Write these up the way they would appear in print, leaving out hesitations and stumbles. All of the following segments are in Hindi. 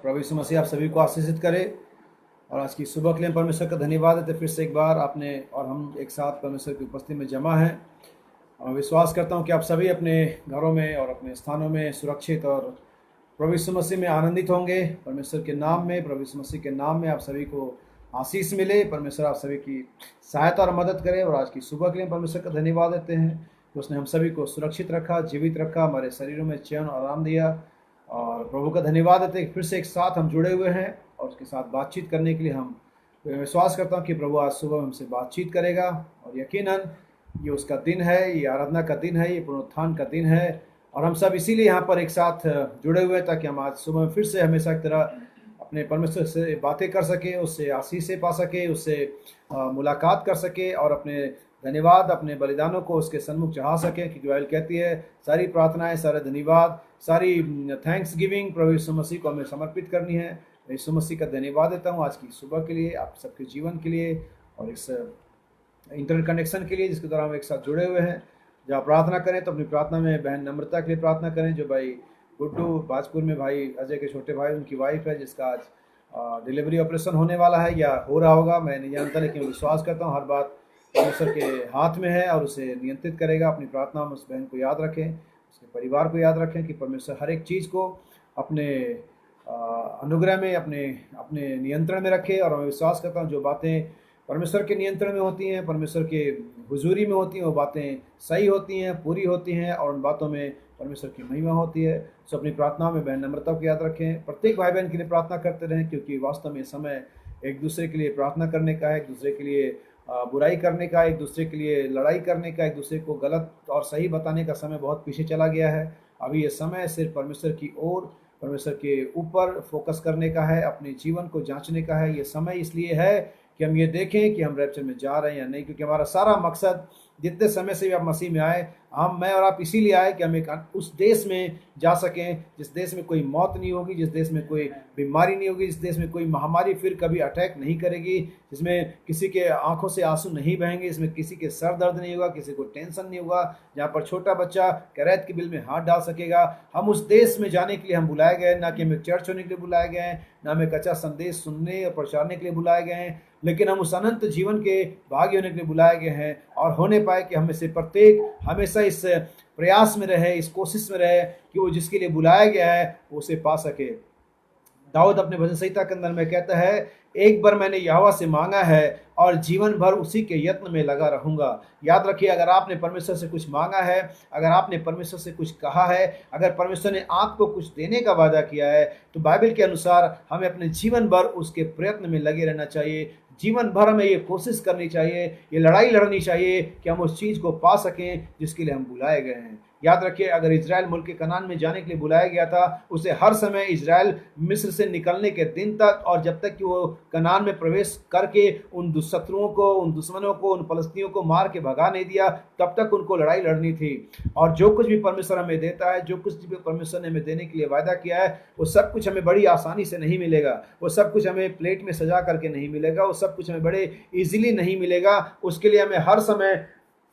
प्रभु यीशु मसीह आप सभी को आशीषित करे। और आज की सुबह के लिए परमेश्वर का धन्यवाद है। तो फिर से एक बार आपने और हम एक साथ परमेश्वर की उपस्थिति में जमा हैं। मैं विश्वास करता हूं कि आप सभी अपने घरों में और अपने स्थानों में सुरक्षित और प्रभु यीशु मसीह में आनंदित होंगे। परमेश्वर के नाम में, प्रभु यीशु मसीह के नाम में आप सभी को आशीष मिले। परमेश्वर आप सभी की सहायता और मदद करे। और आज की सुबह के लिए परमेश्वर का धन्यवाद देते हैं कि उसने हम सभी को सुरक्षित रखा, जीवित रखा, हमारे शरीरों में चैन और आराम दिया। और प्रभु का धन्यवाद देते हैं कि फिर से एक साथ हम जुड़े हुए हैं और उसके साथ बातचीत करने के लिए हम विश्वास करता हूं कि प्रभु आज सुबह हमसे बातचीत करेगा। और यकीनन ये उसका दिन है, ये आराधना का दिन है, ये पुनरुत्थान का दिन है। और हम सब इसीलिए यहाँ पर एक साथ जुड़े हुए हैं ताकि हम आज सुबह फिर से हमेशा की तरह अपने परमेश्वर से बातें कर सके, उससे आशीष पा सके, उससे मुलाकात कर सके और अपने धन्यवाद, अपने बलिदानों को उसके सन्मुख चढ़ा सके। क्योंकि बाइबल कहती है सारी प्रार्थनाएं, सारे धन्यवाद, सारी थैंक्स गिविंग प्रभु यीशु मसीह को हमें समर्पित करनी है। यीशु मसीह का धन्यवाद देता हूँ आज की सुबह के लिए, आप सबके जीवन के लिए और इस इंटरनेट कनेक्शन के लिए जिसके द्वारा हम एक साथ जुड़े हुए हैं। जब आप प्रार्थना करें तो अपनी प्रार्थना में बहन नम्रता के लिए प्रार्थना करें, जो भाई गुड्डू बाजपुर में, भाई अजय के छोटे भाई, उनकी वाइफ है जिसका आज डिलीवरी ऑपरेशन होने वाला है या हो रहा होगा, मैं नहीं जानता, लेकिन विश्वास करता हूँ हर बात परमेश्वर के हाथ में है और उसे नियंत्रित करेगा। अपनी प्रार्थना में उस बहन को याद रखें, उसके परिवार को याद रखें कि परमेश्वर हर एक चीज़ को अपने अनुग्रह में, अपने नियंत्रण में रखे। और मैं विश्वास करता हूँ जो बातें परमेश्वर के नियंत्रण में होती हैं, परमेश्वर के हुजूरी में होती हैं, वो बातें सही होती हैं, पूरी होती हैं और उन बातों में परमेश्वर की महिमा होती है। सो अपनी प्रार्थनाओं में बहन नम्रता को याद रखें। प्रत्येक भाई बहन के लिए प्रार्थना करते रहें, क्योंकि वास्तव में समय एक दूसरे के लिए प्रार्थना करने का है, एक दूसरे के लिए बुराई करने का, एक दूसरे के लिए लड़ाई करने का, एक दूसरे को गलत और सही बताने का समय बहुत पीछे चला गया है। अभी ये समय सिर्फ परमेश्वर की ओर, परमेश्वर के ऊपर फोकस करने का है, अपने जीवन को जांचने का है। ये समय इसलिए है कि हम ये देखें कि हम रैप्चर में जा रहे हैं या नहीं, क्योंकि हमारा सारा मकसद जितने समय से भी आप मसीह में आए, मैं और आप इसीलिए आए कि हम एक उस देश में जा सकें जिस देश में कोई मौत नहीं होगी, जिस देश में कोई बीमारी नहीं होगी, जिस देश में कोई महामारी फिर कभी अटैक नहीं करेगी, जिसमें किसी के आंखों से आंसू नहीं बहेंगे, जिसमें किसी के सर दर्द नहीं होगा, किसी को टेंशन नहीं होगा, जहाँ पर छोटा बच्चा कैरेट के बिल में हाथ डाल सकेगा। हम उस देश में जाने के लिए हम बुलाए गए, ना कि हमें चर्च होने के लिए बुलाए गए हैं, ना हमें कच्चा संदेश सुनने और प्रचारने के लिए बुलाए गए हैं, लेकिन हम उस अनंत जीवन के भागी होने के लिए बुलाए गए हैं और होने पाए कि हमें से प्रत्येक हमेशा इस प्रयास में रहे, इस कोशिश में रहे कि वो जिसके लिए बुलाया गया है वो उसे पा सके। दाऊद अपने भजन संहिता के अंदर में कहता है, एक बार मैंने यहोवा से मांगा है और जीवन भर उसी के यत्न में लगा रहूंगा। याद रखिए, अगर आपने परमेश्वर से कुछ मांगा है, अगर आपने परमेश्वर से कुछ कहा है, अगर परमेश्वर ने आपको कुछ देने का वादा किया है, तो बाइबल के अनुसार हमें अपने जीवन भर उसके प्रयत्न में लगे रहना चाहिए। जीवन भर हमें ये कोशिश करनी चाहिए, ये लड़ाई लड़नी चाहिए कि हम उस चीज़ को पा सकें जिसके लिए हम बुलाए गए हैं। याद रखिए, अगर इजराइल मुल्क के कनान में जाने के लिए बुलाया गया था, उसे हर समय इजराइल मिस्र से निकलने के दिन तक और जब तक कि वो कनान में प्रवेश करके उन शत्रुओं को, उन दुश्मनों को, उन फलस्तीनियों को मार के भगा नहीं दिया, तब तक उनको लड़ाई लड़नी थी। और जो कुछ भी परमेश्वर हमें देता है, जो कुछ भी परमेश्वर ने हमें देने के लिए वायदा किया है, वो सब कुछ हमें बड़ी आसानी से नहीं मिलेगा, वो सब कुछ हमें प्लेट में सजा करके नहीं मिलेगा, वो सब कुछ हमें बड़े ईजिली नहीं मिलेगा। उसके लिए हमें हर समय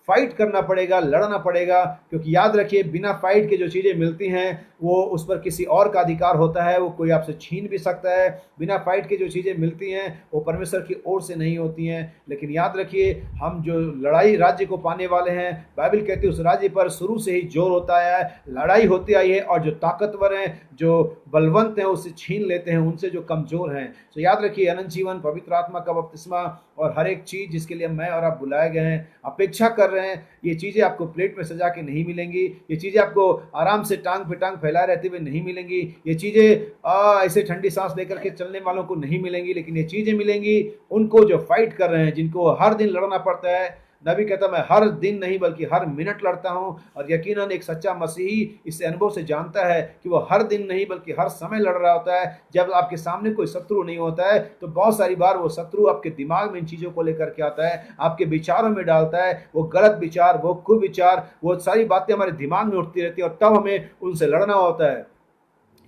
फाइट करना पड़ेगा, लड़ना पड़ेगा। क्योंकि याद रखिए, बिना फाइट के जो चीज़ें मिलती हैं वो उस पर किसी और का अधिकार होता है, वो कोई आपसे छीन भी सकता है। बिना फाइट के जो चीज़ें मिलती हैं वो परमेश्वर की ओर से नहीं होती हैं। लेकिन याद रखिए, हम जो लड़ाई राज्य को पाने वाले हैं, बाइबल कहती है उस राज्य पर शुरू से ही जोर होता है, लड़ाई होती आई है और जो ताकतवर हैं, जो बलवंत हैं, उससे छीन लेते हैं उनसे जो कमज़ोर हैं। तो याद रखिए, अनंत जीवन, पवित्र आत्मा का बपतिस्मा और हर एक चीज़ जिसके लिए मैं और आप बुलाए गए हैं, अपेक्षा कर रहे हैं, ये चीज़ें आपको प्लेट में सजा के नहीं मिलेंगी। ये चीज़ें आपको आराम से टांग पे टांग फैलाए रहते हुए नहीं मिलेंगी। ये चीज़ें ऐसे ठंडी सांस लेकर के चलने वालों को नहीं मिलेंगी, लेकिन ये चीज़ें मिलेंगी उनको जो फाइट कर रहे हैं, जिनको हर दिन लड़ना पड़ता है। नबी कहता, मैं हर दिन नहीं बल्कि हर मिनट लड़ता हूं। और यकीनन एक सच्चा मसीही इस अनुभव से जानता है कि वो हर दिन नहीं बल्कि हर समय लड़ रहा होता है। जब आपके सामने कोई शत्रु नहीं होता है तो बहुत सारी बार वो शत्रु आपके दिमाग में इन चीज़ों को लेकर के आता है, आपके विचारों में डालता है। वो गलत विचार, वो कुविचार, वो सारी बातें हमारे दिमाग में उठती रहती है और तब हमें उनसे लड़ना होता है।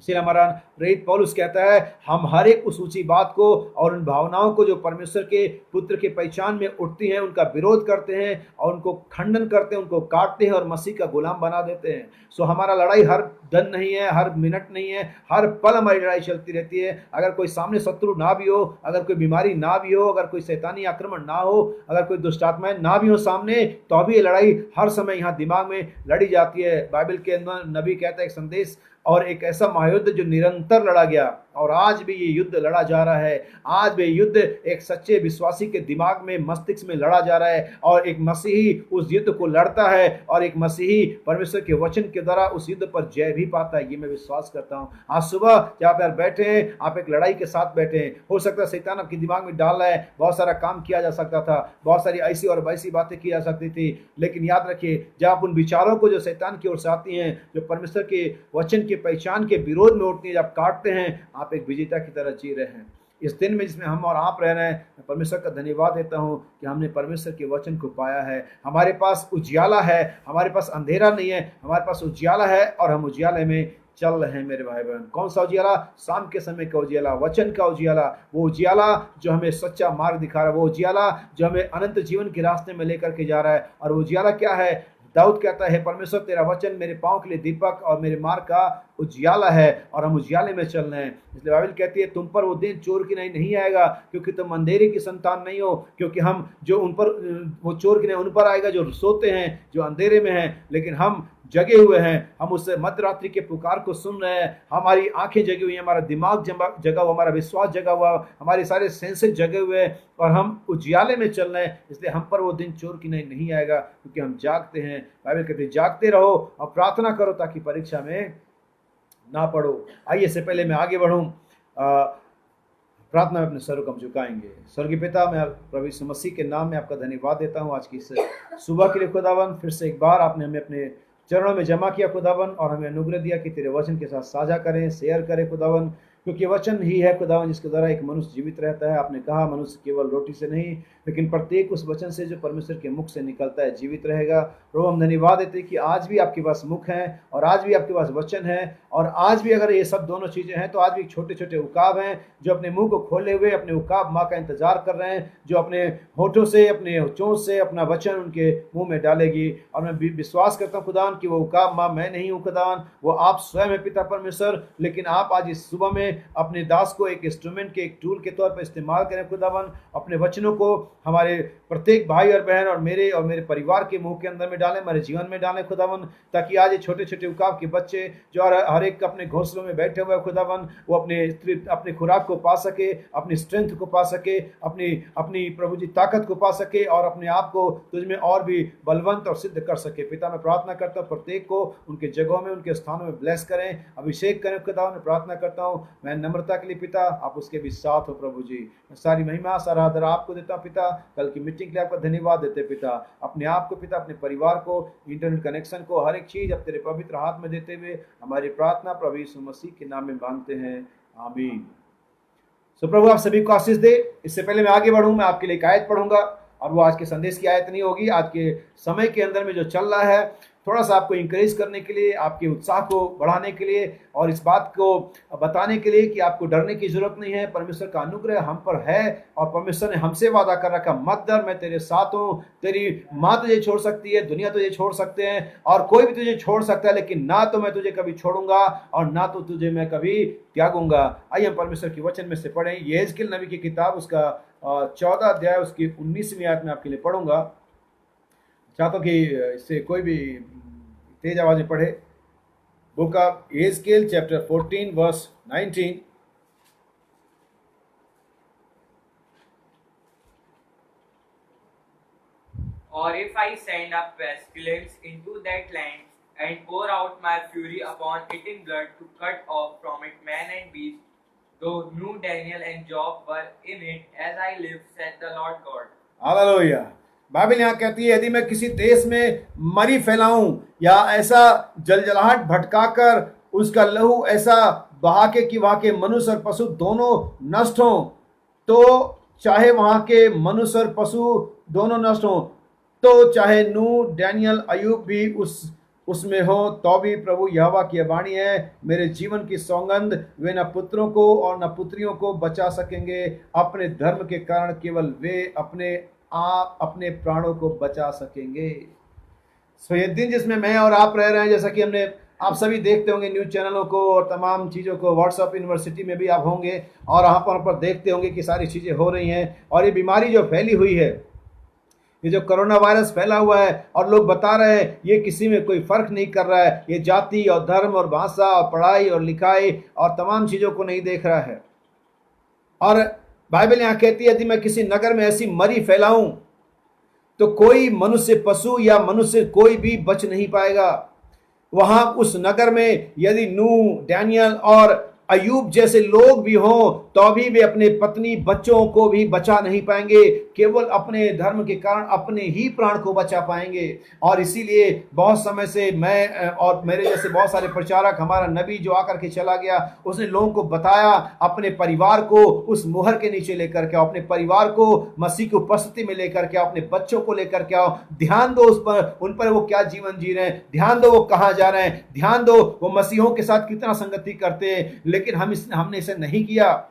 इसलिए हमारा प्रेरित पौलुस कहता है हम हर एक उस ऊंची बात को और उन भावनाओं को जो परमेश्वर के पुत्र के पहचान में उठती हैं उनका विरोध करते हैं और उनको खंडन करते हैं, उनको काटते हैं और मसीह का गुलाम बना देते हैं। सो हमारा लड़ाई हर दिन नहीं है, हर मिनट नहीं है, हर पल हमारी लड़ाई चलती रहती है। अगर कोई सामने शत्रु ना भी हो, अगर कोई बीमारी ना भी हो, अगर कोई शैतानी आक्रमण ना हो, अगर कोई दुष्टात्माएं ना भी हो सामने, तो भी ये लड़ाई हर समय यहाँ दिमाग में लड़ी जाती है। बाइबल के अंदर नबी कहता है एक संदेश और एक ऐसा महायुद्ध जो निरंतर लड़ा गया और आज भी ये युद्ध लड़ा जा रहा है। आज भी युद्ध एक सच्चे विश्वासी के दिमाग में, मस्तिष्क में लड़ा जा रहा है और एक मसीही उस युद्ध को लड़ता है और एक मसीही परमेश्वर के वचन के द्वारा उस युद्ध पर जय भी पाता है। ये मैं विश्वास करता हूँ। आज सुबह जहाँ पर बैठे हैं, आप एक लड़ाई के साथ बैठे हैं। हो सकता है शैतान आपके दिमाग में डाल रहा है, बहुत सारा काम किया जा सकता था, बहुत सारी ऐसी और वैसी बातें की जा सकती थी, लेकिन याद रखिए जब आप उन विचारों को जो शैतान की ओर से आती हैं, जो परमेश्वर के वचन की पहचान के विरोध में उठती है, जब काटते हैं, आप एक विजेता की तरह जी रहे हैं। इस दिन में जिसमें हम और आप रह रहे हैं, मैं परमेश्वर का धन्यवाद देता हूं कि हमने परमेश्वर के वचन को पाया है। हमारे पास उजियाला है, हमारे पास अंधेरा नहीं है, हमारे पास उजियाला है और हम उजियाले में चल रहे हैं। मेरे भाई बहन, कौन सा उजियाला? शाम के समय का उजियाला, वचन का उजियाला, वो उजियाला जो हमें सच्चा मार्ग दिखा रहा है, वो उजियाला जो हमें अनंत जीवन के रास्ते में लेकर के जा रहा है। और उजियाला क्या है? दाऊद कहता है परमेश्वर तेरा वचन मेरे पांव के लिए दीपक और मेरे मार्ग का उजियाला है, और हम उजियाले में चल रहे हैं। इसलिए बाइबल कहती है तुम पर वो दिन चोर की नहीं आएगा, क्योंकि तुम अंधेरे की संतान नहीं हो। क्योंकि हम जो उन पर वो चोर की नहीं उन पर आएगा जो सोते हैं, जो अंधेरे में हैं, लेकिन हम जगे हुए हैं। हम उससे मध्य रात्रि के पुकार को सुन रहे हैं। हमारी आंखें जगी हुई हैं, हमारा दिमाग जगा हुआ, हमारा विश्वास जगा हुआ, हमारे सारे सेंसेस जगे हुए हैं और हम उजियाले में चल रहे हैं। इसलिए हम पर वो दिन चोर की नहीं आएगा, क्योंकि हम जागते हैं। बाइबल कहती है जागते रहो और प्रार्थना करो ताकि परीक्षा में ना पढ़ो। आइए इससे पहले मैं आगे बढ़ूं, प्रार्थना में अपने सर को हम झुकाएंगे। स्वर्गीय पिता, मैं प्रभु यीशु मसीह के नाम में आपका धन्यवाद देता हूं आज की इस सुबह के लिए। खुदावन, फिर से एक बार आपने हमें अपने चरणों में जमा किया खुदावन, और हमें अनुग्रह दिया कि तेरे वचन के साथ साझा करें, शेयर करें खुदावन, क्योंकि वचन ही है खुदावन जिसके द्वारा एक मनुष्य जीवित रहता है। आपने कहा मनुष्य केवल रोटी से नहीं, लेकिन प्रत्येक उस वचन से जो परमेश्वर के मुख से निकलता है जीवित रहेगा। प्रभु, हम धन्यवाद देते हैं कि आज भी आपके पास मुख है और आज भी आपके पास वचन है, और आज भी अगर ये सब दोनों चीज़ें हैं तो आज भी छोटे छोटे उकाब हैं जो अपने मुंह को खोले हुए अपने उकाब माँ का इंतजार कर रहे हैं, जो अपने होठों से, अपने चोंच से अपना वचन उनके मुंह में डालेगी। और मैं विश्वास करता हूँ खुदावन कि वो उकाब माँ मैं नहीं हूँ खुदावन, वो आप स्वयं है पिता परमेश्वर। लेकिन आप आज इस सुबह में अपने दास को एक इंस्ट्रूमेंट के, एक टूल के तौर पर इस्तेमाल करें खुदावन। अपने वचनों को हमारे प्रत्येक भाई और बहन और मेरे परिवार के मुंह के अंदर में डालें, हमारे जीवन में डालें खुदावन, ताकि आज ये छोटे छोटे उकाब के बच्चे जो हर एक अपने घोंसलों में बैठे हुए खुदावन, वो अपने खुराक को पा सके, अपनी स्ट्रेंथ को पा सके, अपनी प्रभु जी ताकत को पा सके, और अपने आप को तुझ में और भी बलवंत और सिद्ध कर सके। पिता, मैं प्रार्थना करता हूँ प्रत्येक को उनके जगहों में, उनके स्थानों में ब्लेस करें, अभिषेक करें खुदावन। मैं प्रार्थना करता हूँ मैं नम्रता के लिए पिता, आप उसके भी साथ हो प्रभु जी। सारी महिमा सारा आदर आपको देता हूँ पिता। कल की मीटिंग के लिए आपका धन्यवाद देते पिता। अपने आप को पिता, अपने परिवार को, इंटरनेट कनेक्शन को, हर एक चीज अब तेरे पवित्र हाथ में देते हुए हमारी प्रार्थना प्रभु यीशु मसीह के नाम में मांगते हैं, आमीन। सो प्रभु आप सभी को आशीष दे। इससे पहले मैं आगे बढ़ूं, मैं आपके लिए एक आयत पढ़ूंगा, और वो आज के संदेश की आयत नहीं होगी। आज के समय के अंदर में जो चल रहा है, थोड़ा सा आपको इंकरेज करने के लिए, आपके उत्साह को बढ़ाने के लिए, और इस बात को बताने के लिए कि आपको डरने की जरूरत नहीं है। परमेश्वर का अनुग्रह हम पर है, और परमेश्वर ने हमसे वादा कर रखा, मत डर, मैं तेरे साथ हूँ। तेरी माँ तुझे छोड़ सकती है, दुनिया तुझे छोड़ सकते हैं, और कोई भी तुझे छोड़ सकता है, लेकिन ना तो मैं तुझे कभी छोड़ूंगा और ना तो तुझे मैं कभी त्यागूंगा। आइए हम परमेश्वर के वचन में से पढ़ें। यहेजकेल नबी की किताब, उसका 14 अध्याय, उसकी 19वीं आयत में आपके लिए पढ़ूंगा। चाहता हूँ कि इससे कोई भी तेज आवाज में पढ़े। बुक ऑफ यहेजकेल chapter 14 verse 19। Or if I send up pestilence into that land, and pour out my fury upon it in blood, to cut off from it man and beast, though knew Daniel and Job were in it, as I live, said the Lord God. Hallelujah. Bible यहाँ कहती है, यदि मैं किसी देश में मरी फैलाऊं या ऐसा जलजलाहट भटकाकर उसका लहू ऐसा बहा के कि वहां के मनुष्य और पशु दोनों नष्ट हों, तो चाहे वहां के मनुष्य और पशु दोनों नष्ट हों, तो चाहे नूह, डैनियल, अयूब भी उस उसमें हो, तो भी प्रभु यहोवा की वाणी है, मेरे जीवन की सौगंध, वे न पुत्रों को और न पुत्रियों को बचा सकेंगे, अपने धर्म के कारण केवल वे अपने प्राणों को बचा सकेंगे। सो ये दिन जिसमें मैं और आप रह रहे हैं, जैसा कि हमने आप सभी देखते होंगे न्यूज चैनलों को और तमाम चीज़ों को, व्हाट्सएप यूनिवर्सिटी में भी आप होंगे और यहाँ पर देखते होंगे कि सारी चीज़ें हो रही हैं। और ये बीमारी जो फैली हुई है, ये जो कोरोना वायरस फैला हुआ है, और लोग बता रहे हैं ये किसी में कोई फर्क नहीं कर रहा है, ये जाति और धर्म और भाषा और पढ़ाई और लिखाई और तमाम चीज़ों को नहीं देख रहा है। और बाइबल यहाँ कहती है यदि मैं किसी नगर में ऐसी मरी फैलाऊं तो कोई मनुष्य, पशु या मनुष्य कोई भी बच नहीं पाएगा। वहां उस नगर में यदि नूह, डैनियल और अयूब जैसे लोग भी हों तो भी वे अपने पत्नी बच्चों को भी बचा नहीं पाएंगे, केवल अपने धर्म के कारण अपने ही प्राण को बचा पाएंगे। और इसीलिए बहुत समय से मैं और मेरे जैसे बहुत सारे प्रचारक, हमारा नबी जो आकर के चला गया, उसने लोगों को बताया अपने परिवार को उस मुहर के नीचे लेकर के आओ, अपने परिवार को मसीह की उपस्थिति में लेकर के आओ, अपने बच्चों को लेकर के आओ, ध्यान दो उस पर, उन पर वो क्या जीवन जी रहे हैं, ध्यान दो वो कहाँ जा रहे हैं, ध्यान दो वो मसीहों के साथ कितना संगति करते हैं। लेकिन हमने इसे नहीं किया।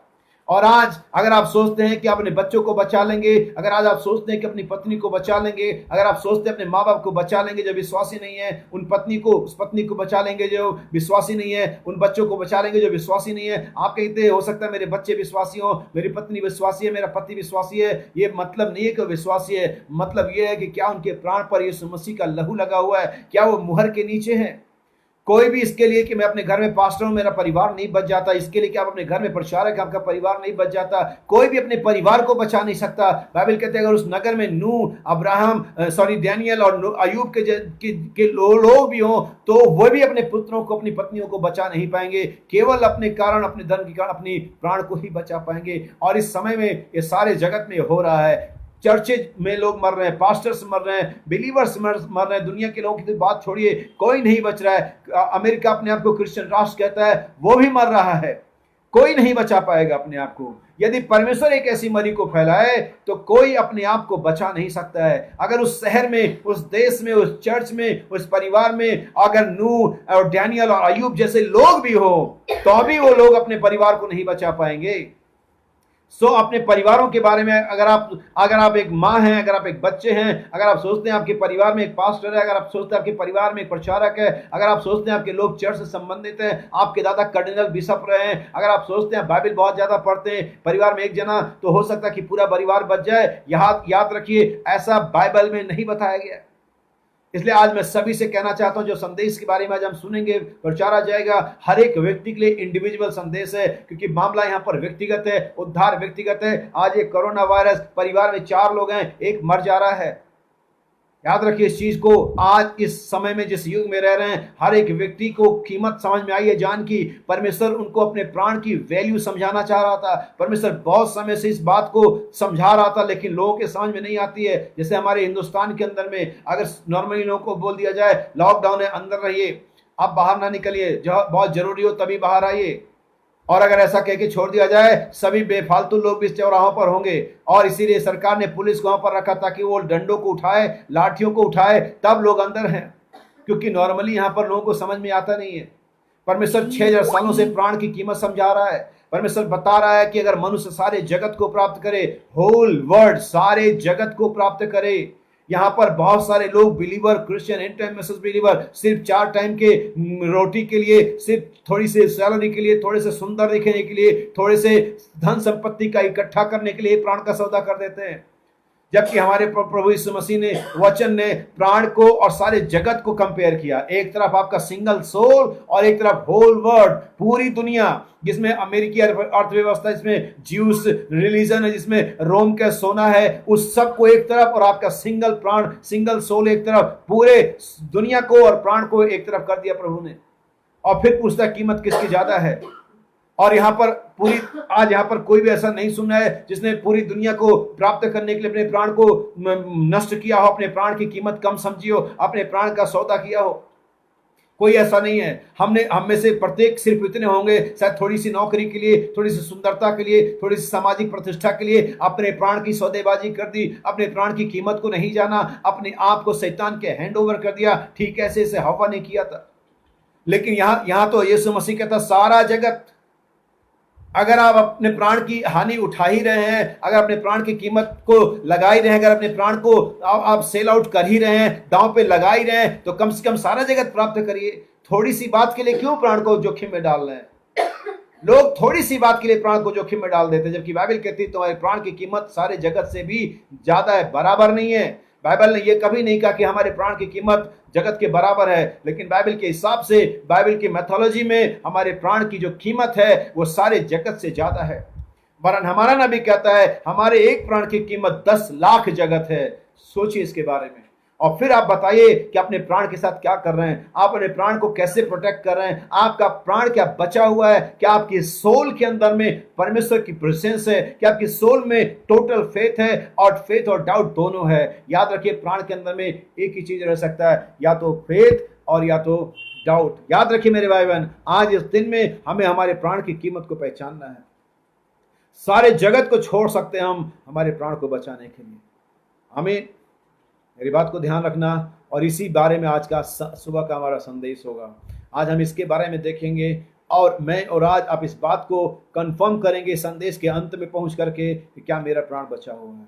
और आज अगर आप सोचते हैं कि अपने बच्चों को बचा लेंगे, अगर आज आप सोचते हैं कि अपनी पत्नी को बचा लेंगे, अगर आप सोचते हैं अपने माँ बाप को बचा लेंगे जो विश्वासी नहीं है, उस पत्नी को बचा लेंगे जो विश्वासी नहीं है, उन बच्चों को बचा लेंगे जो विश्वासी नहीं है, आप कहते हो सकता है मेरे बच्चे विश्वासी हो, मेरी पत्नी विश्वासी है, मेरा पति विश्वासी है, ये मतलब नहीं है कि विश्वासी है। मतलब ये है कि क्या उनके प्राण पर यीशु मसीह का लहू लगा हुआ है, क्या वो मुहर के नीचे है। कोई भी इसके लिए कि मैं अपने घर में पास्टर हूं मेरा परिवार नहीं बच जाता, इसके लिए कि आप अपने घर में प्रचारक आपका परिवार नहीं बच जाता, कोई भी अपने परिवार को बचा नहीं सकता। बाइबल कहते हैं अगर उस नगर में नूह, डैनियल और अयूब के लोग भी हों तो वो भी अपने पुत्रों को, अपनी पत्नियों को बचा नहीं पाएंगे, केवल अपने कारण, अपने धर्म के कारण अपनी प्राण को ही बचा पाएंगे। और इस समय में ये सारे जगत में हो रहा है। चर्चेज में लोग मर रहे हैं, पास्टर्स मर रहे हैं, बिलीवर्स मर रहे हैं, दुनिया के लोगों की तो बात छोड़िए, कोई नहीं बच रहा है। अमेरिका अपने आप को क्रिश्चियन राष्ट्र कहता है, वो भी मर रहा है, कोई नहीं बचा पाएगा अपने आप को। यदि परमेश्वर एक ऐसी मरी को फैलाए तो कोई अपने आप को बचा नहीं सकता है। अगर उस शहर में, उस देश में, उस चर्च में, उस परिवार में अगर नूह और डैनियल और अयूब जैसे लोग भी हो तो भी वो लोग अपने परिवार को नहीं बचा पाएंगे। अपने परिवारों के बारे में अगर आप एक माँ हैं, अगर आप एक बच्चे हैं, अगर आप सोचते हैं आपके परिवार में एक पास्टर है, अगर आप सोचते हैं आपके परिवार में एक प्रचारक है, अगर आप सोचते हैं आपके लोग चर्च से संबंधित हैं, आपके दादा कर्डिनल बिशप रहे हैं, अगर आप सोचते हैं बाइबल बहुत ज्यादा पढ़ते हैं, परिवार में एक जना, तो हो सकता है कि पूरा परिवार बच जाए। याद रखिए ऐसा बाइबल में नहीं बताया गया। इसलिए आज मैं सभी से कहना चाहता हूं, जो संदेश के बारे में आज हम सुनेंगे, प्रचारा जाएगा, हर एक व्यक्ति के लिए इंडिविजुअल संदेश है, क्योंकि मामला यहां पर व्यक्तिगत है, उद्धार व्यक्तिगत है। आज ये कोरोना वायरस, परिवार में 4 लोग हैं, एक मर जा रहा है। याद रखिए इस चीज को। आज इस समय में जिस युग में रह रहे हैं, हर एक व्यक्ति को कीमत समझ में आई है जान की। परमेश्वर उनको अपने प्राण की वैल्यू समझाना चाह रहा था। परमेश्वर बहुत समय से इस बात को समझा रहा था, लेकिन लोगों के समझ में नहीं आती है। जैसे हमारे हिंदुस्तान के अंदर में अगर नॉर्मली लोगों को बोल दिया जाए लॉकडाउन है, अंदर रहिए, आप बाहर ना निकलिए, जब बहुत जरूरी हो तभी बाहर आइए, और अगर ऐसा कह के छोड़ दिया जाए सभी बेफालतू लोग भी चौराहों पर होंगे। और इसीलिए सरकार ने पुलिस को वहां पर रखा ताकि वो डंडों को उठाए, लाठियों को उठाए, तब लोग अंदर हैं, क्योंकि नॉर्मली यहां पर लोगों को समझ में आता नहीं है। परमेश्वर 6000 सालों से प्राण की कीमत समझा रहा है। परमेश्वर बता रहा है कि अगर मनुष्य सारे जगत को प्राप्त करे, होल वर्ल्ड, सारे जगत को प्राप्त करे। यहाँ पर बहुत सारे लोग believer, Christian, and time message believer, सिर्फ 4 टाइम के रोटी के लिए, सिर्फ थोड़ी सी सैलरी के लिए, थोड़े से सुंदर दिखने के लिए, थोड़े से धन संपत्ति का इकट्ठा करने के लिए प्राण का सौदा कर देते हैं। जबकि हमारे प्रभु यीशु मसीह ने, वचन ने प्राण को और सारे जगत को कंपेयर किया। एक तरफ आपका सिंगल सोल और एक तरफ होल वर्ल्ड, पूरी दुनिया, जिसमें अमेरिकी अर्थव्यवस्था, जिसमें ज्यूस रिलीजन है, जिसमें रोम का सोना है, उस सब को एक तरफ, और आपका सिंगल प्राण, सिंगल सोल एक तरफ, पूरे दुनिया को और प्राण को एक तरफ कर दिया प्रभु ने। और फिर पूछता कीमत किसकी ज्यादा है। और यहाँ पर आज यहाँ पर कोई भी ऐसा नहीं सुना है जिसने पूरी दुनिया को प्राप्त करने के लिए अपने प्राण को नष्ट किया हो, अपने प्राण की कीमत कम समझी हो, अपने प्राण का सौदा किया हो। कोई ऐसा नहीं है। हम में से प्रत्येक सिर्फ इतने होंगे शायद थोड़ी सी नौकरी के लिए, थोड़ी सी सुंदरता के लिए, थोड़ी सी सामाजिक प्रतिष्ठा के लिए अपने प्राण की सौदेबाजी कर दी, अपने प्राण की कीमत को नहीं जाना, अपने आप को शैतान के हैंड ओवर कर दिया। ठीक ऐसे से हवा ने किया था। लेकिन यहां तो यीशु मसीह कहता सारा जगत, अगर आप अपने प्राण की हानि उठा ही रहे हैं, अगर अपने प्राण की कीमत को लगा ही रहे हैं, अगर अपने प्राण को आप सेल आउट कर ही रहे हैं, दांव पे लगा ही रहे हैं, तो कम से कम सारा जगत प्राप्त करिए। थोड़ी सी बात के लिए क्यों प्राण को जोखिम में डाल रहे हैं? लोग थोड़ी सी बात के लिए प्राण को जोखिम में डाल देते हैं, जबकि बाइबल कहती है तुम्हारे प्राण की कीमत सारे जगत से भी ज्यादा है, बराबर नहीं है। बाइबल ने यह कभी नहीं कहा कि हमारे प्राण की कीमत जगत के बराबर है, लेकिन बाइबल के हिसाब से, बाइबल की मैथोलॉजी में हमारे प्राण की जो कीमत है वो सारे जगत से ज्यादा है। वरन हमारा नबी कहता है हमारे एक प्राण की कीमत 10 लाख जगत है। सोचिए इसके बारे में। और फिर आप बताइए कि अपने प्राण के साथ क्या कर रहे हैं, आप अपने प्राण को कैसे प्रोटेक्ट कर रहे हैं, आपका प्राण क्या बचा हुआ है, क्या आपकी सोल के अंदर में परमेश्वर की प्रेजेंस है, क्या आपकी सोल में टोटल फेथ है, और फेथ और डाउट दोनों है। याद रखिए प्राण के अंदर में एक ही चीज रह सकता है, या तो फेथ और या तो डाउट। याद रखिए मेरे भाई बहन, आज इस दिन में हमें हमारे प्राण की कीमत को पहचानना है। सारे जगत को छोड़ सकते हैं हम हमारे प्राण को बचाने के लिए। हमें मेरी बात को ध्यान रखना, और इसी बारे में आज का सुबह का हमारा संदेश होगा। आज हम इसके बारे में देखेंगे, और मैं और आज आप इस बात को कंफर्म करेंगे संदेश के अंत में पहुंच करके कि क्या मेरा प्राण बचा हुआ है।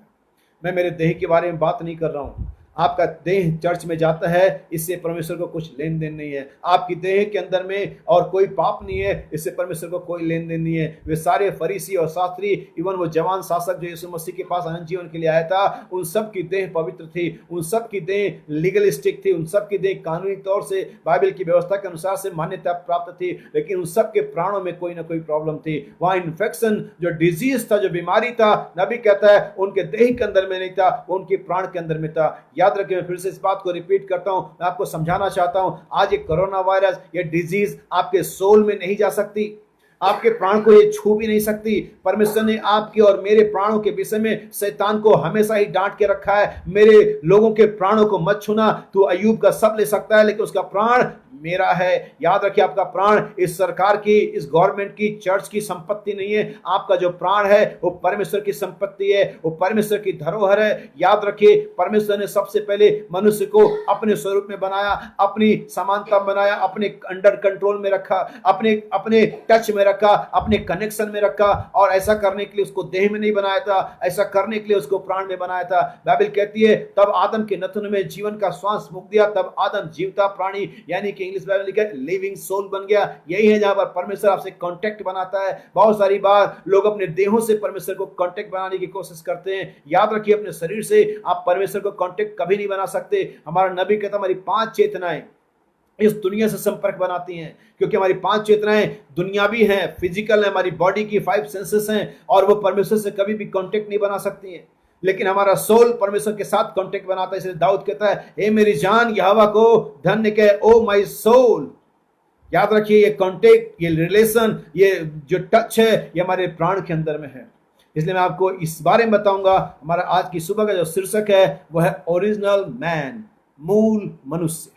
मैं मेरे देह के बारे में बात नहीं कर रहा हूं। आपका देह चर्च में जाता है, इससे परमेश्वर को कुछ लेन देन नहीं है। आपकी देह के अंदर में और कोई पाप नहीं है, इससे परमेश्वर को कोई लेन देन नहीं है। वे सारे फरीसी और शास्त्री, इवन वो जवान शासक जो यीशु मसीह के पास अनंत जीवन के लिए आया था, उन सब की देह पवित्र थी, उन सब की देह लीगलिस्टिक थी, उन सब की देह कानूनी तौर से बाइबल की व्यवस्था के अनुसार से मान्यता प्राप्त थी, लेकिन उन सब के प्राणों में कोई ना कोई प्रॉब्लम थी। वहां इन्फेक्शन, जो डिजीज था, जो बीमारी था, नबी कहता है उनके देह के अंदर में नहीं था, उनके प्राण के अंदर में था। याद रखिए, मैं फिर से इस बात को रिपीट करता हूं, मैं आपको समझाना चाहता हूं, आज ये कोरोना वायरस, ये डिजीज आपके सोल में नहीं जा सकती, आपके प्राण को ये छू भी नहीं सकती। परमेश्वर ने आपके और मेरे प्राणों के विषय में शैतान को हमेशा ही डांट के रखा है, मेरे लोगों के प्राणों को मत छूना। तू अय्यूब का सब ले सकता है, लेकिन उसका प्राण मेरा है। याद रखिए, आपका प्राण इस सरकार की, इस गवर्नमेंट की, चर्च की संपत्ति नहीं है। आपका जो प्राण है वो परमेश्वर की संपत्ति है, वो परमेश्वर की धरोहर है। याद रखिए, परमेश्वर ने सबसे पहले मनुष्य को अपने स्वरूप में बनाया, अपनी समानता बनाया, अपने अंडर कंट्रोल में रखा, अपने टच में रखा, अपने कनेक्शन में रखा, और ऐसा करने के लिए उसको देह में नहीं बनाया था, ऐसा करने के लिए उसको प्राण में बनाया था। बाइबल कहती है तब आदम के नथुन में जीवन का श्वास फूंक दिया, तब आदम जीवता प्राणी, यानी कि इंग्लिश बाइबल लिखा है लिविंग सोल बन गया। यही है जहां पर परमेश्वर आपसे कांटेक्ट बनाता है। बहुत सारी बार लोग अपने देहों से परमेश्वर को कांटेक्ट बनाने की कोशिश करते हैं। याद रखिए, अपने शरीर से आप परमेश्वर को कांटेक्ट कभी नहीं बना सकते। हमारा नबी कहता हमारी 5 चेतनाएं इस दुनिया से संपर्क बनाती हैं, क्योंकि हमारी 5 चेतनाएं दुनियावी हैं, फिजिकल है, हमारी बॉडी की 5 सेंसेस हैं, और वो परमेश्वर से कभी भी कांटेक्ट नहीं बना सकती हैं। लेकिन हमारा सोल परमेश्वर के साथ कांटेक्ट बनाता है। इसलिए दाऊद कहता है ए मेरी जान यहोवा को धन्य कह, ओ माय सोल। याद रखिए, ये कांटेक्ट, ये रिलेशन, ये जो टच है, ये हमारे प्राण के अंदर में है। इसलिए मैं आपको इस बारे में बताऊंगा। हमारा आज की सुबह का जो शीर्षक है वो है ओरिजिनल मैन, मूल मनुष्य।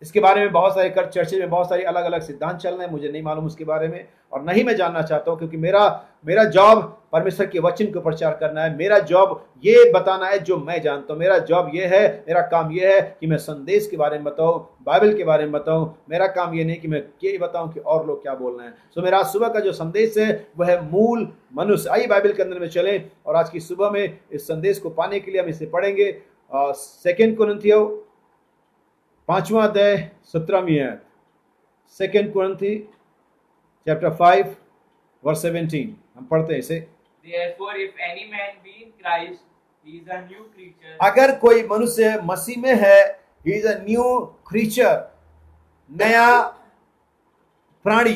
इसके बारे में बहुत सारे चर्चे में बहुत सारी अलग अलग सिद्धांत चल रहे हैं, मुझे नहीं मालूम उसके बारे में, और नहीं मैं जानना चाहता हूं, क्योंकि मेरा जॉब परमेश्वर के वचन को प्रचार करना है। मेरा जॉब ये बताना है जो मैं जानता हूं। मेरा जॉब ये है, मेरा काम ये है कि मैं संदेश के बारे में बताऊं, बाइबल के बारे में बताऊं। मेरा काम ये नहीं कि मैं ये बताऊं कि और लोग क्या बोल रहे हैं। सो मेरा आज सुबह का जो संदेश है वह है मूल मनुष्य। आइए बाइबल के अंदर में चलें, और आज की सुबह में इस संदेश को पाने के लिए हम इसे पढ़ेंगे 2 कुरिन्थियों 5वां अध्याय 17वीं आयत। 2 कुरिन्थी चैप्टर 5 वर्स 17 हम पढ़ते हैं इसे। Therefore, if any man be in Christ, he is a new creature. अगर कोई मनुष्य मसीह में है, he is a new creature, नया प्राणी।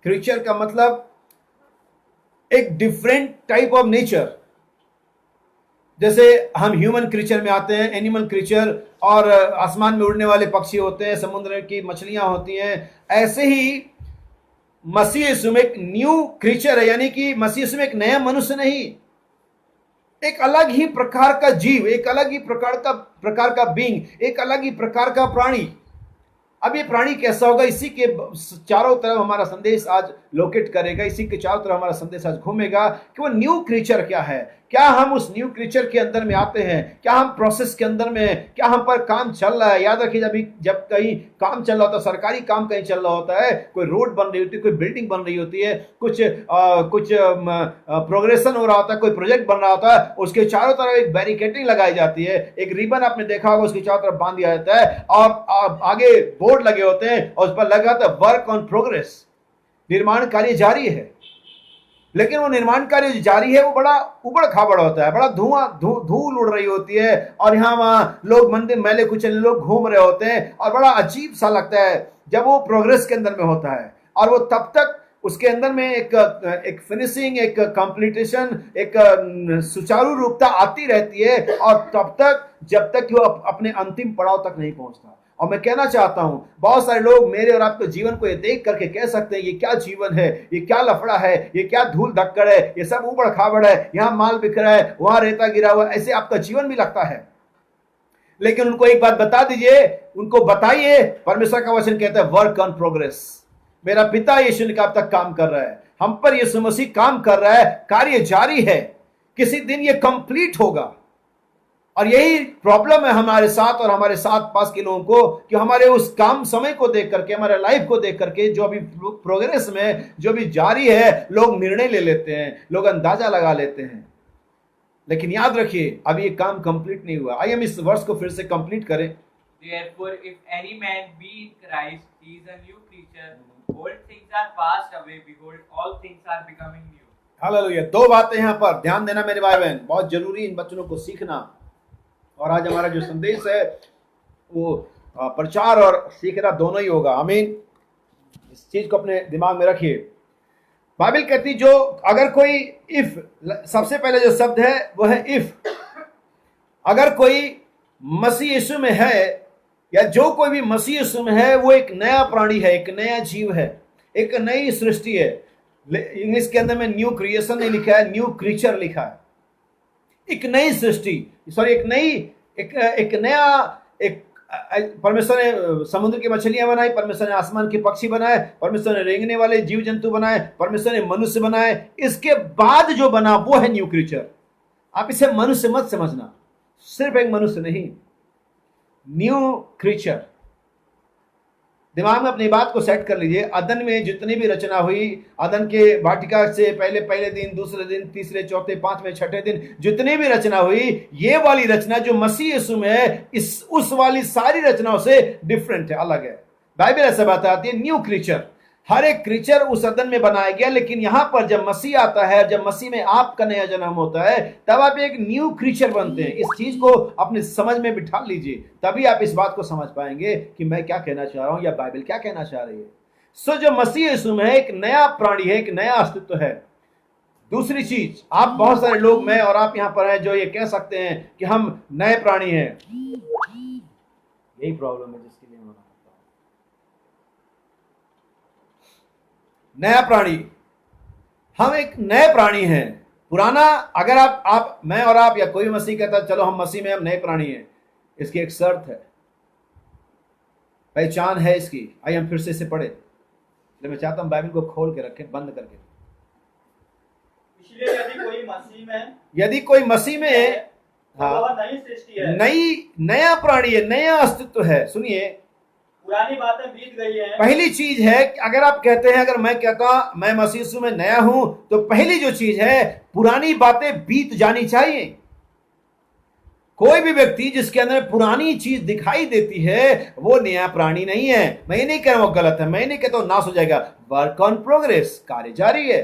क्रीचर का मतलब एक डिफरेंट टाइप ऑफ नेचर। जैसे हम ह्यूमन क्रीचर में आते हैं, एनिमल क्रीचर, और आसमान में उड़ने वाले पक्षी होते हैं, समुद्र की मछलियां होती हैं, ऐसे ही मसीह यीशु में एक न्यू क्रीचर है, यानी कि मसीह यीशु में एक नया मनुष्य नहीं, एक अलग ही प्रकार का जीव, एक अलग ही प्रकार का बीइंग, एक अलग ही प्रकार का प्राणी। अब ये प्राणी कैसा होगा, इसी के चारों तरफ हमारा संदेश आज लोकेट करेगा, इसी के चारों तरफ हमारा संदेश आज घूमेगा कि वो न्यू क्रीचर क्या है, क्या हम उस न्यू क्रीचर के अंदर में आते हैं, क्या हम प्रोसेस के अंदर में, क्या हम पर काम चल रहा है। याद रखिए, जब कहीं काम चल रहा होता है, सरकारी काम कहीं चल रहा होता है, कोई रोड बन रही होती है, कोई बिल्डिंग बन रही होती है, कुछ प्रोग्रेशन हो रहा होता है, कोई प्रोजेक्ट बन रहा होता है, उसके चारों तरफ एक बैरिकेडिंग लगाई जाती है, एक रिबन आपने देखा होगा उसके चारों तरफ बांध दिया जाता है, और आगे बोर्ड लगे होते हैं और उस पर लगा होता है वर्क ऑन प्रोग्रेस, निर्माण कार्य जारी है। लेकिन वो निर्माण कार्य जारी है, वो बड़ा उबड़ खाबड़ होता है, बड़ा धूल उड़ रही होती है, और यहाँ वहाँ लोग मंदिर मैले कुचले लोग घूम रहे होते हैं, और बड़ा अजीब सा लगता है जब वो प्रोग्रेस के अंदर में होता है। और वो तब तक उसके अंदर में एक फिनिशिंग, एक कंप्लीटेशन, एक सुचारू रूपता आती रहती है, और तब तक जब तक वो अपने अंतिम पड़ाव तक नहीं पहुंचता। और मैं कहना चाहता हूं, बहुत सारे लोग मेरे और आपके जीवन को ये देख करके कह सकते हैं ये क्या जीवन है, ये क्या लफड़ा है, ये क्या धूल धक्कड़ है, ये सब उबड़ खाबड़ है, यहां माल बिखरा है, वहां रेता गिरा हुआ है, ऐसे आपका जीवन भी लगता है। लेकिन उनको एक बात बता दीजिए, उनको बताइए, परमेश्वर का वचन कहता है वर्क ऑन प्रोग्रेस। मेरा पिता यीशु ने अब तक काम कर रहा है, हम पर यीशु मसीह काम कर रहा है, कार्य जारी है, किसी दिन ये कंप्लीट होगा। और यही प्रॉब्लम है हमारे साथ और हमारे साथ पास के लोगों को, कि हमारे उस काम समय को देख करके, हमारे लाइफ को देख करके, जो अभी प्रोग्रेस में जो भी जारी है, लोग निर्णय ले लेते हैं, लोग अंदाजा लगा लेते हैं। लेकिन याद रखिए, अभी ये काम कंप्लीट नहीं हुआ। आइए हम इस वर्ष को फिर से कंप्लीट करें। Therefore, if any man be in Christ, he is a new creature. Old things are passed away. Behold, all things are becoming new. Hallelujah. दो बातें यहाँ पर ध्यान देना मेरे भाई बहन, बहुत जरूरी इन बच्चों को सीखना। और आज हमारा जो संदेश है वो प्रचार और सीखना दोनों ही होगा। आमीन। इस चीज को अपने दिमाग में रखिए। बाइबल कहती, जो अगर कोई इफ, सबसे पहले जो शब्द है वो है इफ। अगर कोई मसीह यीशु में है, या जो कोई भी मसीह यीशु में है, वो एक नया प्राणी है, एक नया जीव है, एक नई सृष्टि है। इंग्लिश के अंदर में न्यू क्रिएशन नहीं लिखा है, न्यू क्रीचर लिखा है। एक नई सृष्टि, सॉरी एक नया, एक परमेश्वर ने समुद्र की मछलियां बनाई, परमेश्वर ने आसमान के पक्षी बनाए, परमेश्वर ने रेंगने वाले जीव जंतु बनाए, परमेश्वर ने मनुष्य बनाए। इसके बाद जो बना वो है न्यू क्रीचर। आप इसे मनुष्य मत समझना, सिर्फ एक मनुष्य नहीं, न्यू क्रीचर। दिमाग में अपनी बात को सेट कर लीजिए। अदन में जितनी भी रचना हुई, अदन के वाटिका से पहले दिन, दूसरे दिन, तीसरे, चौथे, पांचवें, छठे दिन जितनी भी रचना हुई, ये वाली रचना जो मसीह यीशु में है, उस वाली सारी रचनाओं से डिफरेंट है, अलग है। बाइबल ऐसा बताती है, न्यू क्रीचर। हर एक क्रीचर उस अदन में बनाया गया, लेकिन यहां पर जब मसीह आता है, जब मसीह में आपका नया जन्म होता है, तब आप एक न्यू क्रीचर बनते हैं। इस चीज को अपने समझ में बिठा लीजिए, तभी आप इस बात को समझ पाएंगे कि मैं क्या कहना चाह रहा हूं या बाइबल क्या कहना चाह रही है। सो जो मसीह यीशु में है, एक नया प्राणी है, एक नया अस्तित्व है। दूसरी चीज, आप बहुत सारे लोग, मैं और आप यहां पर हैं, जो ये कह सकते हैं कि हम नए प्राणी हैं। यही प्रॉब्लम है जिसके लिए नया प्राणी, हम एक नए प्राणी हैं। पुराना, अगर आप मैं और आप या कोई मसीह कहता चलो हम मसीह में, हम नए प्राणी हैं, इसकी एक शर्त है, पहचान है इसकी। आइए हम फिर से इसे पढ़े। मैं चाहता हूं बाइबल को खोल के रखें, बंद करके। इसलिए यदि कोई मसीह में है, हाँ, नई सृष्टि है, नया प्राणी है, नया अस्तित्व है। सुनिए, पुरानी बातें बीत गई हैं। पहली चीज है कि अगर आप कहते हैं, अगर मैं कहता मैं मसीह यीशु में नया हूं, तो पहली जो चीज है, पुरानी बातें बीत जानी चाहिए। कोई भी व्यक्ति जिसके अंदर पुरानी चीज दिखाई देती है, वो नया प्राणी नहीं है। मैं ये नहीं कह रहा हूं गलत है, मैं नहीं कहता हूं नाश हो जाएगा। वर्क ऑन प्रोग्रेस, कार्य जारी है।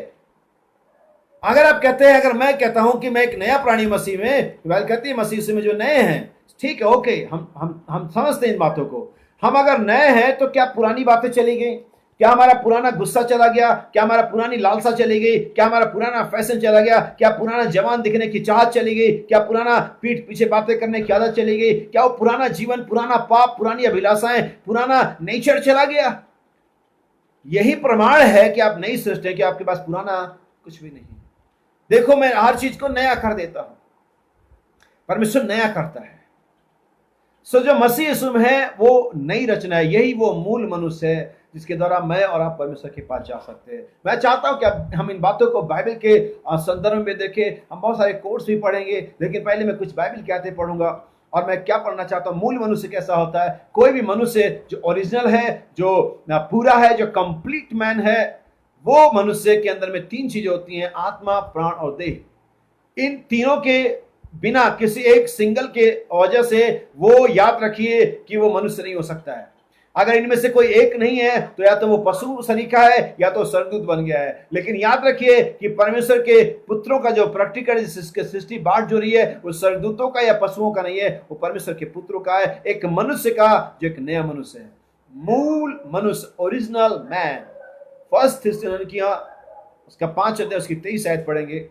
अगर आप कहते हैं, अगर मैं कहता हूं कि मैं एक नया प्राणी मसीह में, तो कहती है मसीह यीशु में जो नए हैं, ठीक है, ओके, हम समझते हैं इन बातों को। हम अगर नए हैं तो क्या पुरानी बातें चली गई? क्या हमारा पुराना गुस्सा चला गया? क्या हमारा पुरानी लालसा चली गई? क्या हमारा पुराना फैशन चला गया? क्या पुराना जवान दिखने की चाहत चली गई? क्या पुराना पीठ पीछे बातें करने की आदत चली गई? क्या वो पुराना जीवन, पुराना पाप, पुरानी अभिलाषाएं, पुराना नेचर चला गया? यही प्रमाण है कि आप नई सृष्टि है, कि आपके पास पुराना कुछ भी नहीं। देखो, मैं हर चीज को नया कर देता हूं, परमेश्वर नया करता है। सो जो मसीह यीशु में है वो नई रचना है, यही वो मूल मनुष्य है जिसके द्वारा मैं और आप परमेश्वर के पास जा सकते हैं। मैं चाहता हूं कि हम इन बातों को बाइबल के संदर्भ में देखें। हम बहुत सारे कोर्स भी पढ़ेंगे, लेकिन पहले मैं कुछ बाइबल के आते पढ़ूंगा और मैं क्या पढ़ना चाहता हूं, मूल मनुष्य कैसा होता है। कोई भी मनुष्य जो ओरिजिनल है, जो पूरा है, जो कंप्लीट मैन है, वो मनुष्य के अंदर में तीन चीजें होती हैं, आत्मा, प्राण और देह। इन तीनों के बिना किसी एक सिंगल के वजह से वो याद रखिए कि वो मनुष्य नहीं हो सकता है। अगर इनमें से कोई एक नहीं है तो या तो वो पशु सरीखा है या तो स्वर्गदूत बन गया है। लेकिन याद रखिए कि परमेश्वर के पुत्रों का जो प्रैक्टिकल सृष्टि बांट जो रही है वो स्वर्गदूतों का या पशुओं का नहीं है, वो परमेश्वर के पुत्रों का है, एक मनुष्य का जो एक नया मनुष्य है, मूल मनुष्य, ओरिजिनल मैन। फर्स्ट थिस्सलुनीकियों उसका 5 अध्याय उसकी 23 आयत पढ़ेंगे।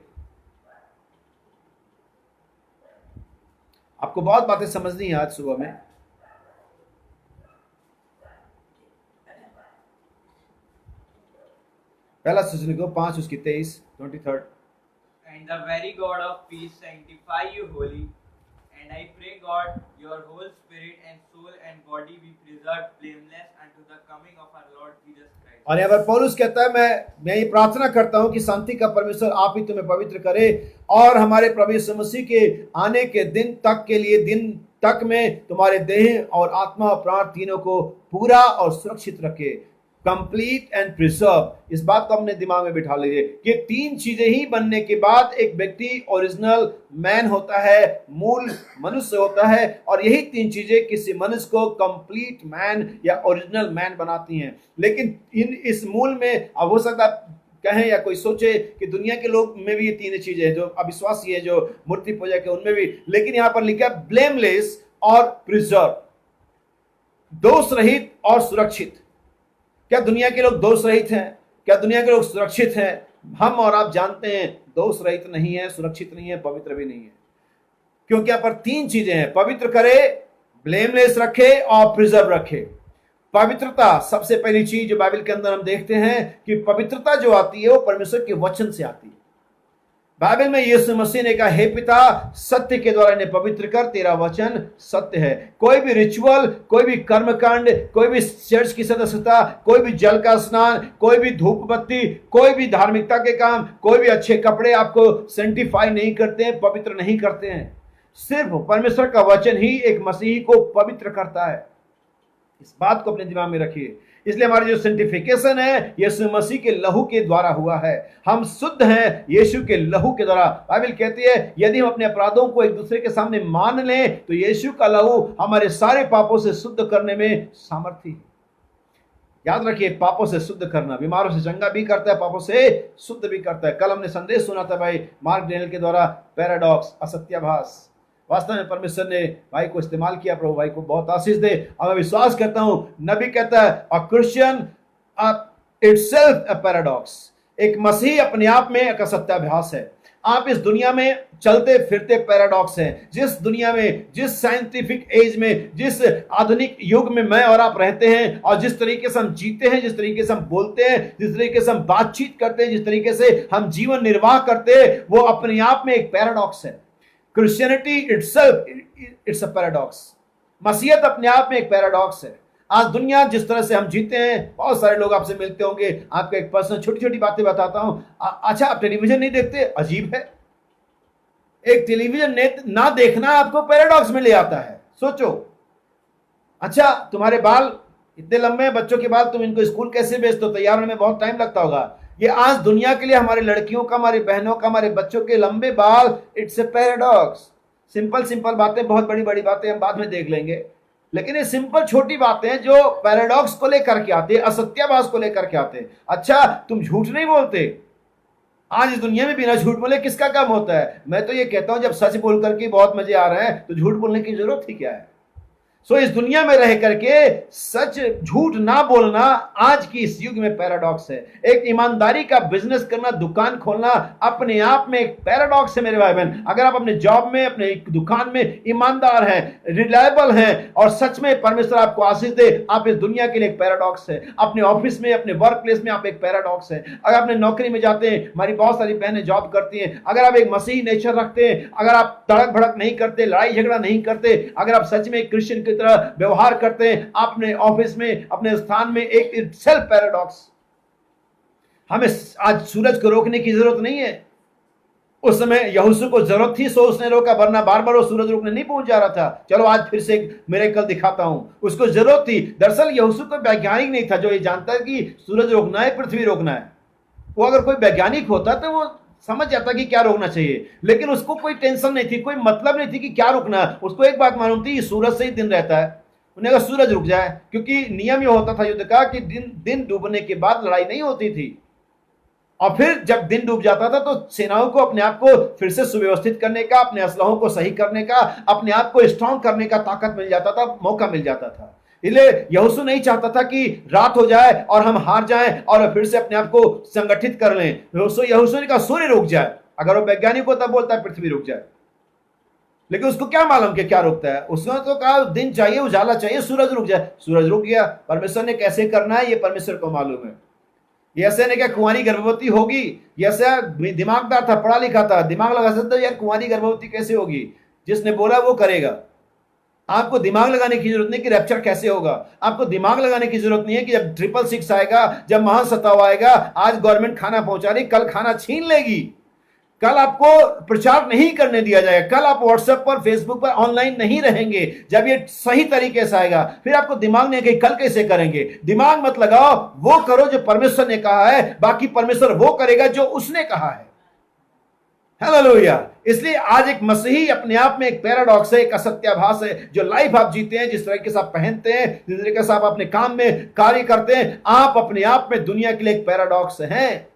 आपको बहुत बातें समझनी है आज सुबह में। पहला थिस्सलुनीकियों 5 उसकी 23, 23। And the very God of peace sanctify you wholly. And I pray God, your whole spirit and soul and body be preserved blameless unto the coming of our Lord Jesus Christ. और यहाँ पर पौलुस कहता है, मैं ये प्रार्थना करता हूं कि शांति का परमेश्वर आप ही तुम्हें पवित्र करे और हमारे प्रभु यीशु मसीह के आने के दिन तक के लिए, दिन तक में तुम्हारे देह और आत्मा और प्राण तीनों को पूरा और सुरक्षित रखे। कंप्लीट एंड प्रिजर्व, इस बात को अपने दिमाग में बिठा लीजिए। ये तीन चीजें ही बनने के बाद एक व्यक्ति ओरिजिनल मैन होता है, मूल मनुष्य होता है, और यही तीन चीजें किसी मनुष्य को कंप्लीट मैन या ओरिजिनल मैन बनाती हैं। लेकिन इस मूल में अब हो सकता कहें या कोई सोचे कि दुनिया के लोग में भी ये तीन चीजें हैं, जो अविश्वासी है, जो मूर्ति पूजा के, उनमें भी, लेकिन यहां पर लिखा है ब्लेमलेस और प्रिजर्व, दोष रहित और सुरक्षित। क्या दुनिया के लोग दोष रहित हैं? क्या दुनिया के लोग सुरक्षित हैं? हम और आप जानते हैं दोष रहित नहीं है, सुरक्षित नहीं है, पवित्र भी नहीं है। क्योंकि यहाँ पर तीन चीजें हैं, पवित्र करे, ब्लेमलेस रखे और प्रिजर्व रखे। पवित्रता सबसे पहली चीज जो बाइबल के अंदर हम देखते हैं कि पवित्रता जो आती है वो परमेश्वर के वचन से आती है। बाइबल में यीशु मसीह ने कहा, हे पिता, सत्य के द्वारा इन्हें पवित्र कर, तेरा वचन सत्य है। कोई भी रिचुअल, कोई भी कर्मकांड, कोई भी चर्च की सदस्यता, कोई भी जल का स्नान, कोई भी धूप बत्ती, कोई भी धार्मिकता के काम, कोई भी अच्छे कपड़े आपको सेंटिफाई नहीं करते हैं, पवित्र नहीं करते हैं। सिर्फ परमेश्वर का वचन ही एक मसीही को पवित्र करता है। इस बात को अपने दिमाग में रखिए। इसलिए हमारी जो सेंटिफिकेशन है यीशु मसीह के लहू के द्वारा हुआ है। हम शुद्ध हैं यीशु के लहू के द्वारा। बाइबल कहती है यदि हम अपने अपराधों को एक दूसरे के सामने मान लें तो यीशु का लहू हमारे सारे पापों से शुद्ध करने में सामर्थ्य है। याद रखिए, पापों से शुद्ध करना, बीमारों से चंगा भी करता है, पापों से शुद्ध भी करता है। कल हमने संदेश सुना था भाई मार्क डेनियल के द्वारा, पैराडॉक्स, असत्याभास। वास्तव में परमेश्वर ने भाई को इस्तेमाल किया। प्रभु भाई को बहुत आशीष दे। और मैं विश्वास करता हूं, नबी कहता है a Christian itself a paradox, एक मसीह अपने आप में एक असत्याभास है। आप इस दुनिया में चलते फिरते पैराडॉक्स हैं। जिस दुनिया में, जिस साइंटिफिक एज में, जिस आधुनिक युग में मैं और आप रहते हैं, और जिस तरीके से हम जीते हैं, जिस तरीके से हम बोलते हैं, जिस तरीके से हम बातचीत करते हैं, जिस तरीके से हम जीवन निर्वाह करते हैं, वो अपने आप में एक पैराडॉक्स है। Christianity itself it's a paradox. मसीहत अपने आप में एक पैराडॉक्स है। आज दुनिया जिस तरह से हम जीते हैं, बहुत सारे लोग आपसे मिलते होंगे, आपको एक पर्सनल छोटी छोटी बातें बताता हूं। अच्छा, आप टेलीविजन नहीं देखते? अजीब है, एक टेलीविजन ना देखना आपको पैराडॉक्स में ले आता है। सोचो, अच्छा तुम्हारे बाल इतने लंबे हैं, बच्चों के बाल, तुम इनको स्कूल कैसे भेजते हो? तैयार होने में बहुत टाइम लगता होगा। ये आज दुनिया के लिए हमारी लड़कियों का, हमारी बहनों का, हमारे बच्चों के लंबे बाल, इट्स ए पैराडॉक्स। सिंपल बातें, बहुत बड़ी बड़ी बातें हम बाद में देख लेंगे, लेकिन ये सिंपल छोटी बातें हैं जो पैराडॉक्स को लेकर के आते हैं, असत्याभास को लेकर के आते हैं। अच्छा, तुम झूठ नहीं बोलते? आज इस दुनिया में बिना झूठ बोले किसका काम होता है? मैं तो ये कहता हूं, जब सच बोल करके बहुत मजे आ रहे हैं तो झूठ बोलने की जरूरत ही क्या है? सो इस दुनिया में रह करके सच झूठ ना बोलना आज की इस युग में पैराडॉक्स है। एक ईमानदारी का बिजनेस करना, दुकान खोलना अपने आप में एक पैराडॉक्स है मेरे भाई बहन। अगर आप अपने जॉब में, अपने दुकान में ईमानदार हैं, रिलायबल हैं और सच में परमेश्वर आपको आशीष दे, आप इस दुनिया के लिए एक पैराडॉक्स है। अपने ऑफिस में, अपने वर्क प्लेस में आप एक पैराडॉक्स है। अगर अपने नौकरी में जाते हैं, हमारी बहुत सारी बहनें जॉब करती हैं, अगर आप एक मसीही नेचर रखते हैं, अगर आप तड़क भड़क नहीं करते, लड़ाई झगड़ा नहीं करते, अगर आप सच में क्रिश्चियन की तरह व्यवहार करते हैं अपने ऑफिस में, अपने स्थान में, एक सेल्फ पैराडॉक्स। हमें आज सूरज को रोकने की जरूरत नहीं है। उस समय यहोशू को जरूरत थी, सो उसने रोका, वरना बार बार वो सूरज रोकने नहीं पहुंच जा रहा था। चलो आज फिर से एक मिरेकल दिखाता हूं। उसको जरूरत थी। दरअसल यहोशू कोई वैज्ञानिक नहीं था जो ये जानता है कि सूरज रोकना है, पृथ्वी रोकना है। वो अगर कोई वैज्ञानिक होता तो वो समझ जाता कि क्या रोकना चाहिए, लेकिन उसको कोई टेंशन नहीं थी, कोई मतलब नहीं थी कि क्या रोकना है। उसको एक बात मालूम थी, सूरज से ही दिन रहता है। उन्हें अगर सूरज रुक जाए, क्योंकि नियम ये होता था युद्ध का कि दिन डूबने के बाद लड़ाई नहीं होती थी, और फिर जब दिन डूब जाता था तो सेनाओं को अपने आप को फिर से सुव्यवस्थित करने का, अपने असलहों को सही करने का, अपने आप को स्ट्रांग करने का ताकत मिल जाता था, मौका मिल जाता था। इसलिए यहोशू नहीं चाहता था कि रात हो जाए और हम हार जाएं और फिर से अपने आप को संगठित कर लें। यहोशू ने कहा सूर्य रुक जाए। अगर वो वैज्ञानिक होता बोलता है पृथ्वी रुक जाए, लेकिन उसको क्या मालूम कि क्या रुकता है। उसने तो कहा दिन चाहिए, उजाला चाहिए, सूरज रुक जाए। सूरज रुक गया। परमेश्वर ने कैसे करना है ये परमेश्वर को मालूम है। ऐसे ने क्या कुंवारी गर्भवती होगी? ऐसा दिमागदार था, पढ़ा लिखा था, दिमाग लगा सकता यार कुंवारी गर्भवती कैसे होगी? जिसने बोला वो करेगा। आपको दिमाग लगाने की जरूरत नहीं कि रैप्चर कैसे होगा। आपको दिमाग लगाने की जरूरत नहीं है कि जब 666 आएगा, जब महासत्ताव आएगा, आज गवर्नमेंट खाना पहुंचा रही, कल खाना छीन लेगी, कल आपको प्रचार नहीं करने दिया जाएगा, कल आप व्हाट्सएप पर, फेसबुक पर ऑनलाइन नहीं रहेंगे। जब ये सही तरीके से आएगा फिर आपको दिमाग नहीं कि कल कैसे करेंगे। दिमाग मत लगाओ, वो करो जो परमेश्वर ने कहा है, बाकी परमेश्वर वो करेगा जो उसने कहा है। हालेलुया। इसलिए आज एक मसीही अपने आप में एक पैराडॉक्स है, एक असत्याभास है। जो लाइफ आप जीते हैं, जिस तरीके से आप पहनते हैं, जिस तरीके से आप अपने काम में कार्य करते हैं, आप अपने आप में दुनिया के लिए एक पैराडॉक्स हैं।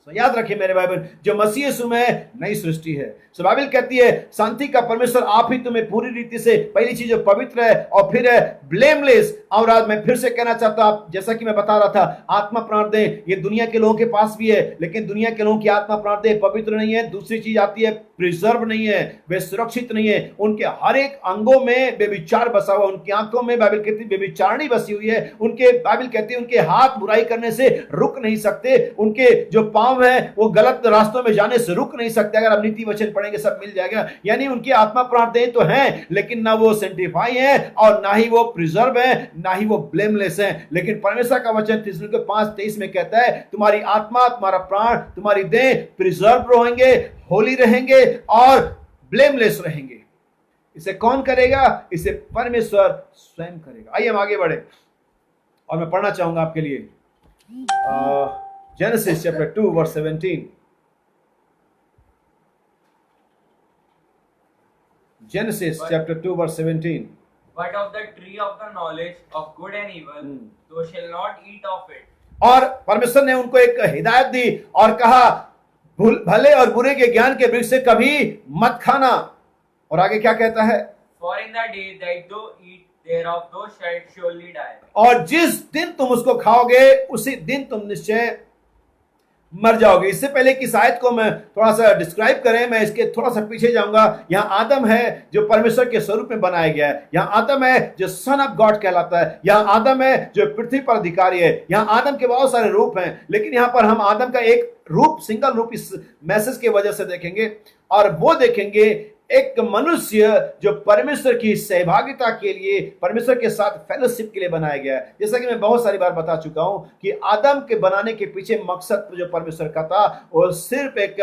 तो याद रखिए मेरे भाई बहन, जो मसीह यीशु में नई सृष्टि है। सो बाइबल कहती है शांति का परमेश्वर आप ही तुम्हें पूरी रीति से, पहली चीज जो पवित्र है और फिर है ब्लेमलेस। और आज मैं फिर से कहना चाहता हूं, जैसा कि मैं बता रहा था, आत्मा प्राणदेह ये दुनिया के लोगों के पास भी है, लेकिन दुनिया के लोगों की आत्मा प्राणदेह पवित्र नहीं है। दूसरी चीज आती है प्रिजर्व नहीं है, वे सुरक्षित नहीं है। उनके हर एक अंगों में बेविचार बसा हुआ, उनकी आंखों में बाइबल कहती है बेविचारणी बसी हुई है। उनके बाइबल कहती है उनके हाथ बुराई करने से रुक नहीं सकते, उनके जो पांव है वो गलत रास्तों में जाने से रुक नहीं सकते। अगर आप नीति वचन पढ़ेंगे सब मिल जाएगा। यानी उनकी आत्मा प्राणदेह तो है, लेकिन ना वो सेंटिफाई है और ना ही वो प्रिजर्व है, ना ही वो ब्लेमलेस है। लेकिन परमेश्वर का वचन थिस्सलुनीके 5:23 में कहता है तुम्हारी आत्मा, तुम्हारा प्राण, तुम्हारी देह प्रिजर्व रहेंगे, होली रहेंगे और ब्लेमलेस रहेंगे। इसे कौन करेगा? इसे परमेश्वर स्वयं करेगा। आइए हम आगे बढ़े और मैं पढ़ना चाहूंगा आपके लिए Genesis chapter 2 verse 17. Genesis chapter 2 verse 17. But of the tree of the knowledge of good and evil, thou shalt not eat of it. और परमेश्वर ने उनको एक हिदायत दी और कहा भले और बुरे के ज्ञान के वृक्ष से कभी मत खाना। और आगे क्या कहता है? For in the day that thou eat thereof, thou shalt surely die. और जिस दिन तुम उसको खाओगे उसी दिन तुम निश्चय मर जाओगे। इससे पहले कि इस आयत को मैं थोड़ा सा डिस्क्राइब करें, मैं इसके थोड़ा सा पीछे जाऊंगा। यहाँ आदम है जो परमेश्वर के स्वरूप में बनाया गया है। यहाँ आदम है जो सन ऑफ गॉड कहलाता है। यहाँ आदम है जो पृथ्वी पर अधिकारी है। यहाँ आदम के बहुत सारे रूप हैं, लेकिन यहाँ पर हम आदम का एक रूप, सिंगल रूप इस मैसेज की वजह से देखेंगे। और वो देखेंगे एक मनुष्य जो परमेश्वर की सहभागिता के लिए, परमेश्वर के साथ फेलोशिप के लिए बनाया गया है। जैसा कि मैं बहुत सारी बार बता चुका हूं कि आदम के बनाने के पीछे मकसद जो परमेश्वर का था वो सिर्फ एक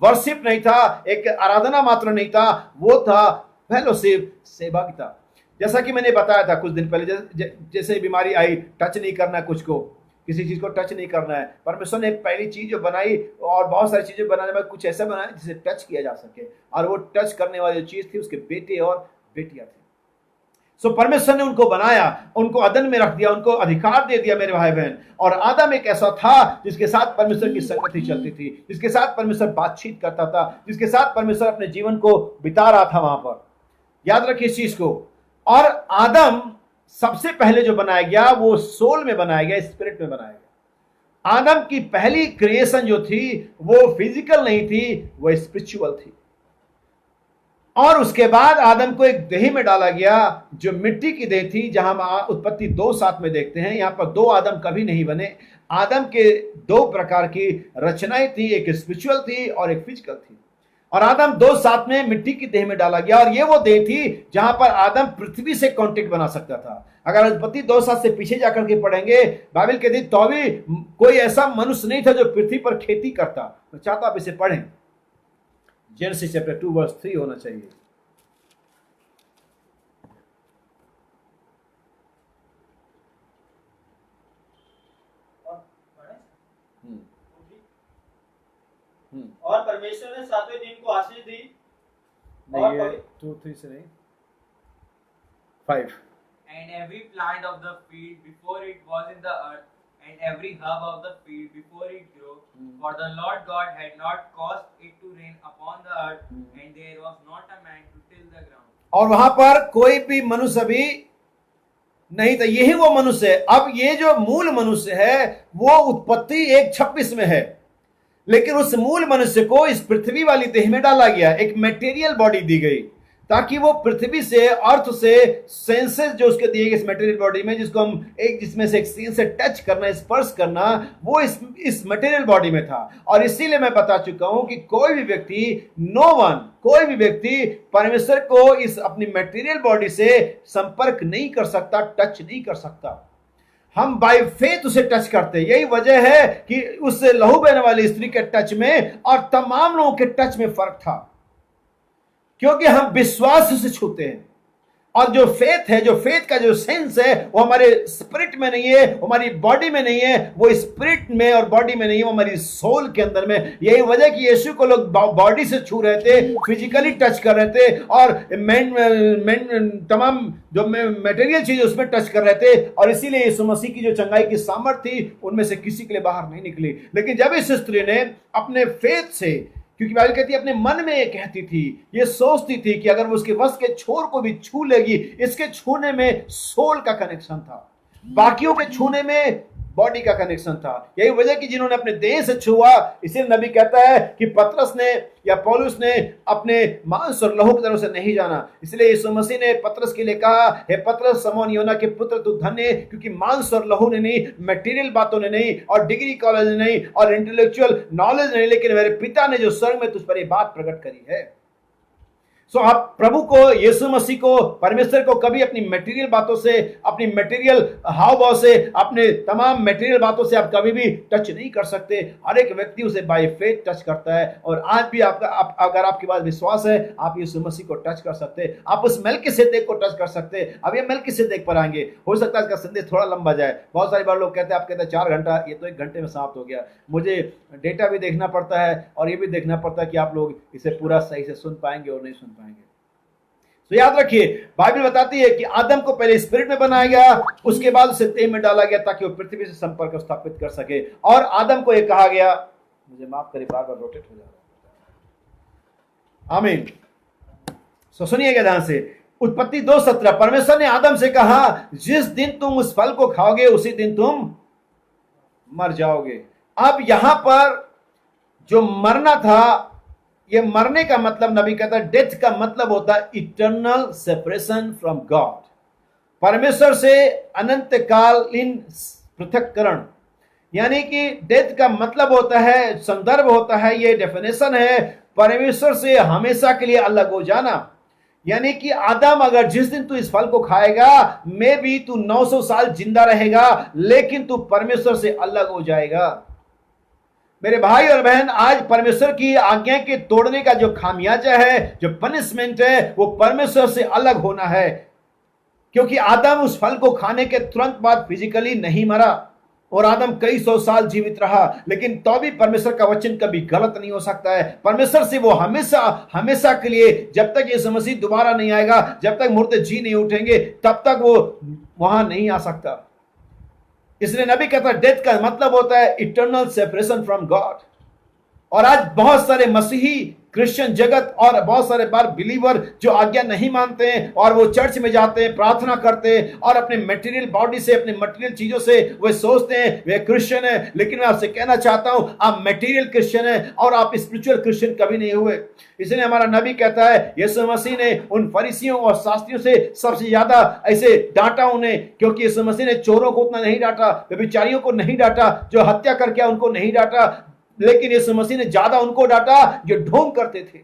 वर्शिप नहीं था, एक आराधना मात्र नहीं था, वो था फेलोशिप, सहभागिता। जैसा कि मैंने बताया था कुछ दिन पहले, जैसे बीमारी आई, टच नहीं करना, कुछ को किसी चीज को टच नहीं करना है। परमेश्वर ने पहली चीज जो बनाई और बहुत सारी चीजें बनाने में कुछ ऐसा बनाया जिसे टच किया जा सके, और वो टच करने वाली जो चीज थी उसके बेटे और बेटियां थे। सो परमेश्वर ने उनको बनाया, उनको अदन में रख दिया, उनको अधिकार दे दिया मेरे भाई बहन। और आदम एक ऐसा था जिसके साथ परमेश्वर की संगति चलती थी, जिसके साथ परमेश्वर बातचीत करता था, जिसके साथ परमेश्वर अपने जीवन को बिता रहा था वहां पर। याद रखिए इस चीज को। और आदम सबसे पहले जो बनाया गया वो सोल में बनाया गया, स्पिरिट में बनाया गया। आदम की पहली क्रिएशन जो थी वो फिजिकल नहीं थी, वो स्पिरिचुअल थी। और उसके बाद आदम को एक देह में डाला गया जो मिट्टी की देह थी, जहां हम उत्पत्ति 2:7 में देखते हैं। यहां पर दो आदम कभी नहीं बने। आदम के दो प्रकार की रचनाएं थी, एक स्पिरिचुअल थी और एक फिजिकल थी। और आदम 2:7 में मिट्टी की देह में डाला गया, और ये वो देह थी जहां पर आदम पृथ्वी से कांटेक्ट बना सकता था। अगर उत्पत्ति 2:7 से पीछे जाकर के पढ़ेंगे, बाइबल के दिन तो भी कोई ऐसा मनुष्य नहीं था जो पृथ्वी पर खेती करता। मैं चाहता आप इसे पढ़ें, जेनेसिस चैप्टर 2:3 होना चाहिए। और परमेश्वर ने सातवें दिन को आशीष दी। नहीं, ये 2:3 से नहीं, 5। And every plant of the field before it was in the earth, and every herb of the field before it grew, for the Lord God had not caused it to rain upon the earth, and there was not a man to till the ground. और वहां पर कोई भी मनुष्य भी नहीं था, यही वो मनुष्य है। अब ये जो मूल मनुष्य है वो उत्पत्ति 1:26 में है, लेकिन उस मूल मनुष्य को इस पृथ्वी वाली देह में डाला गया, एक मटेरियल बॉडी दी गई, ताकि वो पृथ्वी से, अर्थ से, सेंसेस जो उसके दिए गए इस मटेरियल बॉडी में, जिसको हम जिसमें से एक सेंस से टच करना, स्पर्श करना, वो इस मटेरियल बॉडी में था। और इसीलिए मैं बता चुका हूं कि कोई भी व्यक्ति, कोई भी व्यक्ति परमेश्वर को इस अपनी मटेरियल बॉडी से संपर्क नहीं कर सकता, टच नहीं कर सकता। हम बाय फेथ उसे टच करते। यही वजह है कि उस लहू बहने वाली स्त्री के टच में और तमाम लोगों के टच में फर्क था, क्योंकि हम विश्वास से छूते हैं। और जो फेथ है, जो फेथ का जो सेंस है, वो हमारे स्पिरिट में नहीं है, हमारी बॉडी में नहीं है, वो स्पिरिट में और बॉडी में नहीं है, वो हमारी सोल के अंदर में। यही वजह कि यीशु को लोग बॉडी से छू रहे थे, फिजिकली टच कर रहे थे, और तमाम जो मटेरियल चीज उसमें टच कर रहे थे। और इसीलिए यीशु मसीह की जो चंगाई की सामर्थ थी उनमें से किसी के लिए बाहर नहीं निकली। लेकिन जब इस स्त्री ने अपने फेथ से, क्योंकि बाइबल कहती है अपने मन में ये कहती थी, ये सोचती थी कि अगर वो उसके वश के छोर को भी छू लेगी, इसके छूने में सोल का कनेक्शन था, बाकियों के छूने में बॉडी का कनेक्शन था। यही वजह कि जिन्होंने अपने देह से छुआ, इसीलिए नबी कहता है कि पतरस ने या पौलुस ने अपने मांस और लहू की तरफ से नहीं जाना। इसलिए यीशु मसीह ने पतरस के लिए कहा, हे पतरस, शमौन योना के पुत्र, तू धन्य है, क्योंकि मांस और लहू ने नहीं, मटेरियल बातों ने नहीं, और डिग्री कॉलेज ने नहीं, और इंटेलेक्चुअल नॉलेज नहीं, लेकिन मेरे पिता ने जो स्वर्ग में तुझ पर ये बात प्रकट करी है। सो आप प्रभु को, यीशु मसीह को, परमेश्वर को कभी अपनी मटेरियल बातों से, अपनी मटेरियल हाव भाव से, अपने तमाम मटेरियल बातों से आप कभी भी टच नहीं कर सकते। हर एक व्यक्ति उसे बाय फेथ टच करता है। और आज भी अगर आपके पास विश्वास है, आप यीशु मसीह को टच कर सकते हैं, आप उस मेल्किसेदेक को टच कर सकते हैं। अब ये मेल्किसेदेक पर आएंगे, हो सकता है इसका संदेश थोड़ा लंबा जाए। बहुत सारी बार लोग कहते हैं, आप कहते हैं 4 घंटा, ये तो 1 घंटे में समाप्त हो गया। मुझे डेटा भी देखना पड़ता है और ये भी देखना पड़ता है कि आप लोग इसे पूरा सही से सुन पाएंगे और नहीं सुन पाएंगे। तो याद रखिए, बाइबल बताती है कि आदम को पहले स्पिरिट में बनाया गया, उसके बाद उसे देह में डाला गया ताकि वो पृथ्वी से संपर्क स्थापित कर सके। और आदम को यह कहा गया, मुझे माफ करिए, बार बार रोटेट हो जा रहा है। आमीन। सो सुनिएगा ध्यान से, उत्पत्ति 2:17, परमेश्वर ने आदम से कहा, जिस दिन तुम उस फल को खाओगे उसी दिन तुम मर जाओगे। अब यहां पर जो मरना था, ये मरने का मतलब, नबी कहता है डेथ का मतलब होता है इटर्नल सेपरेशन फ्रॉम गॉड, परमेश्वर से अनंत कालीन पृथककरण। यानी कि डेथ का मतलब होता है, संदर्भ होता है, ये डेफिनेशन है, परमेश्वर से हमेशा के लिए अलग हो जाना। यानी कि आदम, अगर जिस दिन तू इस फल को खाएगा, मे भी तू 900 साल जिंदा रहेगा, लेकिन तू परमेश्वर से अलग हो जाएगा। मेरे भाई और बहन, आज परमेश्वर की आज्ञा के तोड़ने का जो खामियाजा है, जो पनिशमेंट है, वो परमेश्वर से अलग होना है। क्योंकि आदम उस फल को खाने के तुरंत बाद फिजिकली नहीं मरा, और आदम कई 100 साल जीवित रहा, लेकिन तो भी परमेश्वर का वचन कभी गलत नहीं हो सकता है। परमेश्वर से वो हमेशा के लिए, जब तक यीशु मसीह दोबारा नहीं आएगा, जब तक मुर्दे जी नहीं उठेंगे, तब तक वो वहां नहीं आ सकता। इसलिए नबी कहता है डेथ का मतलब होता है इटर्नल सेपरेशन फ्रॉम गॉड। और आज बहुत सारे मसीही क्रिश्चियन जगत और बहुत सारे बार बिलीवर जो आज्ञा नहीं मानते हैं और वो चर्च में जाते हैं, प्रार्थना करते हैं और अपने मटेरियल बॉडी से, अपने मटेरियल चीजों से वे सोचते हैं वे क्रिश्चियन है। लेकिन मैं आपसे कहना चाहता हूं आप मटेरियल क्रिश्चियन है और आप स्पिरिचुअल क्रिश्चियन कभी नहीं हुए। इसलिए हमारा नबी कहता है, यीशु मसीह ने उन फरीसियों और शास्त्रियों से सबसे ज्यादा ऐसे डांटा उन्हें, क्योंकि यीशु मसीह ने चोरों को उतना नहीं डांटा, व्यभिचारियों को नहीं डांटा, जो हत्या करके उनको नहीं डांटा, लेकिन यीशु मसीह ने ज्यादा उनको डांटा जो ढोंग करते थे,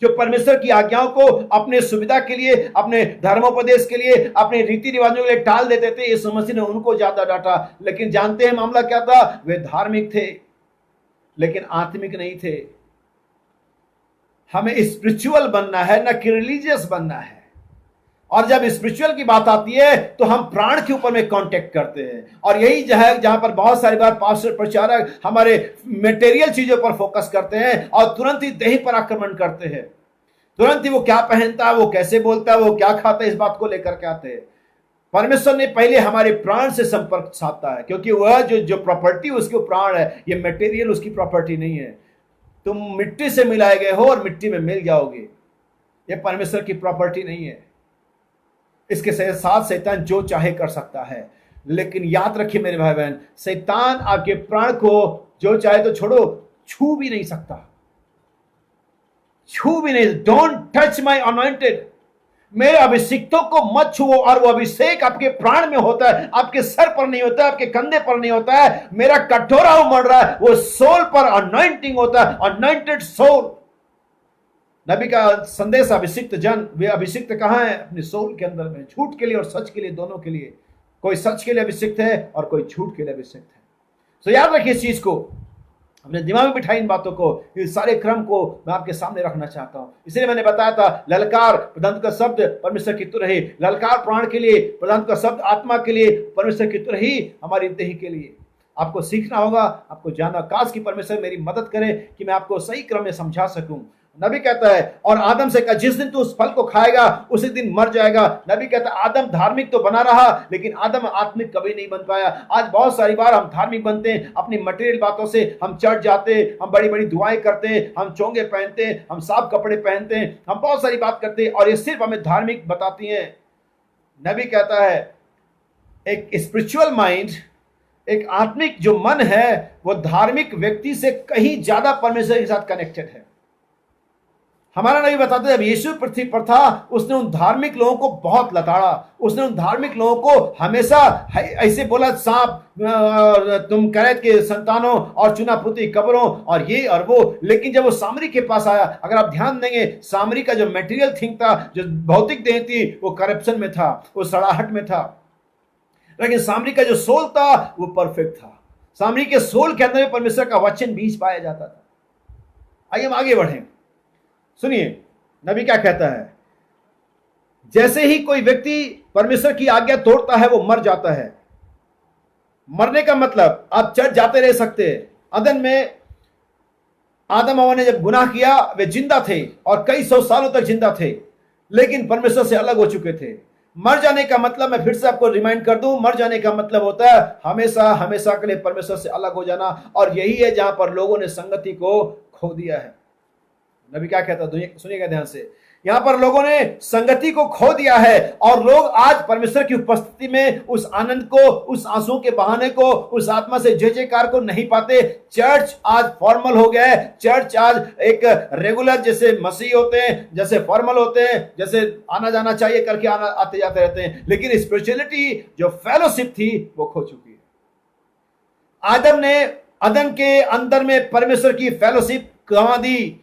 जो परमेश्वर की आज्ञाओं को अपने सुविधा के लिए, अपने धर्मोपदेश के लिए, अपने रीति रिवाजों के लिए टाल देते थे। यीशु मसीह ने उनको ज्यादा डांटा। लेकिन जानते हैं मामला क्या था? वे धार्मिक थे लेकिन आत्मिक नहीं थे। हमें स्पिरिचुअल बनना है, न कि रिलीजियस बनना है। और जब स्पिरिचुअल की बात आती है तो हम प्राण के ऊपर में कांटेक्ट करते हैं, और यही जहां पर बहुत सारी बार पास्टर प्रचारक हमारे मटेरियल चीजों पर फोकस करते हैं और तुरंत ही देह पर आक्रमण करते हैं। तुरंत ही वो क्या पहनता है, वो कैसे बोलता है, वो क्या खाता है, इस बात को लेकर के आते हैं। परमेश्वर ने पहले हमारे प्राण से संपर्क साधता है, क्योंकि वह जो प्रॉपर्टी उसके प्राण है, ये मटेरियल उसकी प्रॉपर्टी नहीं है। तुम मिट्टी से मिलाए गए हो और मिट्टी में मिल जाओगे, ये परमेश्वर की प्रॉपर्टी नहीं है। इसके साथ शैतान जो चाहे कर सकता है, लेकिन याद रखिए मेरे भाई बहन, शैतान आपके प्राण को जो चाहे तो छोड़ो, छू भी नहीं सकता, छू भी नहीं। डोंट टच माई अनॉइंटेड, मेरे अभिषिक्तों को मत छुओ। और वो अभिषेक आपके प्राण में होता है, आपके सर पर नहीं होता है, आपके कंधे पर नहीं होता है। मेरा कटोरा उमड़ रहा है, वो सोल पर अनॉइंटिंग होता है, अनॉइंटेड सोल। नबी का संदेश अभिषिक्त जन, वे अभिषिक्त कहां है? अपने सोल के अंदर में, झूठ के लिए और सच के लिए, दोनों के लिए। कोई सच के लिए अभिषिक्त है और कोई झूठ के लिए अभिषिक्त है। तो याद रखिए इस चीज को, अपने दिमाग में बिठाई इन बातों को, इस सारे क्रम को मैं आपके सामने रखना चाहता हूं। इसलिए मैंने बताया था, ललकार प्रधान का शब्द परमेश्वर की तुरही, ललकार प्राण के लिए, प्रधान का शब्द आत्मा के लिए, परमेश्वर की तुरही हमारी देह के लिए। आपको सीखना होगा, आपको जानना। काश की परमेश्वर मेरी मदद करे कि मैं आपको सही क्रम में समझा सकूं। नबी कहता है, और आदम से कहा, जिस दिन तू उस फल को खाएगा उसी दिन मर जाएगा। नबी कहता है, आदम धार्मिक तो बना रहा लेकिन आदम आत्मिक कभी नहीं बन पाया। आज बहुत सारी बार हम धार्मिक बनते हैं अपनी मटेरियल बातों से। हम चर्च जाते हैं, हम बड़ी बड़ी दुआएं करते हैं, हम चोंगे पहनते हैं, हम साफ कपड़े पहनते हैं, हम बहुत सारी बात करते हैं, और ये सिर्फ हमें धार्मिक बताती हैं। नबी कहता है, एक स्पिरिचुअल माइंड, एक आत्मिक जो मन है, वो धार्मिक व्यक्ति से कहीं ज्यादा परमेश्वर के साथ कनेक्टेड है। हमारा नबी बताते हैं, जब यीशु पृथ्वी पर था उसने उन धार्मिक लोगों को बहुत लताड़ा। उसने उन धार्मिक लोगों को हमेशा ऐसे बोला, सांप तुम करैत के संतानों और चुनापुती कब्रों और ये और वो। लेकिन जब वो सामरी के पास आया, अगर आप ध्यान देंगे, सामरी का जो मटेरियल थिंक था, जो भौतिक देह थी, वो करप्शन में था, वो सड़ाहट में था। लेकिन सामरी का जो सोल था वो परफेक्ट था। सामरी के सोल के अंदर परमेश्वर का वचन बीज पाया जाता था। आइए हम आगे बढ़ें। सुनिए नबी क्या कहता है, जैसे ही कोई व्यक्ति परमेश्वर की आज्ञा तोड़ता है वो मर जाता है। मरने का मतलब, आप चर्च जाते रह सकते हैं। अदन में आदम हवा ने जब गुनाह किया वे जिंदा थे और कई सौ सालों तक जिंदा थे, लेकिन परमेश्वर से अलग हो चुके थे। मर जाने का मतलब, मैं फिर से आपको रिमाइंड कर दूं, मर जाने का मतलब होता है हमेशा हमेशा के लिए परमेश्वर से अलग हो जाना। और यही है जहां पर लोगों ने संगति को खो दिया है। नबी क्या कहता है, सुनिएगा ध्यान से, यहां पर लोगों ने संगति को खो दिया है और लोग आज परमेश्वर की उपस्थिति में उस आनंद को, उस आंसुओं के बहाने को, उस आत्मा से जय जयकार को नहीं पाते। चर्च आज फॉर्मल हो गया है। चर्च आज एक रेगुलर, जैसे मसीह होते हैं, जैसे फॉर्मल होते हैं, जैसे आना जाना चाहिए करके आते जाते रहते हैं, लेकिन स्पिरिचुअलिटी जो फेलोशिप थी वो खो चुकी है। अदन के अंदर में परमेश्वर की फेलोशिप गंवा दी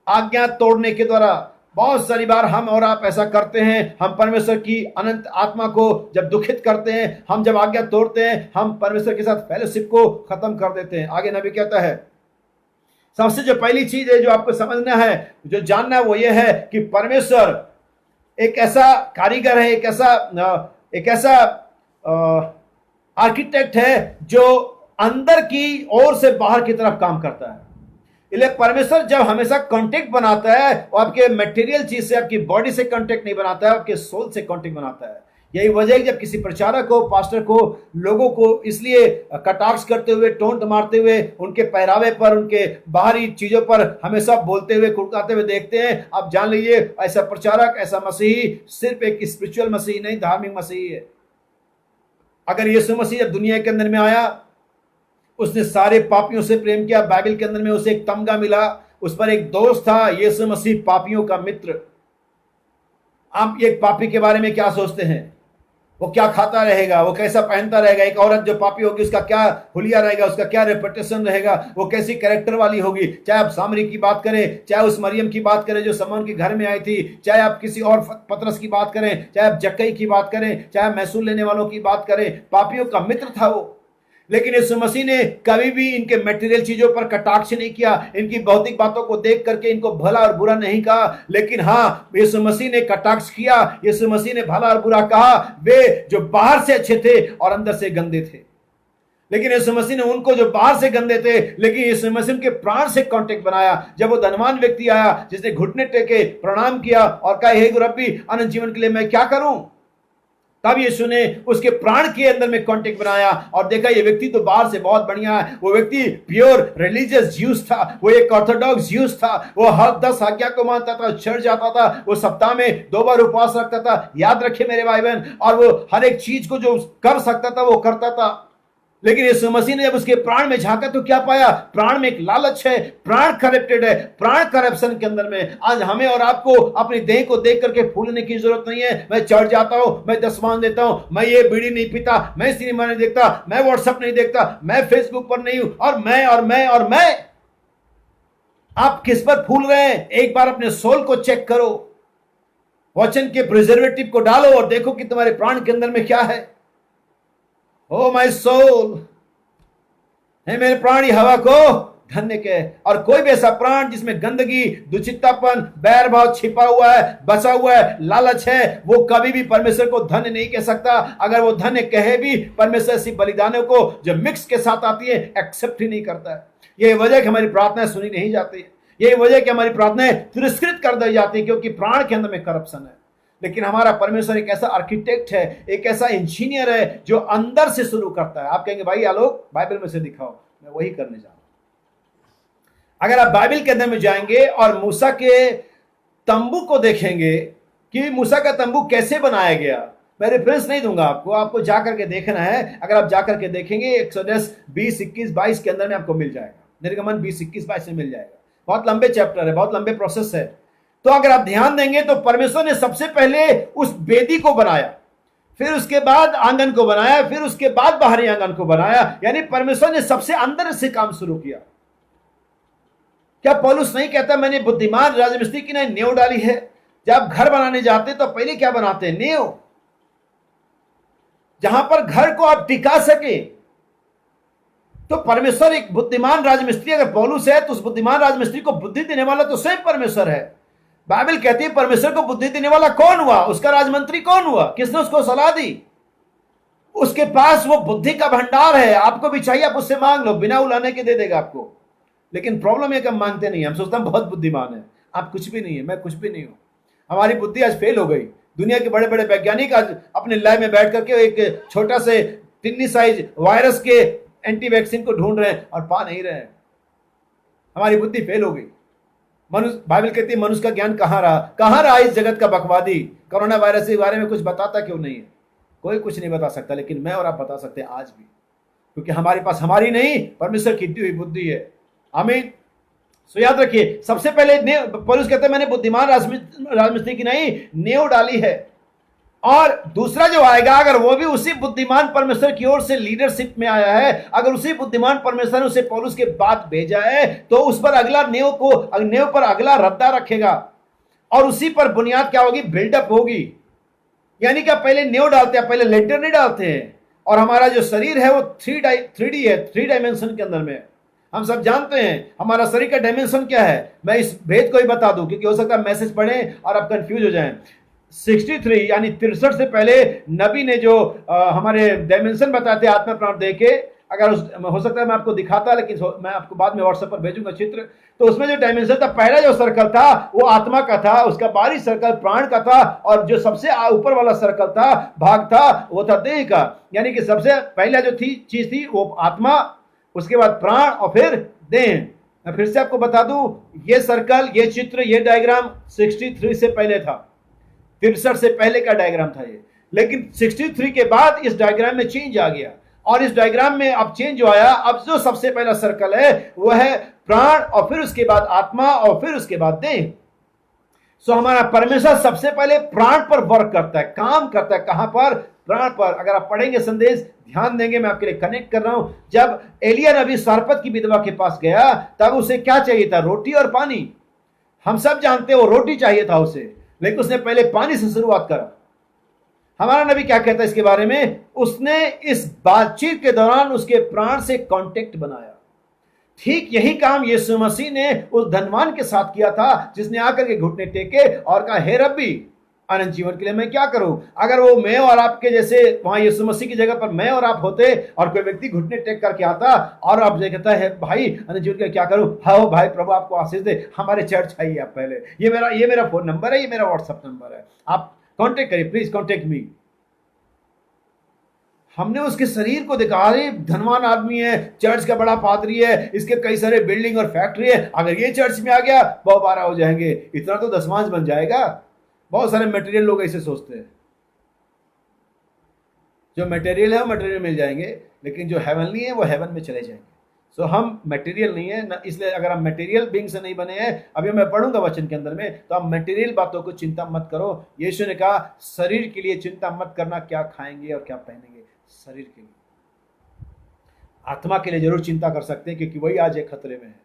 आज्ञा तोड़ने के द्वारा। बहुत सारी बार हम और आप ऐसा करते हैं, हम परमेश्वर की अनंत आत्मा को जब दुखित करते हैं, हम जब आज्ञा तोड़ते हैं, हम परमेश्वर के साथ फेलोशिप को खत्म कर देते हैं। आगे नबी कहता है, सबसे जो पहली चीज है जो आपको समझना है, जो जानना है, वो ये है कि परमेश्वर एक ऐसा कारीगर है, एक ऐसा आर्किटेक्ट है जो अंदर की ओर से बाहर की तरफ काम करता है। इसलिए परमेश्वर जब हमेशा कांटेक्ट बनाता है, वो आपके मटेरियल चीज से, आपकी बॉडी से कांटेक्ट नहीं बनाता है, आपके सोल से कांटेक्ट बनाता है। यही वजह है कि जब किसी प्रचारक को, पास्टर को, लोगों को इसलिए कटाक्ष करते हुए, टोंट मारते हुए, उनके पहरावे पर, उनके बाहरी चीजों पर हमेशा बोलते हुए, कुड़काते हुए देखते हैं, आप जान लीजिए ऐसा प्रचारक, ऐसा मसीही सिर्फ एक स्पिरिचुअल मसीही नहीं, धार्मिक मसीही है। अगर यीशु मसीह जब दुनिया के अंदर में आया, उसने सारे पापियों से प्रेम किया। बाइबल के अंदर में उसे एक तमगा मिला, उस पर एक दोस्त था, यीशु मसीह पापियों का मित्र। आप एक पापी के बारे में क्या सोचते हैं? वो क्या खाता रहेगा, वो कैसा पहनता रहेगा? एक औरत जो पापी होगी उसका क्या हुलिया रहेगा, उसका क्या रेपुटेशन रहेगा, वो कैसी कैरेक्टर वाली होगी? चाहे आप सामरी की बात करें, चाहे उस मरियम की बात करें जो शमौन के घर में आई थी, चाहे आप किसी और पतरस की बात करें, चाहे आप जक्कई की बात करें, चाहे महसूल लेने वालों की बात करें, पापियों का मित्र था वो। लेकिन यीशु मसीह ने कभी भी इनके मटेरियल चीजों पर कटाक्ष नहीं किया, इनकी भौतिक बातों को देख करके इनको भला और बुरा नहीं कहा। लेकिन हाँ, यीशु मसीह ने कटाक्ष किया, यीशु मसीह ने भला और बुरा कहा वे जो बाहर से अच्छे थे और अंदर से गंदे थे। लेकिन यीशु मसीह ने उनको जो बाहर से गंदे थे, लेकिन यीशु मसीह के प्राण से कांटेक्ट बनाया। जब वो धनवान व्यक्ति आया जिसने घुटने टेके प्रणाम किया और कहा, हे रब्बी, अनंत जीवन के लिए मैं क्या करूं? तब यीशु ने उसके प्राण के अंदर में कांटेक्ट बनाया और देखा ये व्यक्ति तो बाहर से बहुत बढ़िया है। वो व्यक्ति प्योर रिलीजियस ज्यूस था, वो एक ऑर्थोडॉक्स ज्यूस था, वो हर 10 आज्ञा को मानता था, चर्च जाता था, वो सप्ताह में 2 बार उपवास रखता था, याद रखे मेरे भाई बहन, और वो हर एक चीज को जो कर सकता था वो करता था। लेकिन यीशु मसीह ने जब उसके प्राण में झांका तो क्या पाया? प्राण में एक लालच है, प्राण करप्टेड है, प्राण करप्शन के अंदर में। आज हमें और आपको अपनी देह को देख करके फूलने की जरूरत नहीं है। मैं चर्च जाता हूं, मैं दसवां देता हूं, मैं ये बीड़ी नहीं पीता, मैं सिनेमा नहीं देखता, मैं व्हाट्सएप नहीं देखता, मैं फेसबुक पर नहीं हूं, और मैं और मैं और मैं। आप किस पर फूल रहे हैं? एक बार अपने सोल को चेक करो, वचन के प्रिजर्वेटिव को डालो और देखो कि तुम्हारे प्राण के अंदर में क्या है। ओ माय सोल, है मेरे प्राणी हवा को धन्य के। और कोई भी ऐसा प्राण जिसमें गंदगी, दुचित्तापन, बैर भाव छिपा हुआ है, बसा हुआ है, लालच है, वो कभी भी परमेश्वर को धन्य नहीं कह सकता। अगर वो धन्य कहे भी, परमेश्वर ऐसी बलिदानों को जो मिक्स के साथ आती है एक्सेप्ट ही नहीं करता है। यही वजह कि हमारी प्रार्थनाएं सुनी नहीं जाती, यही वजह कि हमारी प्रार्थनाएं तिरस्कृत कर दी जाती है, क्योंकि प्राण के अंदर में करप्शन है। लेकिन हमारा परमेश्वर एक ऐसा आर्किटेक्ट है, एक ऐसा इंजीनियर है जो अंदर से शुरू करता है। आप कहेंगे भाई आलोक बाइबल में से दिखाओ, मैं वही करने जा रहा हूं। अगर आप बाइबल के अंदर में जाएंगे और मूसा के तंबू को देखेंगे कि मूसा का तंबू कैसे बनाया गया, मैं रेफरेंस नहीं दूंगा आपको, आपको जाकर के देखना है। अगर आप जाकर के देखेंगे एक्सोडस 20, 21, 22 के अंदर में आपको मिल जाएगा, निर्गमन 20, 21, 22 में मिल जाएगा। बहुत लंबे चैप्टर है, बहुत लंबे प्रोसेस है। तो अगर आप ध्यान देंगे तो परमेश्वर ने सबसे पहले उस वेदी को बनाया, फिर उसके बाद आंगन को बनाया, फिर उसके बाद बाहरी आंगन को बनाया। यानी परमेश्वर ने सबसे अंदर से काम शुरू किया। क्या पौलुस नहीं कहता मैंने बुद्धिमान राजमिस्त्री की नहीं नींव डाली है? जब आप घर बनाने जाते तो पहले क्या बनाते हैं? नींव, जहां पर घर को आप टिका सके। तो परमेश्वर एक बुद्धिमान राजमिस्त्री, अगर पौलुस है तो उस बुद्धिमान राजमिस्त्री को बुद्धि देने वाला तो स्वयं परमेश्वर है। बाइबल कहती है परमेश्वर को बुद्धि देने वाला कौन हुआ? उसका राजमंत्री कौन हुआ? किसने उसको सलाह दी? उसके पास वो बुद्धि का भंडार है। आपको भी चाहिए, आप उससे मांग लो, बिना उलाने के दे देगा आपको। लेकिन प्रॉब्लम है कि हम मांगते नहीं, हम सोचते हैं बहुत बुद्धिमान है। आप कुछ भी नहीं है, मैं कुछ भी नहीं हूं। हमारी बुद्धि आज फेल हो गई। दुनिया के बड़े बड़े वैज्ञानिक आज अपने लैब में बैठ करके एक छोटा से टिन्नी साइज वायरस के एंटी वैक्सीन को ढूंढ रहे हैं और पा नहीं रहे हैं। हमारी बुद्धि फेल हो गई। मनुष्य, बाइबल कहती है मनुष्य का ज्ञान कहां रहा इस जगत का बकवादी? कोरोना वायरस के बारे में कुछ बताता क्यों नहीं है? कोई कुछ नहीं बता सकता, लेकिन मैं और आप बता सकते हैं आज भी, क्योंकि हमारे पास हमारी नहीं परमेश्वर की दी हुई बुद्धि है। आमीन। सो याद रखिए, सबसे पहले पौलुस कहते हैं मैंने बुद्धिमान राजमिस्त्री की नहीं नींव डाली है। और दूसरा जो आएगा, अगर वो भी उसी बुद्धिमान परमेश्वर की ओर से लीडरशिप में आया है, अगर उसी बुद्धिमान परमेश्वर ने उसे पौलुस के बाद भेजा है, तो उस पर अगला नींव पर अगला रद्दा रखेगा और उसी पर बुनियाद क्या होगी? बिल्डअप होगी। यानी कि पहले नींव डालते हैं, पहले लेंटर नहीं डालते हैं। और हमारा जो शरीर है वो 3D है, 3 डायमेंशन के अंदर में। हम सब जानते हैं हमारा शरीर का डायमेंशन क्या है। मैं इस भेद को ही बता दूं क्योंकि हो सकता है मैसेज पढ़ें और आप कंफ्यूज हो जाएं। 63 यानी 63 से पहले नबी ने जो हमारे डायमेंशन बताते आत्मा प्राण दे के, अगर हो सकता है मैं आपको दिखाता, लेकिन मैं आपको बाद में व्हाट्सएप पर भेजूंगा चित्र। तो उसमें जो डायमेंशन था, पहला जो सर्कल था वो आत्मा का था, उसका बाहरी सर्कल प्राण का था, और जो सबसे ऊपर वाला सर्कल था, भाग था, वो था देह का। यानी कि सबसे पहला जो चीज थी वो आत्मा, उसके बाद प्राण और फिर देह। मैं फिर से आपको बता दूं, ये सर्कल, ये चित्र, ये डायग्राम 63 से पहले था, 63 से पहले का डायग्राम था ये। लेकिन 63 के बाद इस डायग्राम में चेंज आ गया, और इस डायग्राम में अब चेंज जो आया, अब जो सबसे पहला सर्कल है वो है प्राण, और फिर उसके बाद आत्मा, और फिर उसके बाद देह। सो हमारा परमेश्वर सबसे पहले प्राण पर वर्क करता है, काम करता है। कहां पर? प्राण पर। अगर आप पढ़ेंगे संदेश, ध्यान देंगे, मैं आपके लिए कनेक्ट कर रहा हूं। जब एलिया नबी सारपत की विधवा के पास गया, तब उसे क्या चाहिए था? रोटी और पानी। हम सब जानते हैं वो रोटी चाहिए था उसे, लेकिन उसने पहले पानी से शुरुआत करा। हमारा नबी क्या कहता है इसके बारे में? उसने इस बातचीत के दौरान उसके प्राण से कांटेक्ट बनाया। ठीक यही काम यीशु मसीह ने उस धनवान के साथ किया था, जिसने आकर के घुटने टेके और कहा, हे रब्बी, अनंत जीवन के लिए मैं क्या करूं? अगर वो मैं और आपके जैसे वहां यीशु मसीह की जगह पर मैं और आप होते, और कोई व्यक्ति घुटने टेक करके आता और आप कहता है, भाई अनंत जीवन के लिए क्या करूं? हाँ भाई, प्रभु आपको आशीष दे, हमारे चर्च आइए आप पहले, ये मेरा फोन नंबर है, ये मेरा व्हाट्सएप नंबर है, आप कांटेक्ट करिए, प्लीज कांटेक्ट मी। हमने उसके शरीर को देखा, अरे धनवान आदमी है, चर्च का बड़ा पादरी है, इसके कई सारे बिल्डिंग और फैक्ट्री है, अगर ये चर्च में आ गया बहुत बारह हो जाएंगे, इतना तो दसवांश बन जाएगा। बहुत सारे मटेरियल लोग ऐसे सोचते हैं। जो मटेरियल है वो मटेरियल मिल जाएंगे, लेकिन जो हेवनली है वो हेवन में चले जाएंगे। सो हम मटेरियल नहीं है, इसलिए अगर हम मटेरियल बीइंग से नहीं बने हैं, अभी मैं पढ़ूंगा वचन के अंदर में, तो आप मटेरियल बातों को चिंता मत करो। यीशु ने कहा, शरीर के लिए चिंता मत करना, क्या खाएंगे और क्या पहनेंगे। शरीर के लिए, आत्मा के लिए जरूर चिंता कर सकते हैं, क्योंकि वही आज एक खतरे में है।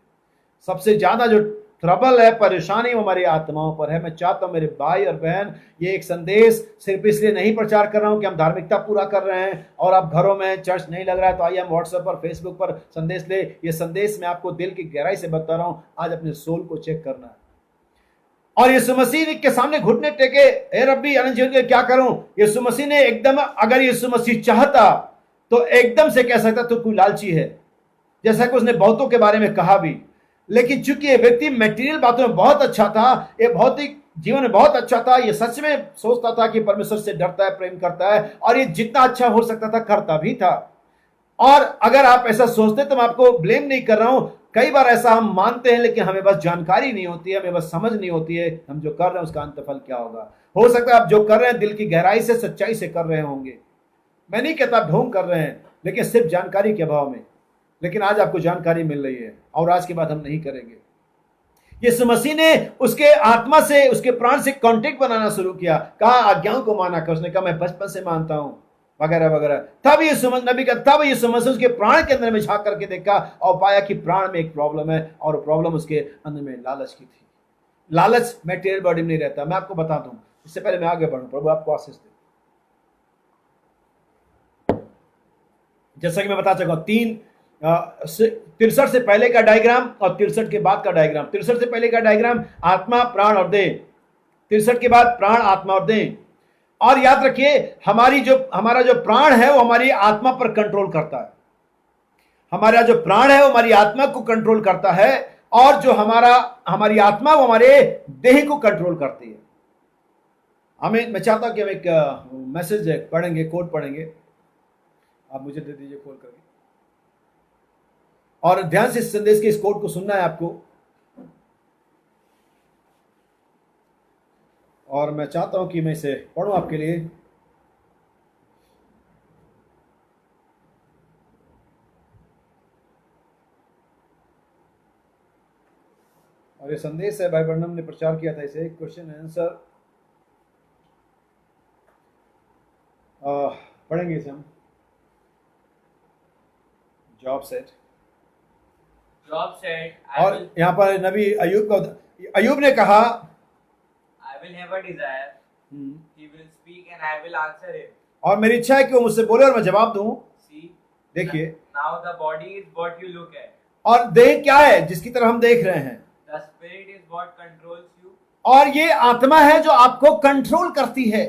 सबसे ज्यादा जो ट्रबल है, परेशानी, वो हमारी आत्माओं पर है। मैं चाहता हूं मेरे भाई और बहन, ये एक संदेश सिर्फ इसलिए नहीं प्रचार कर रहा हूं कि हम धार्मिकता पूरा कर रहे हैं और आप घरों में चर्च नहीं लग रहा है तो आइए हम व्हाट्सएप पर, फेसबुक पर संदेश ले। ये संदेश मैं आपको दिल की गहराई से बता रहा हूं, आज अपने सोल को चेक करना है। और यीशु मसीह के सामने घुटने टेके, हे रब्बी, अनंत जीवन के क्या करूं? यीशु मसीह ने एकदम, अगर यीशु मसीह चाहता तो एकदम से कह सकता तो कोई लालची है, जैसा कि उसने बहुतों के बारे में कहा भी। लेकिन चूंकि ये व्यक्ति मटेरियल बातों में बहुत अच्छा था, ये भौतिक जीवन में बहुत अच्छा था, ये सच में सोचता था कि परमेश्वर से डरता है, प्रेम करता है, और ये जितना अच्छा हो सकता था करता भी था। और अगर आप ऐसा सोचते तो मैं आपको ब्लेम नहीं कर रहा हूं। कई बार ऐसा हम मानते हैं, लेकिन हमें बस जानकारी नहीं होती है, हमें बस समझ नहीं होती है हम जो कर रहे हैं उसका अंतफल क्या होगा। हो सकता है आप जो कर रहे हैं दिल की गहराई से, सच्चाई से कर रहे होंगे। मैं नहीं कहता ढोंग कर रहे हैं, लेकिन सिर्फ जानकारी के अभाव में। लेकिन आज आपको जानकारी मिल रही है, और आज के बाद हम नहीं करेंगे। यीशु मसीह ने उसके आत्मा से, उसके प्राण से कांटेक्ट बनाना शुरू किया, कहा आज्ञाओं को माना कर। उसने कहा मैं बचपन से मानता हूं, वगैरह वगैरह। तब यीशु नबी का, तब यीशु मसीह उसके प्राण के अंदर में झांक करके देखा और पाया कि प्राण में एक प्रॉब्लम है, और प्रॉब्लम उसके अंदर में लालच की थी। लालच मटेरियल बॉडी में नहीं रहता। मैं आपको बता दूं, इससे पहले मैं आगे बढ़ूं, प्रभु आपको आशीष दे। जैसा कि मैं बता चुका हूं, 63 से पहले का डायग्राम और 63 के बाद का डायग्राम। 63 से पहले का डायग्राम आत्मा, प्राण और देह, 63 के बाद प्राण, आत्मा और देह। और याद रखिए, हमारा जो प्राण है वो हमारी आत्मा पर कंट्रोल करता है। हमारा जो प्राण है वो हमारी आत्मा को कंट्रोल करता है, और जो हमारी आत्मा वो हमारे देह को कंट्रोल करती है। मैं चाहता हूं कि हम एक मैसेज पढ़ेंगे, कोट पढ़ेंगे। आप मुझे दे दीजिए खोल करके, और ध्यान से इस संदेश के इस कोट को सुनना है आपको। और मैं चाहता हूं कि मैं इसे पढ़ूं आपके लिए। और ये संदेश है, भाई बर्नम ने प्रचार किया था इसे, क्वेश्चन आंसर। पढ़ेंगे इसे हम। जॉब सेट, और यहाँ पर नबी अयूब ने कहा, I will have a desire. He will speak and I will answer him. और मेरी इच्छा है कि वो मुझसे बोले और मैं जवाब दूं। See, देखिए, now the body is what you look at. और देह क्या है जिसकी तरफ हम देख रहे हैं। The spirit is what controls you. और ये आत्मा है जो आपको कंट्रोल करती है।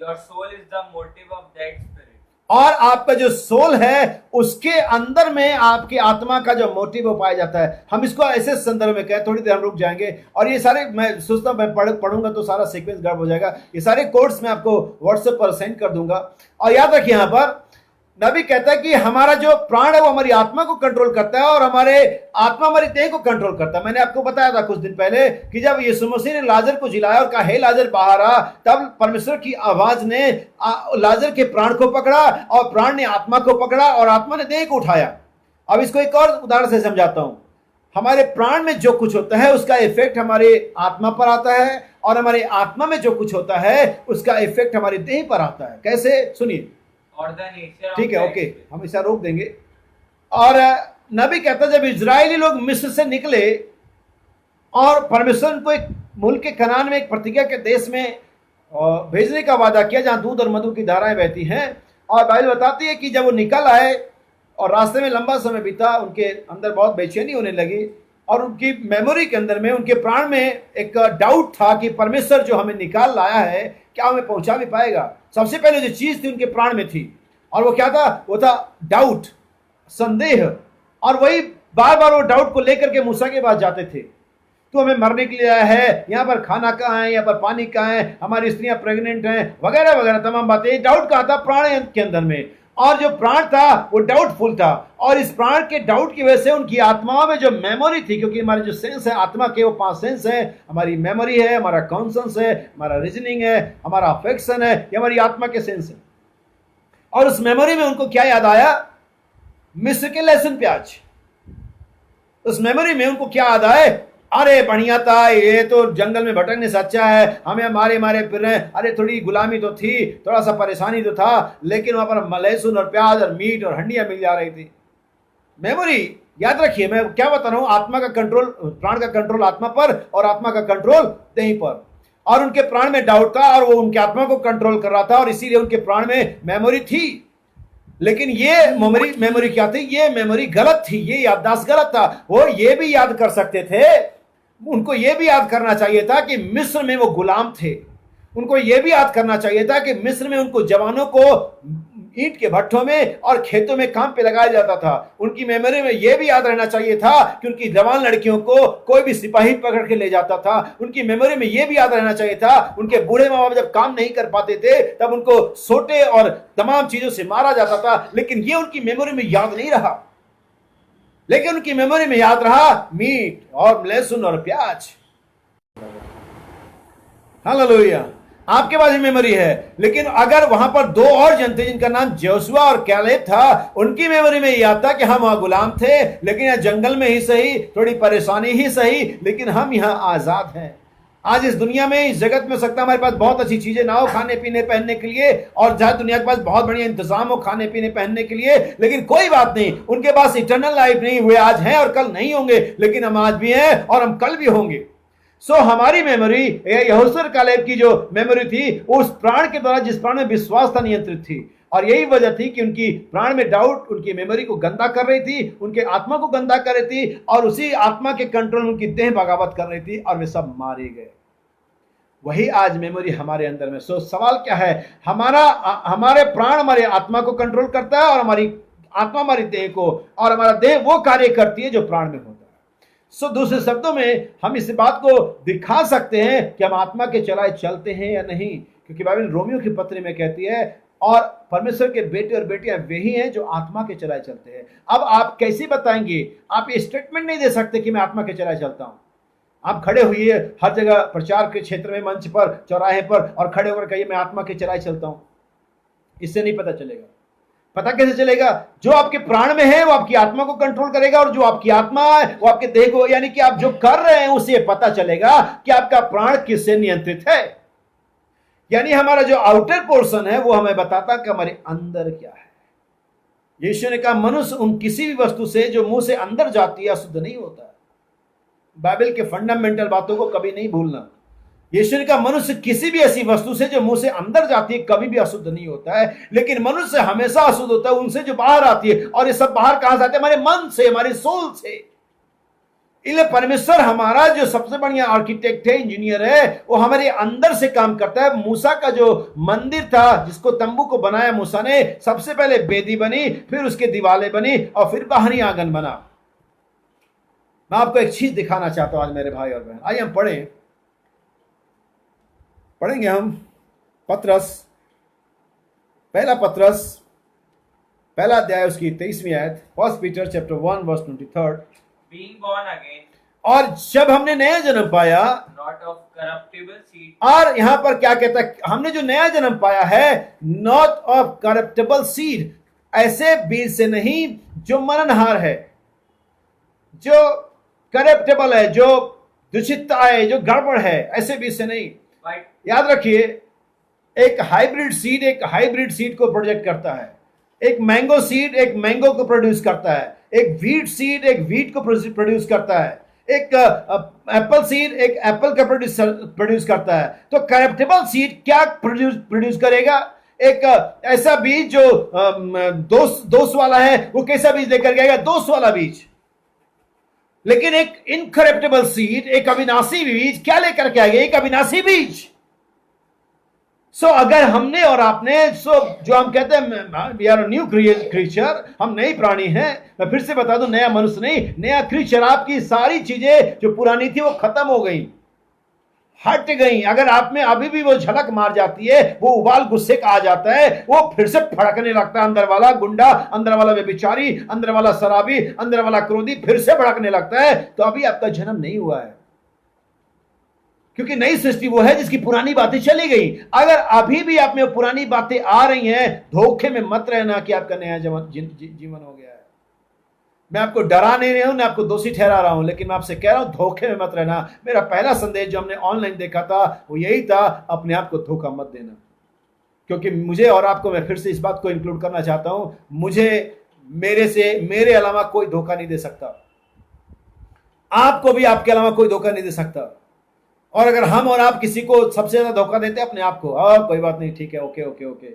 Your soul is the motive of that spirit. और आपका जो सोल है उसके अंदर में आपकी आत्मा का जो मोटिव वो पाया जाता है। हम इसको ऐसे संदर्भ में कहें, थोड़ी देर हम रुक जाएंगे और ये सारे मैं सोचता हूं मैं पढ़ूंगा तो सारा सीक्वेंस गड़बड़ हो जाएगा। ये सारे कोड्स मैं आपको व्हाट्सएप पर सेंड कर दूंगा। और याद रखिए यहां पर नबी कहता है कि हमारा जो प्राण है वो हमारी आत्मा को कंट्रोल करता है और हमारे आत्मा हमारी देह को कंट्रोल करता है। मैंने आपको बताया था कुछ दिन पहले कि जब यीशु मसीह ने लाजर को जिलाया और कहा हे लाजर बाहर आ, तब परमेश्वर की आवाज ने लाजर के प्राण को पकड़ा और प्राण ने आत्मा को पकड़ा और आत्मा ने देह को उठाया। अब इसको एक और उदाहरण से समझाता हूं। हमारे प्राण में जो कुछ होता है उसका इफेक्ट हमारे आत्मा पर आता है और हमारे आत्मा में जो कुछ होता है उसका इफेक्ट हमारी देह पर आता है। कैसे, सुनिए। ठीक है, ओके, हम इसे रोक देंगे। और नबी कहता जब इजरायली लोग मिस्र से निकले और परमेश्वर उनको एक मुल्क के कनान में एक प्रतिज्ञा के देश में भेजने का वादा किया जहां दूध और मधु की धाराएं बहती हैं, और बाइबल बताती है कि जब वो निकल आए और रास्ते में लंबा समय बीता, उनके अंदर बहुत बेचैनी होने लगी और उनकी मेमोरी के अंदर में, उनके प्राण में एक डाउट था कि परमेश्वर जो हमें निकाल लाया है क्या हमें पहुंचा भी पाएगा। सबसे पहले जो चीज थी उनके प्राण में थी और वो क्या था, वो था डाउट, संदेह। और वही बार बार वो डाउट को लेकर के मूसा के पास जाते थे, तो हमें मरने के लिए आया है, यहाँ पर खाना कहाँ है, यहाँ पर पानी कहाँ है, हमारी स्त्रियां प्रेग्नेंट हैं, वगैरह वगैरह तमाम बातें। डाउट कहाँ था, प्राण के अंदर में। और जो प्राण था वो डाउटफुल था और इस प्राण के डाउट की वजह से उनकी आत्माओं में जो मेमोरी थी, क्योंकि हमारे जो सेंस है आत्मा के वो 5 सेंस है, हमारी मेमोरी है, हमारा कॉन्शंस है, हमारा रीजनिंग है, हमारा अफेक्शन है, ये हमारी आत्मा के सेंस है। और उस मेमोरी में उनको क्या याद आया, मिस्र के लहसुन प्याज। उस मेमोरी में उनको क्या याद आए, अरे बढ़िया था, ये तो जंगल में भटकने से अच्छा है, हमें मारे मारे फिर रहे हैं। अरे थोड़ी गुलामी तो थी, थोड़ा सा परेशानी तो था, लेकिन वहां पर लहसुन और प्याज और मीट और हंडियां मिल जा रही थी। मेमोरी याद रखिए, मैं क्या बता रहा हूं, आत्मा का कंट्रोल, प्राण का कंट्रोल आत्मा पर और आत्मा का कंट्रोल देह पर। और उनके प्राण में डाउट था और वो उनके आत्मा को कंट्रोल कर रहा था और इसीलिए उनके प्राण में मेमोरी थी। लेकिन ये मेमोरी क्या थी, ये मेमोरी गलत थी, ये याददाश्त गलत था। वो ये भी याद कर सकते थे, उनको ये भी याद करना चाहिए था कि मिस्र में वो गुलाम थे। उनको ये भी याद करना चाहिए था कि मिस्र में उनको जवानों को ईंट के भट्ठों में और खेतों में काम पे लगाया जाता था। उनकी मेमोरी में यह भी याद रहना चाहिए था कि उनकी जवान लड़कियों को कोई भी सिपाही पकड़ के ले जाता था। उनकी मेमोरी में यह भी याद रहना चाहिए था, उनके बूढ़े माँ बाप जब काम नहीं कर पाते थे तब उनको सोटे और तमाम चीजों से मारा जाता था, लेकिन ये उनकी मेमोरी में याद नहीं रहा। लेकिन उनकी मेमोरी में याद रहा मीट और लहसुन और प्याज। हालेलुया, आपके पास मेमोरी है। लेकिन अगर वहां पर 2 और जन थे जिनका नाम जोशुआ और कैलेब था, उनकी मेमोरी में याद था कि हम वहां गुलाम थे, लेकिन यहाँ जंगल में ही सही, थोड़ी परेशानी ही सही, लेकिन हम यहाँ आजाद हैं। आज इस दुनिया में, इस जगत में सकता हमारे पास बहुत अच्छी चीजें ना हो खाने पीने पहनने के लिए, और जहां दुनिया के पास बहुत बढ़िया इंतजाम हो खाने पीने पहनने के लिए, लेकिन कोई बात नहीं, उनके पास इटर्नल लाइफ नहीं। हुए आज हैं और कल नहीं होंगे, लेकिन हम आज भी हैं और हम कल भी होंगे। सो हमारी मेमोरी, यहोशू और कालेब की जो मेमोरी थी, उस प्राण के द्वारा जिस प्राण में विश्वास था नियंत्रित थी। और यही वजह थी कि उनकी प्राण में डाउट उनकी मेमोरी को गंदा कर रही थी, उनके आत्मा को गंदा कर रही थी, और उसी आत्मा के कंट्रोल उनकी देह बगावत कर रही थी और वे सब मारे गए। वही आज मेमोरी हमारे अंदर में। सो सवाल क्या है, हमारे प्राण हमारे आत्मा को कंट्रोल करता है और हमारी आत्मा हमारी देह को, और हमारा देह वो कार्य करती है जो प्राण में होता है। सो दूसरे शब्दों में हम इस बात को दिखा सकते हैं कि हम आत्मा के चलाए चलते हैं या नहीं, क्योंकि बाइबल रोमियो की पत्री में कहती है और परमेश्वर के बेटे और बेटियां वे ही हैं जो आत्मा के चलाए चलते हैं। अब आप कैसे बताएंगे, आप ये स्टेटमेंट नहीं दे सकते कि मैं आत्मा के चलाए चलता हूं। आप खड़े हुए हर जगह प्रचार के क्षेत्र में, मंच पर, चौराहे पर, और खड़े होकर कहिए मैं आत्मा के चलाए चलता हूं। इससे नहीं पता चलेगा। पता कैसे चलेगा? जो आपके प्राण में है वो आपकी आत्मा को कंट्रोल करेगा, और जो आपकी आत्मा है वो आपके देह को, यानी कि आप जो कर रहे हैं उससे पता चलेगा कि आपका प्राण किससे नियंत्रित है। यानी हमारा जो आउटर पोर्शन है वो हमें बताता कि हमारे अंदर क्या है। यीशु ने कहा मनुष्य उन किसी भी वस्तु से जो मुंह से अंदर जाती है अशुद्ध नहीं होता। बाइबल के फंडामेंटल बातों को कभी नहीं भूलना। यीशु ने कहा मनुष्य किसी भी ऐसी वस्तु से जो मुंह से अंदर जाती है कभी भी अशुद्ध नहीं होता है, लेकिन मनुष्य हमेशा अशुद्ध होता है उनसे जो बाहर आती है। और ये सब बाहर कहां से आते हैं? हमारे मन से, हमारे सोल से। इसलिए परमेश्वर हमारा जो सबसे बढ़िया आर्किटेक्ट है, इंजीनियर है, वो हमारे अंदर से काम करता है। मूसा का जो मंदिर था, जिसको तंबू को बनाया मूसा ने, सबसे पहले बेदी बनी, फिर उसके दीवारें बनी और फिर बाहरी आंगन बना। मैं आपको एक चीज दिखाना चाहता हूं आज मेरे भाई और बहन। आइए हम पढ़ेंगे हम पत्रस, पहला पत्रस, पहला अध्याय, उसकी 23वीं आयत, 1 Peter chapter 1 verse 23। Being born again, और जब हमने नया जन्म पाया, not of corruptible seed, और यहां पर क्या कहता है, हमने जो नया जन्म पाया है, नॉट ऑफ करप्टेबल सीड, ऐसे बीज से नहीं जो मरणहार है, जो करप्टेबल है, जो दूषितता है, जो गड़बड़ है, ऐसे बीज से नहीं। but याद रखिए, एक हाइब्रिड सीड को प्रोजेक्ट करता है। एक मैंगो सीड एक मैंगो को प्रोड्यूस करता है। एक वीट सीड एक वीट को प्रोड्यूस करता है। एक एप्पल सीड एक एप्पल का प्रोड्यूस करता है। तो करप्टेबल सीड क्या प्रोड्यूस करेगा? एक ऐसा बीज जो दोष वाला है, वो कैसा बीज लेकर के आएगा? दोष वाला बीज। लेकिन एक इनकरप्टेबल सीड, एक अविनाशी बीज क्या लेकर के आएगा? एक अविनाशी बीज। सो अगर हमने और आपने, जो हम कहते हैं वी आर न्यू क्रीचर, हम नई प्राणी हैं। मैं फिर से बता दूं, नया मनुष्य नहीं, नया क्रीचर। आपकी सारी चीजें जो पुरानी थी वो खत्म हो गई, हट गई। अगर आप में अभी भी वो झलक मार जाती है, वो उबाल गुस्से का आ जाता है, वो फिर से भड़कने लगता है। अंदर वाला गुंडा, अंदर वाला व्यभिचारी, अंदर वाला शराबी, अंदर वाला क्रोधी फिर से भड़कने लगता है। तो अभी आपका जन्म नहीं हुआ है, क्योंकि नई सृष्टि वो है जिसकी पुरानी बातें चली गई। अगर अभी भी आप में पुरानी बातें आ रही हैं, धोखे में मत रहना कि आपका नया जीवन हो गया है। मैं आपको डरा नहीं रहा हूं, मैं आपको दोषी ठहरा रहा हूं, लेकिन मैं आपसे कह रहा हूं, धोखे में मत रहना। मेरा पहला संदेश जो हमने ऑनलाइन देखा था वो यही था, अपने आप को धोखा मत देना। क्योंकि मुझे और आपको, मैं फिर से इस बात को इंक्लूड करना चाहता हूं, मेरे अलावा कोई धोखा नहीं दे सकता। आपको भी आपके अलावा कोई धोखा नहीं दे सकता। और अगर हम और आप किसी को सबसे ज्यादा धोखा देते हैं अपने आप को, कोई बात नहीं, ठीक है, ओके ओके ओके,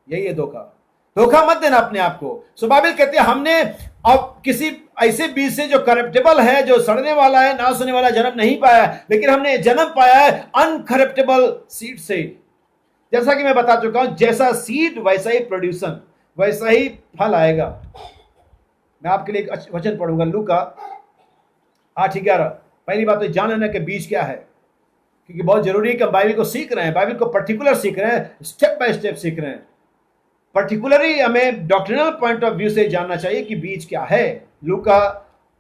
यही है धोखा मत देना अपने आप को। सो बाइबल कहते हैं, हमने अब किसी ऐसे बीज से जो करप्टेबल है, जो सड़ने वाला है, नाश होने वाला, जन्म नहीं पाया, लेकिन हमने जन्म पाया है अनकरप्टेबल सीड से। जैसा कि मैं बता चुका हूं, जैसा सीड वैसा ही प्रोड्यूसन, वैसा ही फल आएगा। मैं आपके लिए एक वचन पढ़ूंगा, लूका 8:11। पहली बात तो जान लेना कि बीज क्या है, क्योंकि बहुत जरूरी है कि हम बाइबल को सीख रहे हैं, बाइबल को पर्टिकुलर सीख रहे हैं, स्टेप बाय स्टेप सीख रहे हैं। पर्टिकुलरली हमें डॉक्ट्रिनल पॉइंट ऑफ व्यू से जानना चाहिए कि बीज क्या है। लूका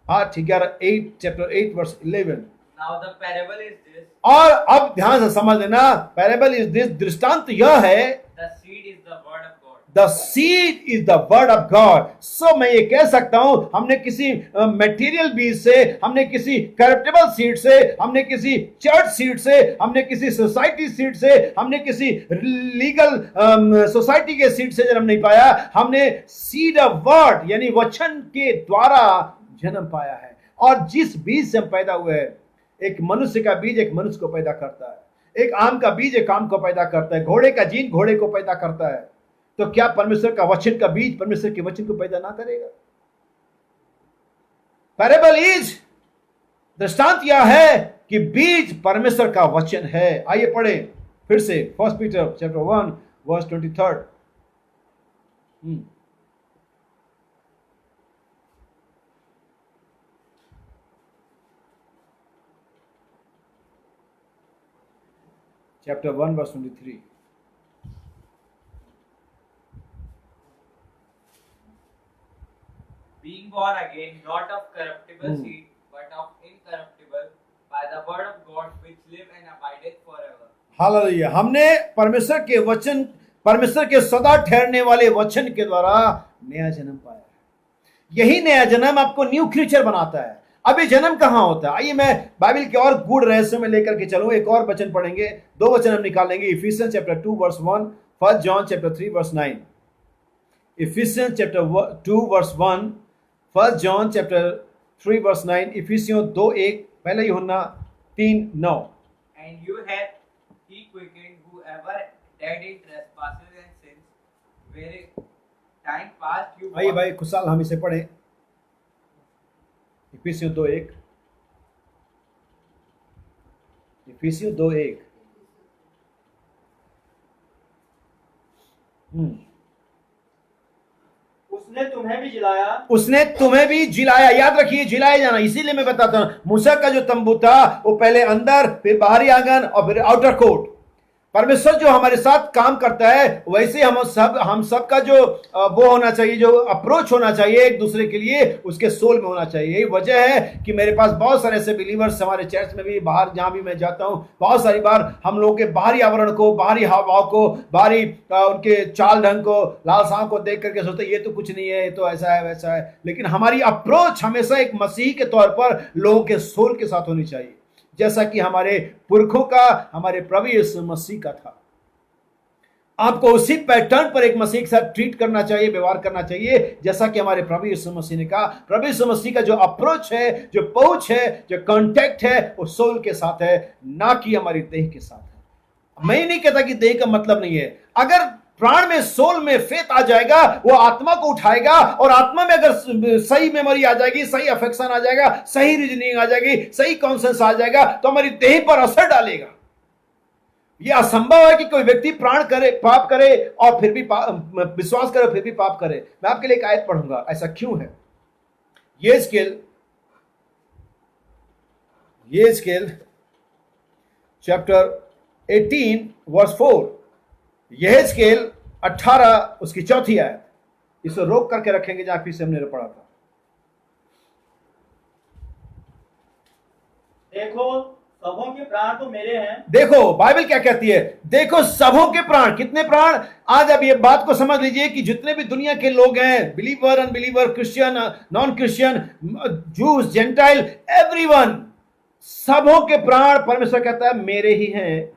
8:11, chapter 8 verse 11। now the parable is this: और अब ध्यान से समझ लेना, पैरेबल इज दिस, दृष्टांत यह है, the seed is the word of God. The seed is the word of God. So मैं ये कह सकता हूं, हमने किसी मटेरियल बीज से, हमने किसी करप्टेबल सीड से, हमने किसी चर्च सीड से, हमने किसी सोसाइटी सीड से, हमने किसी लीगल सोसाइटी के सीड से जन्म नहीं पाया। हमने सीड ऑफ वर्ड यानी वचन के द्वारा जन्म पाया है। और जिस बीज से हम पैदा हुए हैं, एक मनुष्य का बीज एक मनुष्य को पैदा करता है, एक आम का बीज एक आम को पैदा करता है, घोड़े का जीन घोड़े को पैदा करता है। तो क्या परमेश्वर का वचन का बीज परमेश्वर के वचन को पैदा ना करेगा? पैरेबल इज, दृष्टांत यह है कि बीज परमेश्वर का वचन है। आइए पढ़े फिर से 1 Peter chapter 1 verse 23। Chapter 1 verse 23। Being born again, not of corruptible seed, but of incorruptible, by the word of God, which live and abideth forever. Hallelujah. हमने परमेश्वर के वचन, परमेश्वर के सदा ठहरने वाले वचन के द्वारा नया जन्म पाया है। यही नया जन्म आपको न्यू क्रीचर बनाता है। अभी जन्म कहां होता है? आइए मैं बाइबल के और गूढ़ रहस्य में लेकर के चलूं। एक और वचन पढ़ेंगे, 2 वचन हम निकालेंगे। Ephesians chapter 2 verse 1, 1 John chapter 3 verse 9। Ephesians chapter 2 verse 1, 1 John chapter 3 verse 9, इफिसियों 2:1, पहले यूहन्ना 3:9। And you hath he quickened whoever dead in trespasses and sins, where time past you आइए भाई खुशहाल हम इसे पढ़ें। इफिसियों 2:1। इफिसियों 2:1। उसने तुम्हें भी जिलाया, उसने तुम्हें भी जिलाया। याद रखिए, जिलाया जाना, इसीलिए मैं बताता हूं मूसा का जो तंबू था वो पहले अंदर, फिर बाहरी आंगन और फिर आउटर कोर्ट। परमेश्वर जो हमारे साथ काम करता है वैसे हम सब का जो वो होना चाहिए, जो अप्रोच होना चाहिए एक दूसरे के लिए, उसके सोल में होना चाहिए। यही वजह है कि मेरे पास बहुत सारे ऐसे बिलीवर्स हमारे चर्च में भी, बाहर जहां भी मैं जाता हूं, बहुत सारी बार हम लोगों के बाहरी आवरण को, बाहरी हाव भाव को, बाहरी उनके चाल ढंग को, लालसाओं को देख करके सोचते ये तो कुछ नहीं है, ये तो ऐसा है वैसा है। लेकिन हमारी अप्रोच हमेशा एक मसीही के तौर पर लोगों के सोल के साथ होनी चाहिए, जैसा कि हमारे पुरखों का, हमारे प्रभु यीशु मसीह का था। आपको उसी पैटर्न पर एक मसीह के साथ ट्रीट करना चाहिए, व्यवहार करना चाहिए, जैसा कि हमारे प्रभु यीशु मसीह ने कहा। प्रभु यीशु मसीह का जो अप्रोच है, जो पहुंच है, जो कांटेक्ट है, वो सोल के साथ है, ना कि हमारी देह के साथ है। मैं नहीं कहता कि देह का मतलब नहीं है। अगर प्राण में, सोल में फेथ आ जाएगा, वो आत्मा को उठाएगा, और आत्मा में अगर सही मेमोरी आ जाएगी, सही अफेक्शन आ जाएगा, सही रीजनिंग आ जाएगी, सही कॉन्सेंस आ जाएगा, तो हमारी देह पर असर डालेगा। यह असंभव है कि कोई व्यक्ति प्राण करे, पाप करे और फिर भी विश्वास करे, फिर भी पाप करे। मैं आपके लिए एक आयत पढ़ूंगा, ऐसा क्यों है। यहेजकेल चैप्टर 18 वर्स 4। यहेजकेल 18 उसकी 4थी आयत। इसे रोक करके रखेंगे जहां फिर से हमने पढ़ा था। देखो सबों के प्राण तो मेरे हैं। देखो बाइबल क्या कहती है, देखो सबों के प्राण। कितने प्राण? आज अब ये बात को समझ लीजिए कि जितने भी दुनिया के लोग हैं, believer, unbeliever, Christian, non Christian, juice, gentile, everyone, सबों के प्राण परमेश्वर कहता है मेरे ही हैं।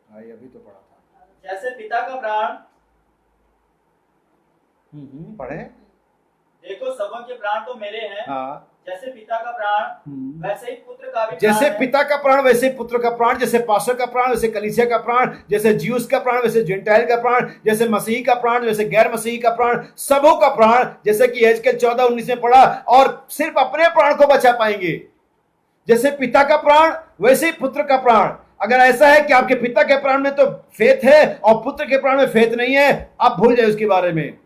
भाई अभी तो पढ़ा था। जैसे पिता का प्राण, पढ़े। देखो सबों के प्राण तो मेरे हैं। हाँ। जैसे पिता का प्राण वैसे ही पुत्र का भी जैसे प्राण है। पिता का प्राण वैसे पुत्र का प्राण, जैसे पास्टर का प्राण वैसे कलीसिया का प्राण, जैसे ज्यूस का प्राण वैसे जेंटाइल का प्राण, जैसे मसीही का प्राण वैसे गैर मसीही का प्राण, सबों का प्राण। जैसे कि यहेजकेल 14:19 में पढ़ा, और सिर्फ अपने प्राण को बचा पाएंगे। जैसे पिता का प्राण वैसे ही पुत्र का प्राण। अगर ऐसा है कि आपके पिता के प्राण में तो फेथ है और पुत्र के प्राण में फेथ नहीं है, आप भूल जाए उसके बारे में।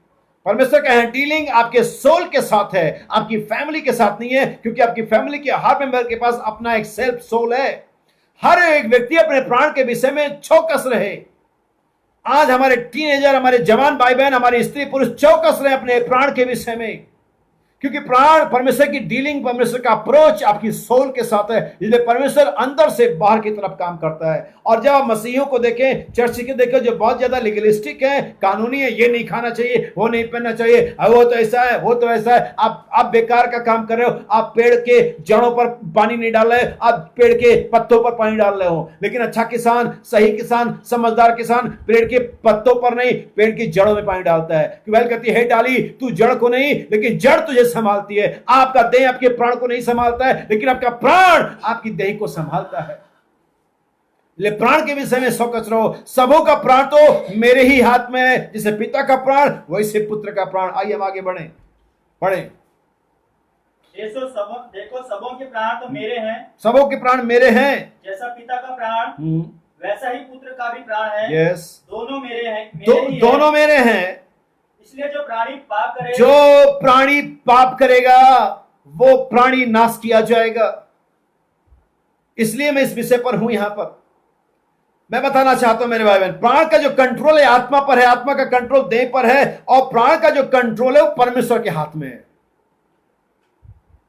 परमेश्वर का डीलिंग आपके सोल के साथ है, आपकी फैमिली के साथ नहीं है, क्योंकि आपकी फैमिली के हर मेंबर के पास अपना एक सेल्फ सोल है। हर एक व्यक्ति अपने प्राण के विषय में चौकस रहे। आज हमारे टीनेजर, हमारे जवान भाई बहन, हमारे स्त्री पुरुष चौकस रहे अपने प्राण के विषय में, क्योंकि प्राण, परमेश्वर की डीलिंग, परमेश्वर का अप्रोच आपकी सोल के साथ है। इसलिए परमेश्वर अंदर से बाहर की तरफ काम करता है। और जब आप मसीहियों को देखें, चर्च के देखें जो बहुत ज्यादा लीगलिस्टिक है, कानूनी है, ये नहीं खाना चाहिए, वो नहीं पहनना चाहिए, वो तो ऐसा है, वो तो ऐसा है, आप बेकार का काम कर रहे हो। आप पेड़ के जड़ों पर पानी नहीं डाल रहे, आप पेड़ के पत्तों पर पानी डाल रहे हो। लेकिन अच्छा किसान, सही किसान, समझदार किसान पेड़ के पत्तों पर नहीं, पेड़ की जड़ों में पानी डालता है। कि कहती है, डाली तू जड़ को नहीं, लेकिन जड़ तुझे संभालती है। आपका देह आपके प्राण को नहीं संभालता है, लेकिन आपका प्राण आपकी देह को संभालता है। ले प्राण के विषय में सौकस रहो। सबों का प्राण तो मेरे ही हाथ में है। जैसे पिता का प्राण वैसे पुत्र का प्राण। आइए हम आगे बढ़े, पढ़े। देखो सबों के प्राण तो मेरे हैं। सबों के प्राण मेरे हैं। जैसा पिता का प्राण वैसा ही पुत्र का भी प्राण है। यस, दोनों मेरे हैं, दोनों मेरे हैं। इसलिए जो प्राणी पाप करेगा वो प्राणी नाश किया जाएगा। इसलिए मैं इस विषय पर हूं यहां पर। मैं बताना चाहता हूं मेरे भाई बहन, प्राण का जो कंट्रोल है आत्मा पर है, आत्मा का कंट्रोल देह पर है, और प्राण का जो कंट्रोल है वो परमेश्वर के हाथ में है।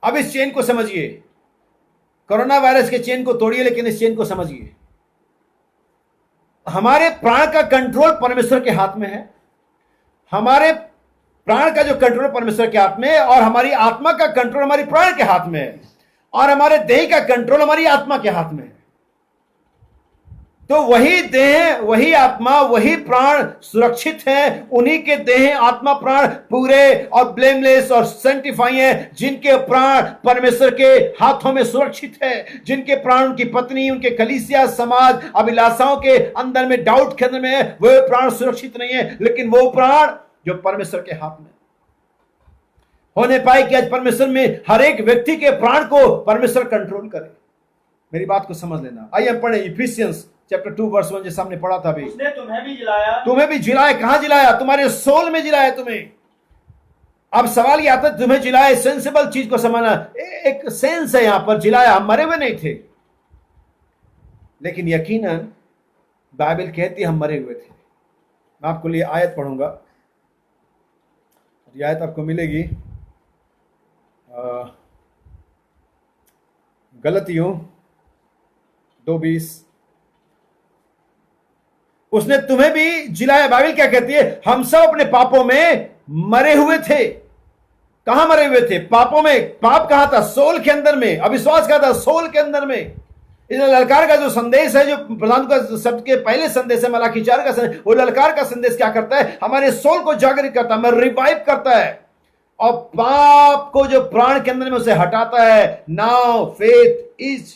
अब इस चेन को समझिए। कोरोना वायरस के चेन को तोड़िए, लेकिन इस चेन को समझिए। हमारे प्राण का कंट्रोल परमेश्वर के हाथ में है। हमारे प्राण का जो कंट्रोल परमेश्वर के हाथ में है, और हमारी आत्मा का कंट्रोल हमारी प्राण के हाथ में है, और हमारे देह का कंट्रोल हमारी आत्मा के हाथ में है। तो वही देह, वही आत्मा, वही प्राण सुरक्षित है। उन्हीं के देह, आत्मा, प्राण पूरे और ब्लेमलेस और सेंटिफाई हैं, जिनके प्राण परमेश्वर के हाथों में सुरक्षित है। जिनके प्राण, उनकी पत्नी, उनके कलीसिया, समाज, अभिलाषाओं के अंदर में, डाउट के अंदर में है, वो प्राण सुरक्षित नहीं है। लेकिन वो प्राण जो परमेश्वर के हाथ में। होने पाए कि आज परमेश्वर में हर एक व्यक्ति के प्राण को परमेश्वर कंट्रोल करे। मेरी बात को समझ लेना। आइए हम पढ़े इफिसियंस चैप्टर 2 वर्स 1, जैसे हमने पढ़ा था अभी। उसने तुम्हें भी जिलाया। तुम्हें भी जिलाया। कहां जिलाया? तुम्हारे सोल में जिलाया तुम्हें। अब सवाल यह आता है, तुम्हें जिलाया, सेंसिबल चीज को समझना। एक सेंस है यहां पर, जिलाया। हम मरे हुए नहीं थे, लेकिन यकीनन बाइबल कहती है हम मरे हुए थे। मैं आपको लिए आयत पढ़ूंगा, यह आयत आपको मिलेगी गलतियों 2:20। उसने तुम्हें भी जिलाया। बाइबल क्या कहती है? हम सब अपने पापों में मरे हुए थे। कहां मरे हुए थे? पापों में। पाप कहां था? सोल के अंदर में। अविश्वास कहां था? सोल के अंदर में। इसलिए ललकार का जो संदेश है, जो प्रधान का शब्द के पहले संदेश है, मलाकी 4 का संदेश, वो ललकार का संदेश क्या करता है? हमारे सोल को जागृत करता है, रिवाइव करता है, और पाप को जो प्राण के अंदर में उसे हटाता है। नाउ फेथ इज,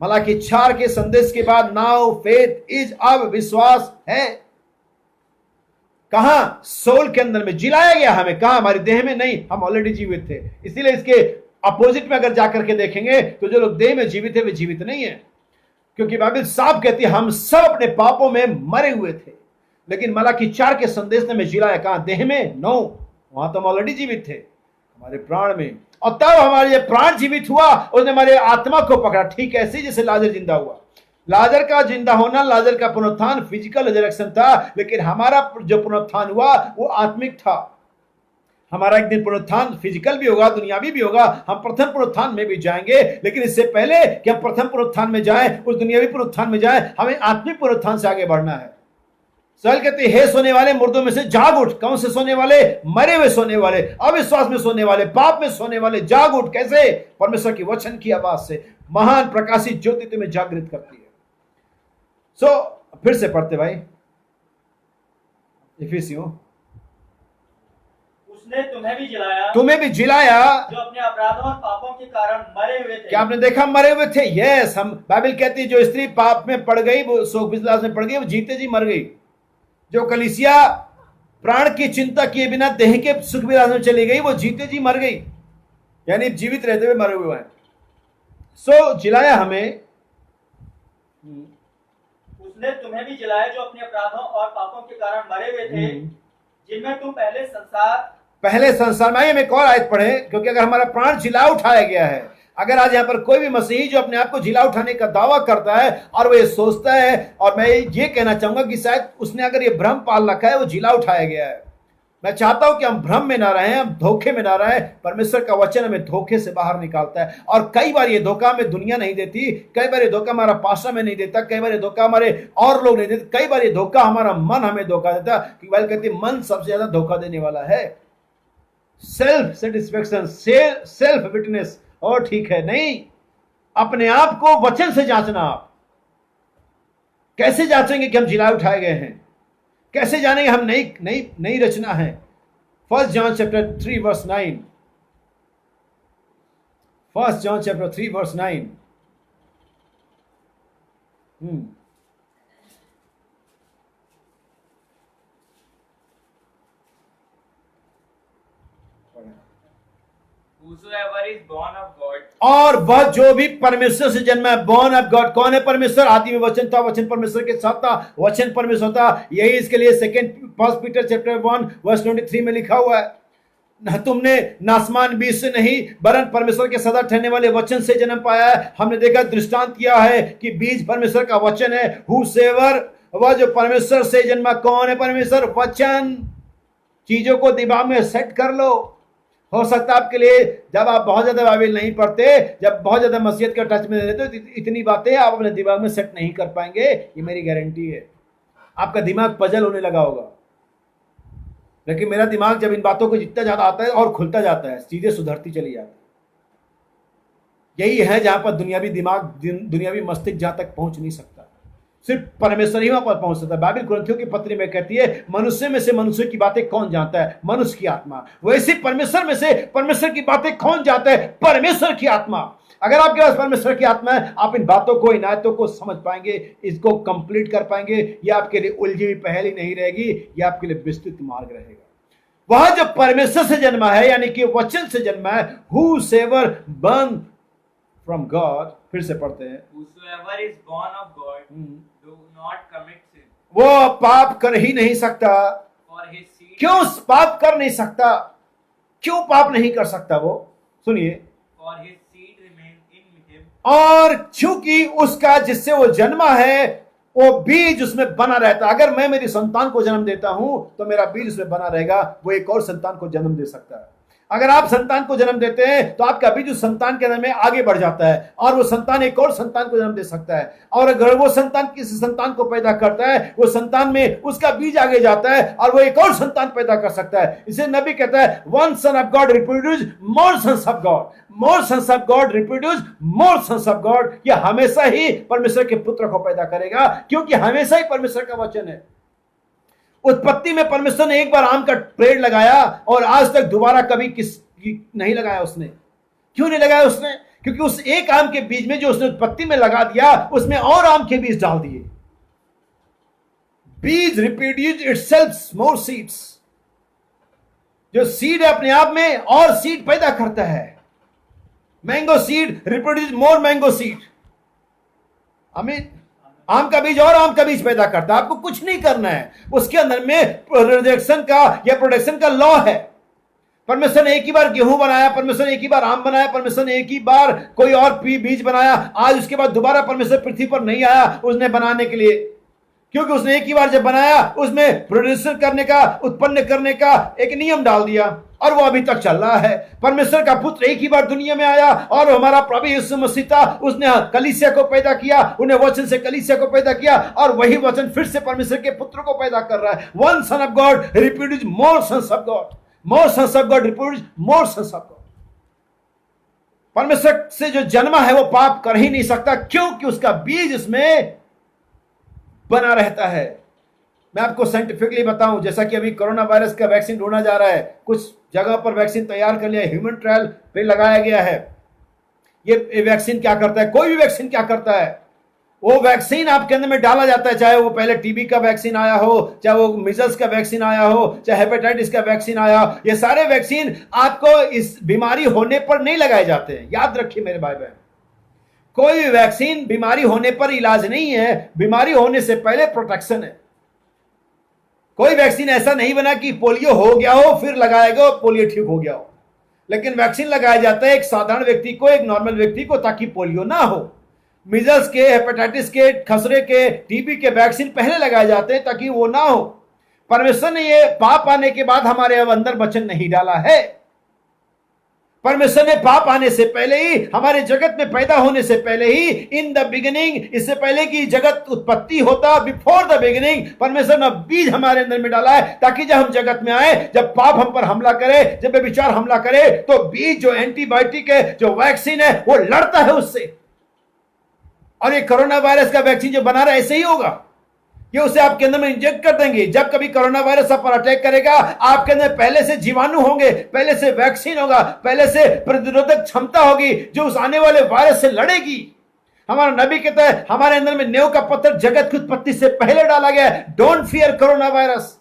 मलाकी 4 के संदेश के बाद नाउ फेथ इज, अब विश्वास है। कहां? सोल के अंदर में जिलाया गया हमें। कहां? हमारी देह में नहीं, हम ऑलरेडी जीवित थे। इसीलिए इसके अपोजिट में अगर जाकर के देखेंगे तो जो लोग देह में जीवित है वे जीवित नहीं है, क्योंकि बाइबल साफ कहती है हम सब अपने पापों में मरे हुए थे। लेकिन मलाकी 4 के संदेश ने हमें जिलाया। कहां? देह में? नो, वहां तो हम ऑलरेडी जीवित थे, हमारे प्राण में। और तब हमारे ये प्राण जीवित हुआ, उसने हमारे आत्मा को पकड़ा। ठीक ऐसे जैसे लाजर जिंदा हुआ। लाजर का जिंदा होना, लाजर का पुनरुत्थान फिजिकल रिजरेक्शन था, लेकिन हमारा जो पुनरुत्थान हुआ वो आत्मिक था। हमारा एक दिन पुनरुत्थान फिजिकल भी होगा, दुनियावी भी होगा। हम प्रथम पुनरुत्थान में भी जाएंगे, लेकिन इससे पहले कि हम प्रथम पुनरुत्थान में जाएं, उस दुनियावी पुनरुत्थान में जाएं, हमें आत्मिक पुनरुत्थान से आगे बढ़ना है। सवाल कहते हैं, हे सोने वाले, मुर्दों में से जाग उठ। कौन से सोने वाले? मरे हुए सोने वाले, अविश्वास में सोने वाले, पाप में सोने वाले। जाग उठ। कैसे? परमेश्वर की वचन की आवाज से। महान प्रकाशित ज्योति तुम्हें जागृत करती है। फिर से पढ़ते भाई, इफिसियों। उसने तुम्हें भी जिलाया। तुम्हें भी जिलाया, जो अपने अपराधों और पापों के कारण मरे हुए थे। क्या आपने देखा? मरे हुए थे। यस, हम बाइबल कहती है जो स्त्री पाप में पड़ गई, वो शोक विलास में पड़ गई, वो जीते जी मर गई। जो कलीसिया प्राण की चिंता किए बिना देह के सुख विलास में चली गई, वो जीते जी मर गई, यानी जीवित रहते हुए मरे हुए हैं। जिलाया हमें। उसने तुम्हें भी जिलाया जो अपने अपराधों और पापों के कारण मरे हुए थे, जिनमें तुम पहले संसार में। हम एक और आयत पढ़े, क्योंकि अगर हमारा प्राण जिला उठाया गया है, अगर आज यहाँ पर कोई भी मसीही जो अपने आप को जिला उठाने का दावा करता है और वो ये सोचता है, और मैं ये कहना चाहूंगा कि शायद उसने अगर ये भ्रम पाल रखा है, वो जिला उठाया गया है। मैं चाहता हूं कि हम भ्रम में ना रहें, हम धोखे में ना रहें। परमेश्वर का वचन हमें धोखे से बाहर निकालता है, और कई बार ये धोखा हमें दुनिया नहीं देती, कई बार ये धोखा हमारा पास्टर में नहीं देता, कई बार ये धोखा हमारे और लोग नहीं देते, कई बार ये धोखा हमारा मन हमें धोखा देता। कि बाइबल कहती है मन सबसे ज्यादा धोखा देने वाला है। सेल्फ सेटिस्फेक्शन, सेल्फ विटनेस, और ठीक है नहीं, अपने आप को वचन से जांचना। आप कैसे जांचेंगे कि हम जिला उठाए गए हैं? कैसे जानेंगे हम नई रचना है? 1 John chapter 3 verse 9। 1 John chapter 3 verse 9। Whosoever is born of God, और वह जो भी परमेश्वर से जन्मा है, born of God। कौन है परमेश्वर? आदि में वचन था, वचन परमेश्वर के साथ था, वचन परमेश्वर था। यही इसके लिए 1 पीटर चैप्टर 1 वर्स 23 में लिखा हुआ है, तुमने नासमान बीज से नहीं वरन परमेश्वर के सदा ठहरने वाले वचन से जन्म पाया है। हमने देखा, दृष्टांत किया है कि बीज परमेश्वर का वचन है। Whosoever, वह जो परमेश्वर से जन्मा। कौन है परमेश्वर? वचन। चीजों को दिमाग में सेट कर लो। हो सकता है आपके लिए, जब आप बहुत ज्यादा बाइबल नहीं पढ़ते, जब बहुत ज्यादा मसीहत का टच में नहीं रहते, तो इतनी बातें आप अपने दिमाग में सेट नहीं कर पाएंगे, ये मेरी गारंटी है। आपका दिमाग पजल होने लगा होगा, लेकिन मेरा दिमाग जब इन बातों को जितना ज्यादा आता है और खुलता जाता है, चीजें सुधरती चली जाती है। यही है जहां पर दुनियावी दिमाग, दुनियावी मस्तिष्क जहां तक पहुंच नहीं सकता, सिर्फ परमेश्वर ही वहां पर पहुंच सकता है। बाइबल कुरिन्थियों की पत्री में कहती है, मनुष्य में से मनुष्य की बातें कौन जानता है? मनुष्य की आत्मा। वैसे परमेश्वर में से परमेश्वर की बातें कौन जानता है? परमेश्वर की आत्मा। अगर आपके पास परमेश्वर की आत्मा है, आप इन बातों को, इन आयतों को समझ पाएंगे, इसको कंप्लीट कर पाएंगे। यह आपके लिए उलझी हुई पहेली नहीं रहेगी, यह आपके लिए विस्तृत मार्ग रहेगा। वह जो परमेश्वर से जन्मा है, यानी कि वचन से जन्मा है, whosoever born from God, फिर से पढ़ते हैं, Whosoever is born of God do not commit sin, वो पाप कर ही नहीं सकता। for his seed क्यों पाप कर नहीं सकता? क्यों पाप नहीं कर सकता वो? सुनिए, for his seed remain in him, और क्योंकि उसका जिससे वो जन्मा है वो बीज उसमें बना रहता। अगर मैं मेरी संतान को जन्म देता हूं तो मेरा बीज उसमें बना रहेगा, वो एक और संतान को जन्म दे सकता है। अगर आप संतान को जन्म देते हैं तो आपका बीज उस संतान के अंदर में आगे बढ़ जाता है और वो संतान एक और संतान को जन्म दे सकता है। और अगर वो संतान किसी संतान को पैदा करता है, वो संतान में उसका बीज आगे जाता है और वो एक और संतान पैदा कर सकता है। इसे नबी कहता है, one son of God reproduce more sons of God, more sons of God reproduce more sons of God. यह हमेशा ही परमेश्वर के पुत्र को पैदा करेगा, क्योंकि हमेशा ही परमेश्वर का वचन है। उत्पत्ति में परमेश्वर ने एक बार आम का पेड़ लगाया और आज तक दोबारा कभी नहीं लगाया उसने। क्यों नहीं लगाया उसने? क्योंकि उस एक आम के बीज में जो उसने उत्पत्ति में लगा दिया, उसमें और आम के बीज डाल दिए। बीज रिप्रोड्यूस इटसेल्फ मोर सीड्स। जो सीड है अपने आप में और सीड पैदा करता है। मैंगो सीड रिप्रोड्यूस मोर मैंगो सीड। आमीन। आम का बीज और आम का बीज पैदा करता है। आपको कुछ नहीं करना है, उसके अंदर में प्रोडक्शन का या प्रोडक्शन का लॉ है। परमेश्वर ने एक ही बार गेहूं बनाया, परमेश्वर ने एक ही बार आम बनाया, परमेश्वर ने एक ही बार कोई और बीज बनाया। आज उसके बाद दोबारा परमेश्वर पृथ्वी पर नहीं आया उसने बनाने के लिए, क्योंकि उसने एक ही बार जब बनाया उसमें प्रोड्यूसर करने का, उत्पन्न करने का एक नियम डाल दिया और वो अभी तक चल रहा है। परमेश्वर का पुत्र एक ही बार दुनिया में आया और हमारा प्रभु यीशु मसीह था। उसने कलीसिया को पैदा किया, उन्हें वचन से कलीसिया को पैदा किया और वही वचन फिर से परमेश्वर के पुत्र को पैदा कर रहा है। One son of God reproduce more sons of God, more sons of God reproduce more sons of God. परमेश्वर से जो जन्मा है वो पाप कर ही नहीं सकता, क्योंकि उसका बीज उसमें बना रहता है। मैं आपको साइंटिफिकली बताऊं, जैसा कि अभी कोरोना वायरस का वैक्सीन ढूंढा जा रहा है, कुछ जगह पर वैक्सीन तैयार कर लिया, ह्यूमन ट्रायल पे लगाया गया है। ये वैक्सीन क्या करता है? कोई भी वैक्सीन क्या करता है? वो वैक्सीन आपके अंदर में डाला जाता है, चाहे वो पहले टीबी का वैक्सीन आया हो, चाहे वो मीजल्स का वैक्सीन आया हो, चाहे हेपेटाइटिस का वैक्सीन आया हो। ये सारे वैक्सीन आपको इस बीमारी होने पर नहीं लगाए जाते हैं। याद रखिए मेरे भाई बहन, कोई वैक्सीन बीमारी होने पर इलाज नहीं है, बीमारी होने से पहले प्रोटेक्शन है। कोई वैक्सीन ऐसा नहीं बना कि पोलियो हो गया हो फिर लगाएगा और पोलियो ठीक हो गया हो। लेकिन वैक्सीन लगाया जाता है एक साधारण व्यक्ति को, एक नॉर्मल व्यक्ति को, ताकि पोलियो ना हो। मीजल्स के, हेपेटाइटिस के, खसरे के, टीबी के वैक्सीन पहले लगाए जाते हैं ताकि वो ना हो। परमेश्वर ने ये पाप आने के बाद हमारे अंदर वचन नहीं डाला है। परमेश्वर ने पाप आने से पहले ही, हमारे जगत में पैदा होने से पहले ही, इन द बिगिनिंग, इससे पहले कि जगत उत्पत्ति होता, बिफोर द बिगिनिंग, परमेश्वर ने बीज हमारे अंदर में डाला है ताकि जब हम जगत में आए, जब पाप हम पर हमला करे, जब विचार हमला करे, तो बीज जो एंटीबायोटिक है, जो वैक्सीन है, वो लड़ता है उससे। और ये कोरोना वायरस का वैक्सीन जो बना रहा है ऐसे ही होगा। ये उसे आपके अंदर में इंजेक्ट कर देंगे। जब कभी कोरोना वायरस आप पर अटैक करेगा, आपके अंदर पहले से जीवाणु होंगे, पहले से वैक्सीन होगा, पहले से प्रतिरोधक क्षमता होगी जो उस आने वाले वायरस से लड़ेगी। हमारा नबी कहता है हमारे अंदर में नींव का पत्थर जगत की उत्पत्ति से पहले डाला गया है। Don't fear corona virus.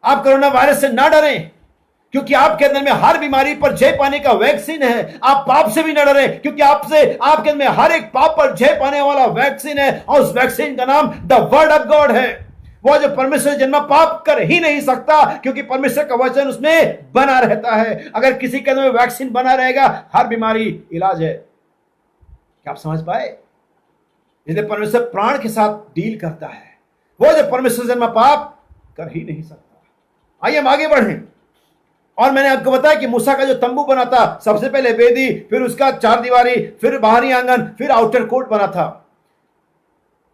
आप कोरोना वायरस से ना डरें, क्योंकि आपके अंदर में हर बीमारी पर जय पाने का वैक्सीन है। आप पाप से भी न डरें, क्योंकि आपके अंदर में हर एक पाप पर जय पाने वाला वैक्सीन है, और उस वैक्सीन का नाम द वर्ड ऑफ गॉड है। वो जो परमेश्वर जन्मा पाप कर ही नहीं सकता, क्योंकि परमेश्वर का वचन उसमें बना रहता है। अगर किसी के अंदर में वैक्सीन बना रहेगा, हर बीमारी इलाज है। क्या आप समझ पाए? इसलिए परमेश्वर प्राण के साथ डील करता है। वो जो परमेश्वर जन्मा पाप कर ही नहीं सकता। आइए हम आगे बढ़ें। और मैंने आपको बताया कि मूसा का जो तंबू बना था, सबसे पहले वेदी, फिर उसका चार दीवारी, फिर बाहरी आंगन, फिर आउटर कोर्ट बना था।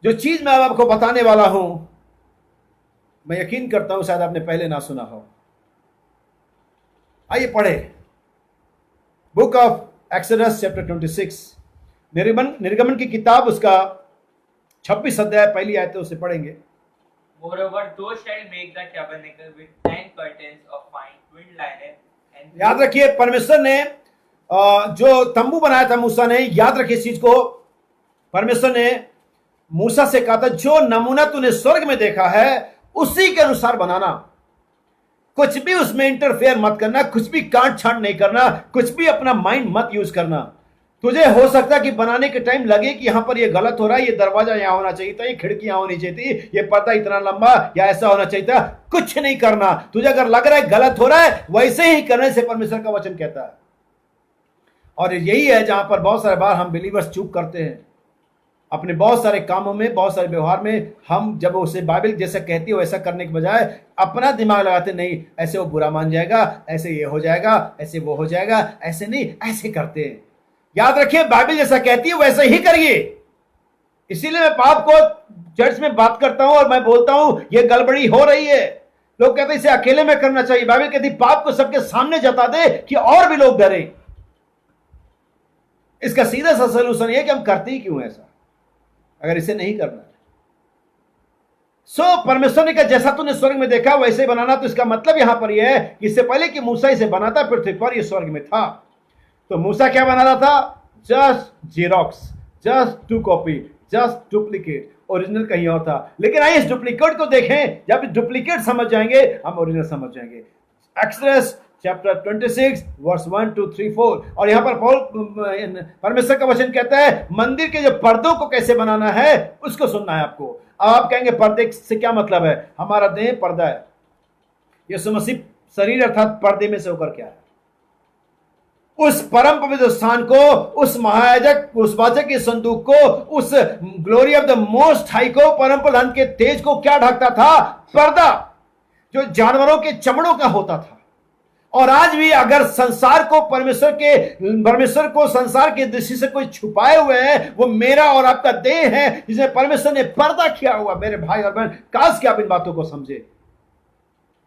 जो चीज मैं आपको बताने वाला हूं, मैं यकीन करता हूं शायद आपने पहले ना सुना हो। आइए पढ़े बुक ऑफ एक्सोडस चैप्टर 26, निर्गमन की किताब, उसका 26 अध्याय पहली आयत उसे पढ़ेंगे। Moreover, thou shalt make the tabernacle with 10 curtains of fine twined linen and याद रखिए, परमेश्वर ने जो तंबू बनाया था मूसा ने, याद रखिए इस चीज को, परमेश्वर ने मूसा से कहा था जो नमूना तूने स्वर्ग में देखा है उसी के अनुसार बनाना। कुछ भी उसमें इंटरफेयर मत करना, कुछ भी काट छांट नहीं करना, कुछ भी अपना माइंड मत यूज करना। तुझे हो सकता है कि बनाने के टाइम लगे कि यहां पर ये गलत हो रहा है, ये दरवाजा यहां होना चाहिए था, ये खिड़की यहां होनी चाहिए थी, ये पर्दा इतना लंबा या ऐसा होना चाहिए था। कुछ नहीं करना। तुझे अगर लग रहा है गलत हो रहा है, वैसे ही करने से परमेश्वर का वचन कहता है। और यही है जहां पर बहुत सारे बार हम बिलीवर्स चूक करते हैं अपने बहुत सारे कामों में, बहुत सारे व्यवहार में। हम जब उसे बाइबल जैसा कहती है वैसा करने के बजाय अपना दिमाग लगाते, नहीं ऐसे वो बुरा मान जाएगा, ऐसे ये हो जाएगा, ऐसे वो हो जाएगा, ऐसे नहीं, ऐसे करते हैं। याद रखिए, बाइबल जैसा कहती है वैसा ही करिए। इसीलिए मैं पाप को चर्च में बात करता हूं और मैं बोलता हूं ये गड़बड़ी हो रही है। लोग कहते हैं इसे अकेले में करना चाहिए। बाइबल कहती है पाप को सबके सामने जता दे कि और भी लोग डरें। इसका सीधा सा सोल्यूशन ये कि हम करते ही क्यों ऐसा, अगर इसे नहीं करना है। परमेश्वर ने कहा जैसा तूने स्वर्ग में देखा वैसे ही बनाना। तो इसका मतलब यहां पर यह है कि इससे पहले कि मूसा इसे बनाता पृथ्वी पर, यह स्वर्ग में था। तो मूसा क्या बना रहा था? Just xerox, just to copy, just duplicate. Original कहीं और था। लेकिन आइए इस डुप्लीकेट को देखें। जब डुप्लीकेट समझ जाएंगे हम ओरिजिनल समझ जाएंगे। Exodus chapter 26 verse 1 2 3 4। और यहां पर परमेश्वर का वचन कहता है मंदिर के जो पर्दों को कैसे बनाना है उसको सुनना है आपको। अब आप कहेंगे पर्दे से क्या मतलब है? हमारा देह पर्दा है। यीशु मसीह शरीर अर्थात पर्दे में से होकर क्या है? उस परम पवित्र स्थान को, उस महायाजक, उस वाचक के संदूक को, उस glory of the most high को, परम प्रधान के तेज को क्या ढकता था? पर्दा, जो जानवरों के चमड़ों का होता था। और आज भी अगर संसार को परमेश्वर को संसार की दृष्टि से कोई छुपाए हुए है, वो मेरा और आपका देह है जिसमें परमेश्वर ने पर्दा किया हुआ। मेरे भाई और बहन, काश कि आप इन बातों को समझे।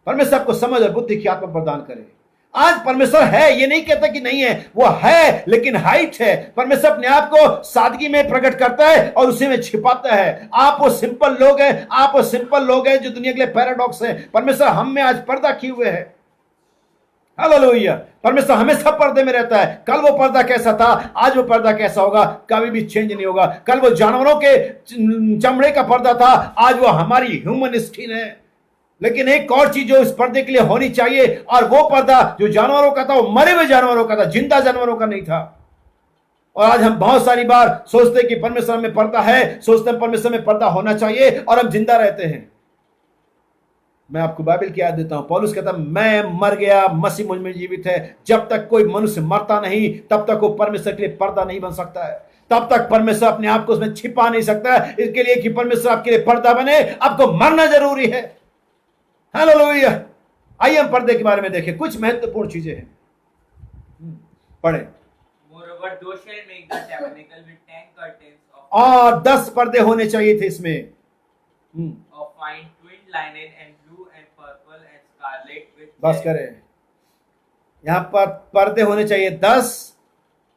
परमेश्वर आपको समझ और बुद्धि की आत्मा प्रदान करे। आज परमेश्वर है, ये नहीं कहता कि नहीं है, वो है, लेकिन हाइट है। परमेश्वर अपने आप को सादगी में प्रकट करता है और उसी में छिपाता है। आप वो सिंपल लोग हैं, आप वो सिंपल लोग हैं जो दुनिया के लिए पैराडॉक्स हैं। परमेश्वर हम में आज पर्दा किए हुए है। हालेलुया। परमेश्वर हमेशा पर्दे में रहता है। कल वो पर्दा कैसा था, आज वो पर्दा कैसा होगा, कभी भी चेंज नहीं होगा। कल वो जानवरों के चमड़े का पर्दा था, आज वो हमारी ह्यूमन स्किन है। लेकिन एक और चीज जो इस पर्दे के लिए होनी चाहिए, और वो पर्दा जो जानवरों का था वो मरे हुए जानवरों का था, जिंदा जानवरों का नहीं था। और आज हम बहुत सारी बार सोचते हैं कि परमेश्वर में पर्दा है, सोचते हैं परमेश्वर में पर्दा होना चाहिए, और हम जिंदा रहते हैं। मैं आपको बाइबल की याद देता हूं। पौलुस कहता है मैं मर गया, मसीह मुझ में जीवित है। जब तक कोई मनुष्य मरता नहीं तब तक वो परमेश्वर के लिए पर्दा नहीं बन सकता है। तब तक परमेश्वर अपने आप को उसमें छिपा नहीं सकता है। इसके लिए कि परमेश्वर आपके लिए पर्दा बने, आपको मरना जरूरी है। हालेलुया। आइए हम पर्दे के बारे में देखें। कुछ महत्वपूर्ण चीजें हैं, पढ़े। Moreover, thou shalt make the tabernacle with 10 curtains और 10 पर्दे होने चाहिए थे इसमें, of fine twined linen and blue and purple and scarlet with बस करें। यहां पर पर्दे होने चाहिए 10,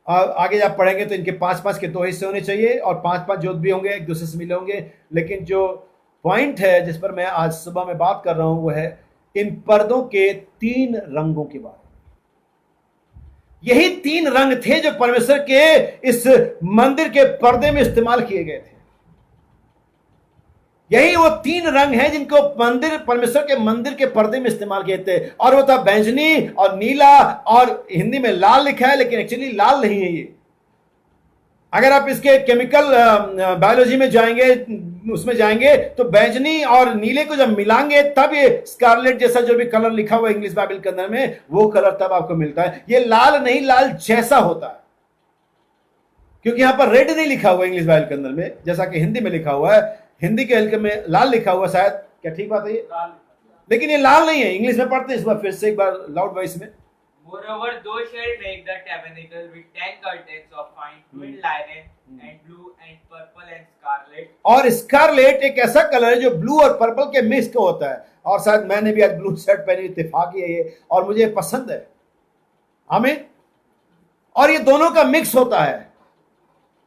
और आगे जब पढ़ेंगे तो इनके 5-5 के 2 हिस्से होने चाहिए, और 5-5 जोत भी होंगे, एक दूसरे से मिले होंगे। लेकिन जो पॉइंट है जिस पर मैं आज सुबह में बात कर रहा हूं वो है इन पर्दों के 3 रंगों के बारे में। यही 3 रंग थे जो परमेश्वर के इस मंदिर के पर्दे में इस्तेमाल किए गए थे। यही वो 3 रंग हैं जिनको परमेश्वर के मंदिर के पर्दे में इस्तेमाल किए थे। और वो था बैंगनी और नीला, और हिंदी में लाल लिखा है लेकिन एक्चुअली लाल नहीं है ये। अगर आप इसके केमिकल बायोलॉजी में जाएंगे, उसमें जाएंगे तो बैंगनी और नीले को जब मिलाएंगे तब ये स्कारलेट जैसा जो भी कलर लिखा हुआ इंग्लिश बाइबल के अंदर में, वो कलर तब आपको मिलता है। ये लाल नहीं, लाल जैसा होता है, क्योंकि यहां पर रेड नहीं लिखा हुआ इंग्लिश बाइबल के अंदर में, जैसा कि हिंदी में लिखा हुआ है। हिंदी के हल्के में लाल लिखा हुआ, शायद, क्या ठीक बात है ये? लेकिन ये लाल नहीं है। इंग्लिश में पढ़ते हैं, इस बार फिर से एक बार लाउड वॉइस में। Moreover, thou shalt make the tabernacle with 10 curtains of fine twined linen and blue and purple and scarlet. और स्कारलेट एक ऐसा कलर है जो ब्लू और पर्पल के मिक्स का होता है। और शायद मैंने भी आज ब्लू शर्ट पहनी, इत्तेफाक है ये, और मुझे पसंद है। आमीन। और ये दोनों का मिक्स होता है।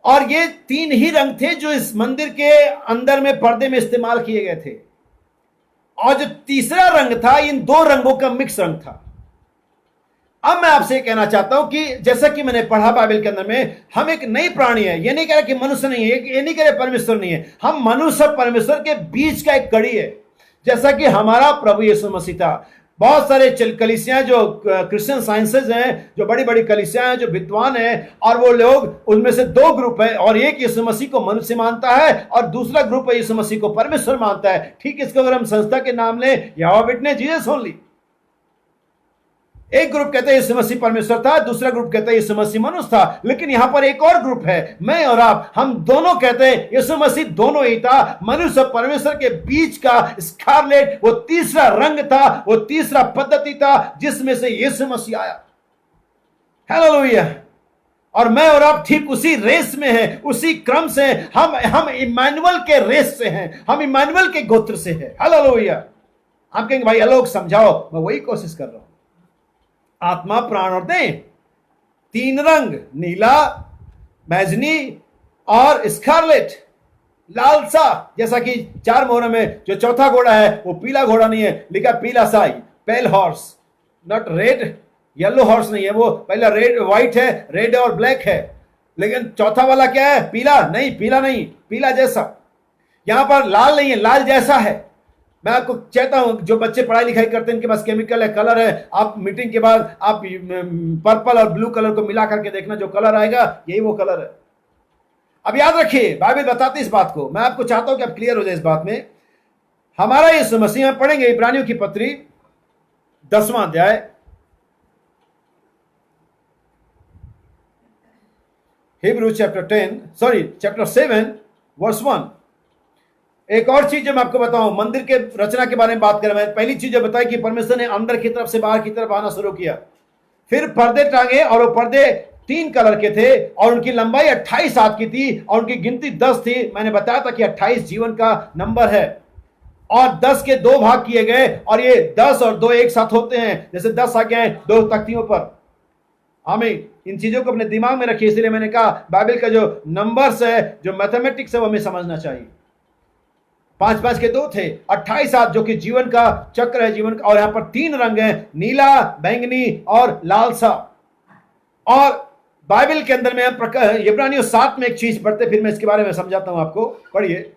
और ये 3 ही रंग थे जो इस मंदिर के अंदर में पर्दे में इस्तेमाल किए गए थे। और जो तीसरा रंग था, इन 2 रंगों का मिक्स रंग था। अब मैं आपसे कहना चाहता हूं कि जैसा कि मैंने पढ़ा बाइबल के अंदर में, हम एक नई प्राणी है। ये नहीं कह रहा कि मनुष्य नहीं है, ये नहीं कह रहे परमेश्वर नहीं है। हम मनुष्य और परमेश्वर के बीच का एक कड़ी है। जैसा कि हमारा प्रभु यीशु मसीह था, बहुत सारे कलीसियां जो क्रिश्चियन साइंसेज हैं, जो बड़ी बड़ी कलीसियां हैं, जो विद्वान हैं, और वो लोग उनमें से दो ग्रुप है, और एक यीशु मसीह को मनुष्य मानता है और दूसरा ग्रुप है यीशु मसीह को परमेश्वर मानता है। ठीक इसको अगर हम संस्था के नाम लें, यहोवा विटनेस, जीसस ओनली। एक ग्रुप कहता है यीशु मसीह परमेश्वर था, दूसरा ग्रुप कहता है यीशु मसीह मनुष्य था। लेकिन यहां पर एक और ग्रुप है, मैं और आप, हम दोनों कहते हैं यीशु मसीह दोनों ही था। मनुष्य और परमेश्वर के बीच का स्कारलेट, वो तीसरा रंग था, वो तीसरा पद्धति था जिसमें से यीशु मसीह आया। हालेलुया। और मैं और आप ठीक उसी रेस में हैं, उसी क्रम से हम इम्मानुएल के रेस से हैं, हम इम्मानुएल के गोत्र से हैं। हालेलुया। आप कहेंगे भाई अलग समझाओ, मैं वही कोशिश कर रहा हूं। आत्मा, प्राण और देह, तीन रंग, नीला, बैजनी और स्कारलेट, लाल सा। जैसा कि 4 मोहरों में जो चौथा घोड़ा है वो पीला घोड़ा नहीं है, लिखा पीला साई, pale horse, not red, yellow horse नहीं है। वो पहला रेड, व्हाइट है, रेड और ब्लैक है। लेकिन चौथा वाला क्या है? पीला नहीं, पीला नहीं, पीला जैसा। यहां पर लाल नहीं है, लाल जैसा है। मैं आपको चाहता हूं, जो बच्चे पढ़ाई लिखाई करते हैं, इनके पास केमिकल है, कलर है, आप मीटिंग के बाद आप पर्पल और ब्लू कलर को मिला करके देखना, जो कलर आएगा यही वो कलर है। अब याद रखिए, बाइबल बताती है इस बात को। मैं आपको चाहता हूं कि आप क्लियर हो जाए इस बात में। हमारा यीशु मसीह, हम पढ़ेंगे इब्रानियों की पत्री 10वां अध्याय, हिब्रू चैप्टर 7 वर्स 1। एक और चीज जो मैं आपको बताऊं, मंदिर के रचना के बारे में बात करें। मैं पहली चीज जो बताई कि परमेश्वर ने अंदर की तरफ से बाहर की तरफ आना शुरू किया, फिर पर्दे टांगे, और वो पर्दे 3 कलर के थे और उनकी लंबाई 28 हाथ की थी और उनकी गिनती 10 थी। मैंने बताया था कि 28 जीवन का नंबर है और 10 के 2 भाग किए गए, और ये 10 और 2 एक साथ होते हैं। जैसे 10 आज्ञाएं हैं 2 तख्तियों पर। हमें इन चीजों को अपने दिमाग में रखिए। इसलिए मैंने कहा बाइबल का जो नंबर्स है, जो मैथमेटिक्स है, वो हमें समझना चाहिए। 5 के 2 थे, 28 हाथ जो कि जीवन का चक्र है, जीवन का। और यहां पर 3 रंग हैं, नीला, बैंगनी और लाल सा। और बाइबल के अंदर में इब्रानियों 7 में एक चीज पढ़ते, फिर मैं इसके बारे में समझाता हूं आपको। पढ़िए।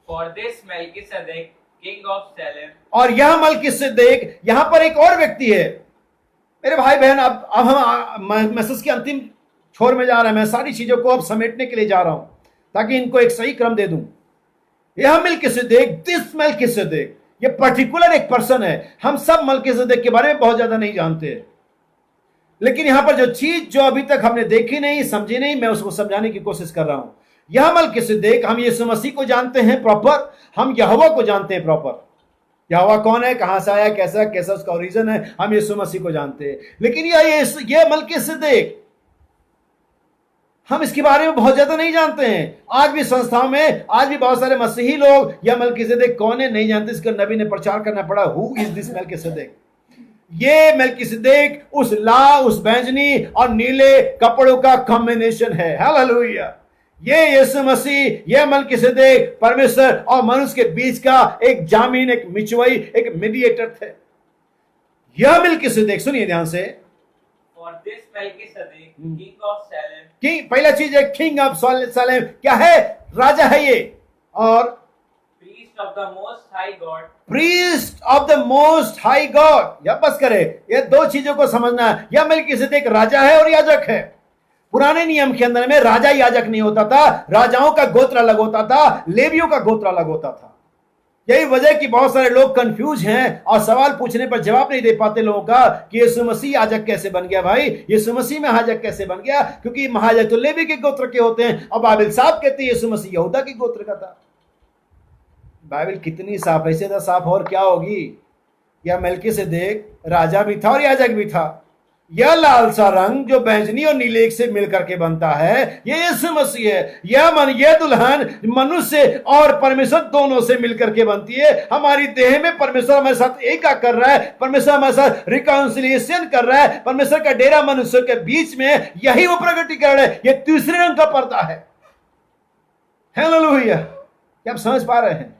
For this Melchizedek, king of Salem, और यह मलकीसेदेक, यहां पर एक और व्यक्ति है। मेरे भाई बहन, अब हम मैसेज के अंतिम छोर में जा रहे हैं। मैं सारी चीजों को अब समेटने के लिए जा रहा हूं ताकि इनको एक सही क्रम दे दूं। यह मलकीसेदेक, दिस मलकीसेदेक, ये पर्टिकुलर एक पर्सन है। हम सब मलकीसेदेक के बारे में बहुत ज्यादा नहीं जानते, लेकिन यहां पर जो चीज जो अभी तक हमने देखी नहीं, समझी नहीं, मैं उसको समझाने की कोशिश कर रहा हूं। यह मलकीसेदेक, हम यीशु मसीह को जानते हैं प्रॉपर, हम यहोवा को जानते हैं प्रॉपर। यहोवा कौन है, कहां से आया, कैसा उसका ओरिजिन है, हम यीशु मसीह को जानते हैं। लेकिन यह मलकीसेदेक, हम इसके बारे में बहुत ज्यादा नहीं जानते हैं। आज भी संस्थाओं में, आज भी बहुत सारे मसीही लोग यह मलकीसेदेक कौन है नहीं जानते। इसका नबी ने प्रचार करना पड़ा, हु इज दिस मलकीसेदेक। ये मलकीसेदेक उस लाल, उस बैंगनी और नीले कपड़ों का कॉम्बिनेशन है। हालेलुया। ये यीशु मसीह, यह मलकीसेदेक परमेश्वर और मनुष्य के बीच का एक जामीन, एक मिचवई, एक मीडिएटर थे। यह मलकीसेदेक, सुनिए ध्यान से। for this Melchizedek, king of Salem, king, पहला चीज है किंग ऑफ सालेम, क्या है? राजा है ये। और priest of the most high God, priest of the most high God. या बस करे, ये 2 चीजों को समझना है। यह मलकीसेदेक राजा है और याजक है। पुराने नियम के अंदर में राजा याजक नहीं होता था, राजाओं का गोत्र अलग होता था, लेवियों का गोत्र अलग होता था। यही वजह कि बहुत सारे लोग कंफ्यूज हैं और सवाल पूछने पर जवाब नहीं दे पाते लोगों का कि यीशु मसीह याजक कैसे बन गया। भाई, यीशु मसीह में महायाजक कैसे बन गया? क्योंकि महायाजक तो लेवी के गोत्र के होते हैं। और बाइबल साफ कहती है यीशु मसीह यहूदा के गोत्र का था। बाइबल कितनी साफ, ऐसे तो साफ और क्या होगी। यह मलकीसेदेक राजा भी था और याजक भी था। यह लाल सा रंग जो बैंगनी और नीले से मिलकर के बनता है, यह यीशु मसीह है। यह दुल्हन मनुष्य और परमेश्वर दोनों से मिलकर के बनती है। हमारी देह में परमेश्वर हमारे साथ एका कर रहा है, परमेश्वर हमारे साथ रिकॉन्सिलिएशन कर रहा है। परमेश्वर का डेरा मनुष्य के बीच में, यही वो प्रगटीकरण है। यह तीसरे रंग का पर्दा है। हालेलुया। क्या आप समझ पा रहे हैं?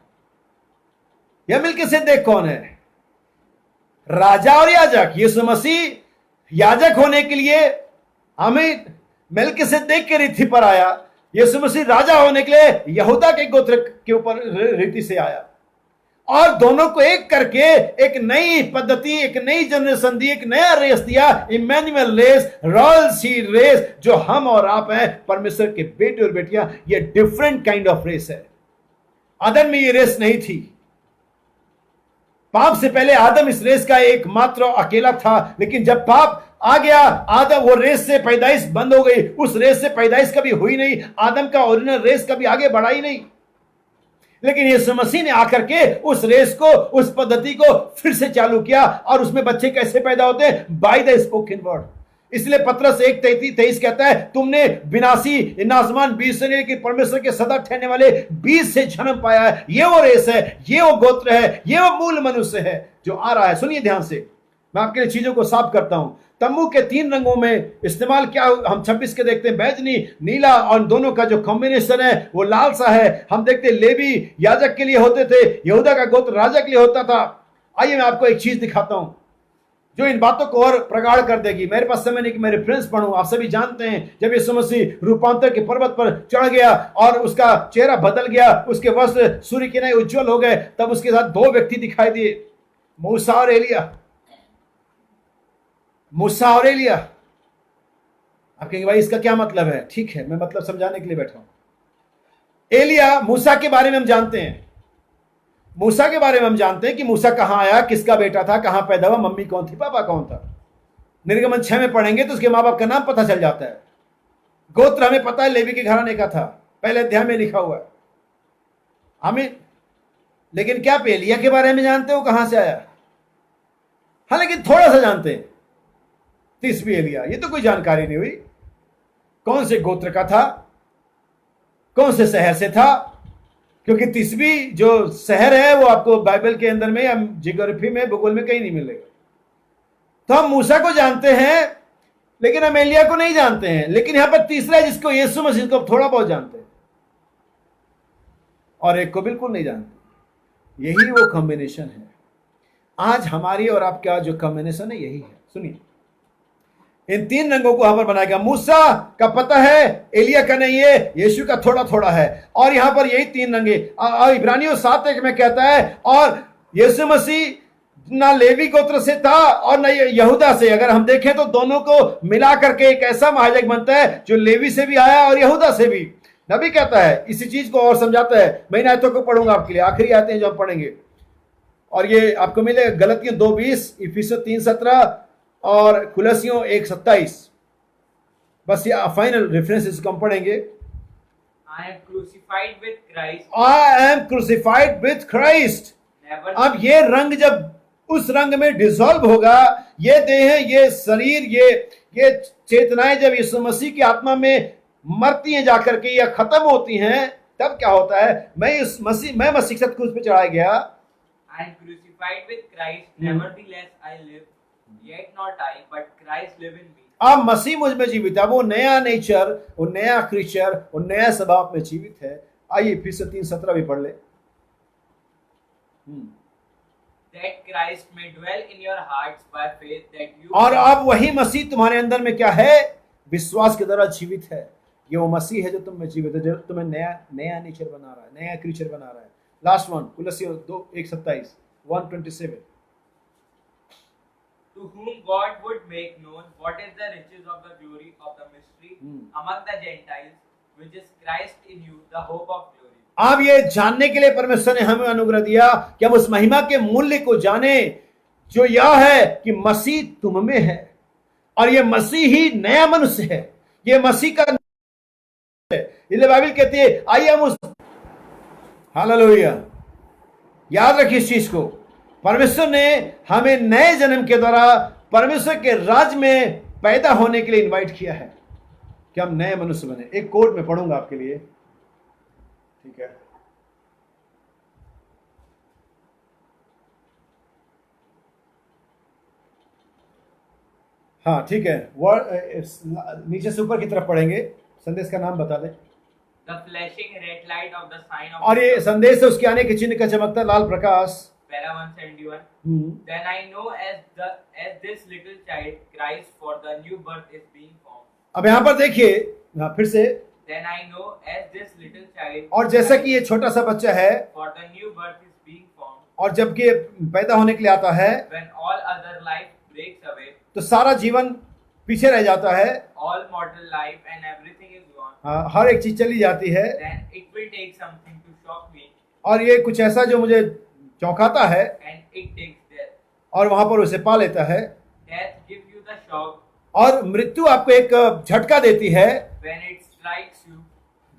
यह मलकीसेदेक कौन है? राजा और याजक। यीशु मसीह याजक होने के लिए हमें मलकीसेदेक के रीति पर आया। यीशु मसीह राजा होने के लिए यहूदा के गोत्र के ऊपर रीति से आया। और दोनों को एक करके एक नई पद्धति, एक नई जनरेशन दी, एक नया रेस दिया, Emmanuel race, royal seed race, जो हम और आप हैं, परमेश्वर के बेटे और बेटियां। ये डिफरेंट काइंड ऑफ रेस है। आदम में ये रेस नहीं थी। पाप से पहले आदम इस रेस का एकमात्र अकेला था, लेकिन जब पाप आ गया, आदम वो रेस से पैदाइश बंद हो गई। उस रेस से पैदाइश कभी हुई नहीं। आदम का ओरिजिनल रेस कभी आगे बढ़ा ही नहीं। लेकिन यीशु मसीह ने आकर के उस रेस को, उस पद्धति को फिर से चालू किया। और उसमें बच्चे कैसे पैदा होते हैं? By the spoken word. इसलिए पत्रस 1:23 कहता है, तुमने विनाशी नासमान बीज से नहीं, कि परमेश्वर के सदा ठहरने वाले बीज से जन्म पाया है। ये वो रेस है, ये वो गोत्र है, ये वो मूल मनुष्य है जो आ रहा है। सुनिए ध्यान से, मैं आपके लिए चीजों को साफ करता हूं। तंबू के 3 रंगों में इस्तेमाल क्या हम 26 के देखते हैं, बैजनी, नीला, और दोनों का जो कॉम्बिनेशन है वो लाल सा है। हम देखते हैं लेवी याजक के लिए होते थे, यहूदा का गोत्र राजा के लिए होता था। आइए मैं आपको एक चीज दिखाता हूं जो इन बातों को और प्रगाढ़ कर देगी। मेरे पास समय नहीं कि मैं रेफरेंस पढ़ूं। आप सभी जानते हैं, जब यीशु मसीह रूपांतर के पर्वत पर चढ़ गया और उसका चेहरा बदल गया, उसके वस्त्र सूर्य की तरह उज्जवल हो गए, तब उसके साथ 2 व्यक्ति दिखाई दिए, मूसा और एलिया। मूसा और एलिया। आप कहेंगे भाई इसका क्या मतलब है? ठीक है, मैं मतलब समझाने के लिए बैठा हूं। एलिया, मूसा के बारे में हम जानते हैं। मूसा के बारे में हम जानते हैं कि मूसा कहां आया, किसका बेटा था, कहां पैदा हुआ, मम्मी कौन थी, पापा कौन था। निर्गमन 6 में पढ़ेंगे तो उसके मां बाप का नाम पता चल जाता है। गोत्र हमें पता है लेवी के घराने का था, पहले अध्याय में लिखा हुआ है हमें। लेकिन क्या आप एलिया के बारे में जानते हो कहां से आया? हाँ, लेकिन थोड़ा सा जानते हैं। तिस्बी एलिया, ये तो कोई जानकारी नहीं हुई। कौन से गोत्र का था, कौन से शहर से था, क्योंकि तिस्बी जो शहर है वो आपको बाइबल के अंदर में या जियोग्राफी में, भूगोल में कहीं नहीं मिलेगा। तो हम मूसा को जानते हैं लेकिन हम एलिया को नहीं जानते हैं। लेकिन यहां पर तीसरा है जिसको यीशु मसीह को थोड़ा बहुत जानते हैं और एक को बिल्कुल नहीं जानते। यही वो कॉम्बिनेशन है। आज हमारी और आपका जो कॉम्बिनेशन है यही है। सुनिए, इन 3 रंगों को यहां पर बनाया गया। मूसा का पता है, एलिया का नहीं है, यीशु का थोड़ा थोड़ा है। और यहां पर यही 3 रंगे। इब्रानियों 7:1 में कहता है, और यीशु मसीह ना लेवी गोत्र से था और ना यहूदा से। अगर हम देखें तो दोनों को मिला करके एक ऐसा महायाजक बनता है जो लेवी से भी आया और यहूदा से भी। नबी कहता है, इसी चीज को और समझाता है। मैं इन आयतों को पढ़ूंगा आपके लिए, आखिरी आयतें हैं जो हम पढ़ेंगे, और ये आपको मिलेगा गलतियों 2:20, इफिसियों 3:17 और कुलसियों 1:27। बस ये फाइनल रेफरेंसेस को हम पढ़ेंगे। I am crucified with Christ. I am crucified with Christ. Never. अब ये रंग जब उस रंग में डिसॉल्व होगा, ये देह, ये शरीर, ये चेतनाएं जब यीशु मसीह की आत्मा में मरती हैं जाकर के या खत्म होती हैं, तब क्या होता है? मैं मसीह के साथ क्रूस पे चढ़ाया गया। I am crucified with Christ. Nevertheless I live. Yet not I, but Christ live in me. अब मसीह मुझ में जीवित है। वो नया नेचर, वो नया क्रीचर, वो नया स्वभाव में जीवित है। आइए फिर से 3:17 भी पढ़ ले। That Christ may dwell in your hearts by faith, that you. और अब वही मसीह तुम्हारे अंदर में क्या है? विश्वास के द्वारा जीवित है। ये वो मसीह है जो तुम में जीवित है, जो तुम्हें नया नेचर बना रहा है, नया क्रीचर बना रहा है। लास्ट वन, कुलसियों 2:1-27, 1:27। To whom God would make known what is the riches of the glory of the mystery among the Gentiles, which is Christ in you, the hope of glory. अब ये जानने के लिए परमेश्वर ने हमें अनुग्रह दिया कि हम उस महिमा के मूल्य को जाने, जो यह है कि मसीह तुम में है, और ये मसीह ही नया मनुष्य है। ये मसीह का है। इसलिए बाइबल कहती है, आइए हम उस, हालेलुया, याद रखिए इस चीज को। परमेश्वर ने हमें नए जन्म के द्वारा परमेश्वर के राज्य में पैदा होने के लिए इनवाइट किया है कि हम नए मनुष्य बने। एक कोट में पढ़ूंगा आपके लिए, ठीक है? हाँ ठीक है, वर्ड नीचे से ऊपर की तरफ पढ़ेंगे। संदेश का नाम बता दें। The flashing red light of the sign of. और ये संदेश है उसके आने के चिन्ह का चमकता लाल प्रकाश। Para 171. Then I know as this little child cries for the new birth is being formed. अब यहाँ पर देखिए, फिर से। Then I know as this little child. और जैसा कि ये छोटा सा बच्चा है, for the new birth is being formed. और जब ये पैदा होने के लिए आता है when all other life breaks away, तो सारा जीवन पीछे रह जाता है, all mortal life and everything is gone, हर एक चीज चली जाती है, then it will take something to shock me, और ये कुछ ऐसा जो मुझे चौंकाता है, and it takes death. और वहां पर उसे पा लेता है, Death gives you the shock और मृत्यु आपको एक झटका देती है when it strikes you,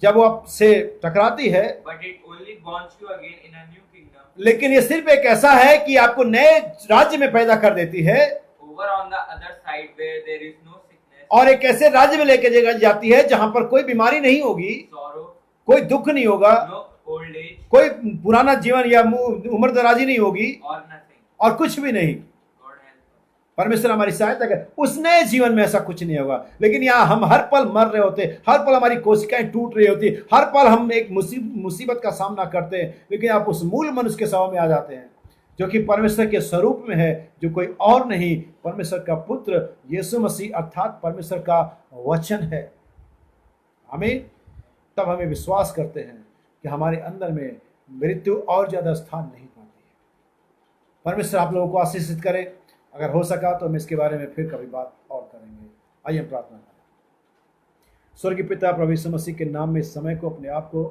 जब वो आपसे टकराती है, but it only bonds you again in a new kingdom. लेकिन ये सिर्फ एक ऐसा है कि आपको नए राज्य में पैदा कर देती है, Over on the other side where there is no sickness, और एक ऐसे राज्य में लेके जाती है जहां पर कोई बीमारी नहीं होगी, sorrow, कोई दुख नहीं होगा, no old age, कोई पुराना जीवन या उम्र दराजी नहीं होगी, or nothing. और कुछ भी नहीं। God help us. परमेश्वर हमारी सहायता करे। उस नए जीवन में ऐसा कुछ नहीं होगा, लेकिन यहाँ हम हर पल मर रहे होते, हर पल हमारी कोशिकाएं टूट रही होती, हर पल हम एक मुसीबत का सामना करते हैं, लेकिन आप उस मूल मनुष्य के स्वभाव में आ जाते हैं जो कि परमेश्वर के स्वरूप में है, जो कोई और नहीं, परमेश्वर का पुत्र यीशु मसीह अर्थात परमेश्वर का वचन है। आमीन। तब हमें विश्वास करते हैं कि हमारे अंदर में मृत्यु और ज्यादा स्थान नहीं पाती है। परमेश्वर आप लोगों को आशीषित करे। अगर हो सका तो हम इसके बारे में फिर कभी बात और करेंगे। आइए हम प्रार्थना करें। स्वर्गीय पिता, प्रभु यीशु मसीह के नाम में इस समय को, अपने आप को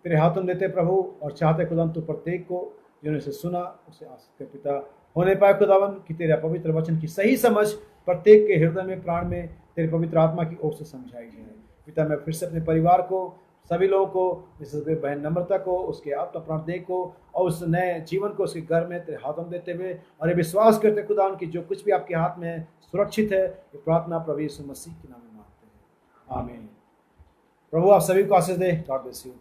तेरे हाथों में देते प्रभु, और चाहते खुदावन तो प्रत्येक को जिन्होंने इसे सुना उसे आशीष पिता होने पाए खुदावन कि तेरे पवित्र वचन की सही समझ प्रत्येक के हृदय में, प्राण में तेरे पवित्र आत्मा की ओर से समझाई जाए। पिता, मैं फिर से अपने परिवार को, सभी लोगों को, विशेष बहन नम्रता को, उसके आत्मा प्राणदेह को और उस नए जीवन को उसके घर में तेरे हाथों में देते हुए, और ये विश्वास करते खुदावन कि जो कुछ भी आपके हाथ में है सुरक्षित है। ये प्रार्थना प्रभु यीशु मसीह के नाम में मांगते हैं, आमीन। प्रभु आप सभी को आशीष दे। God bless you.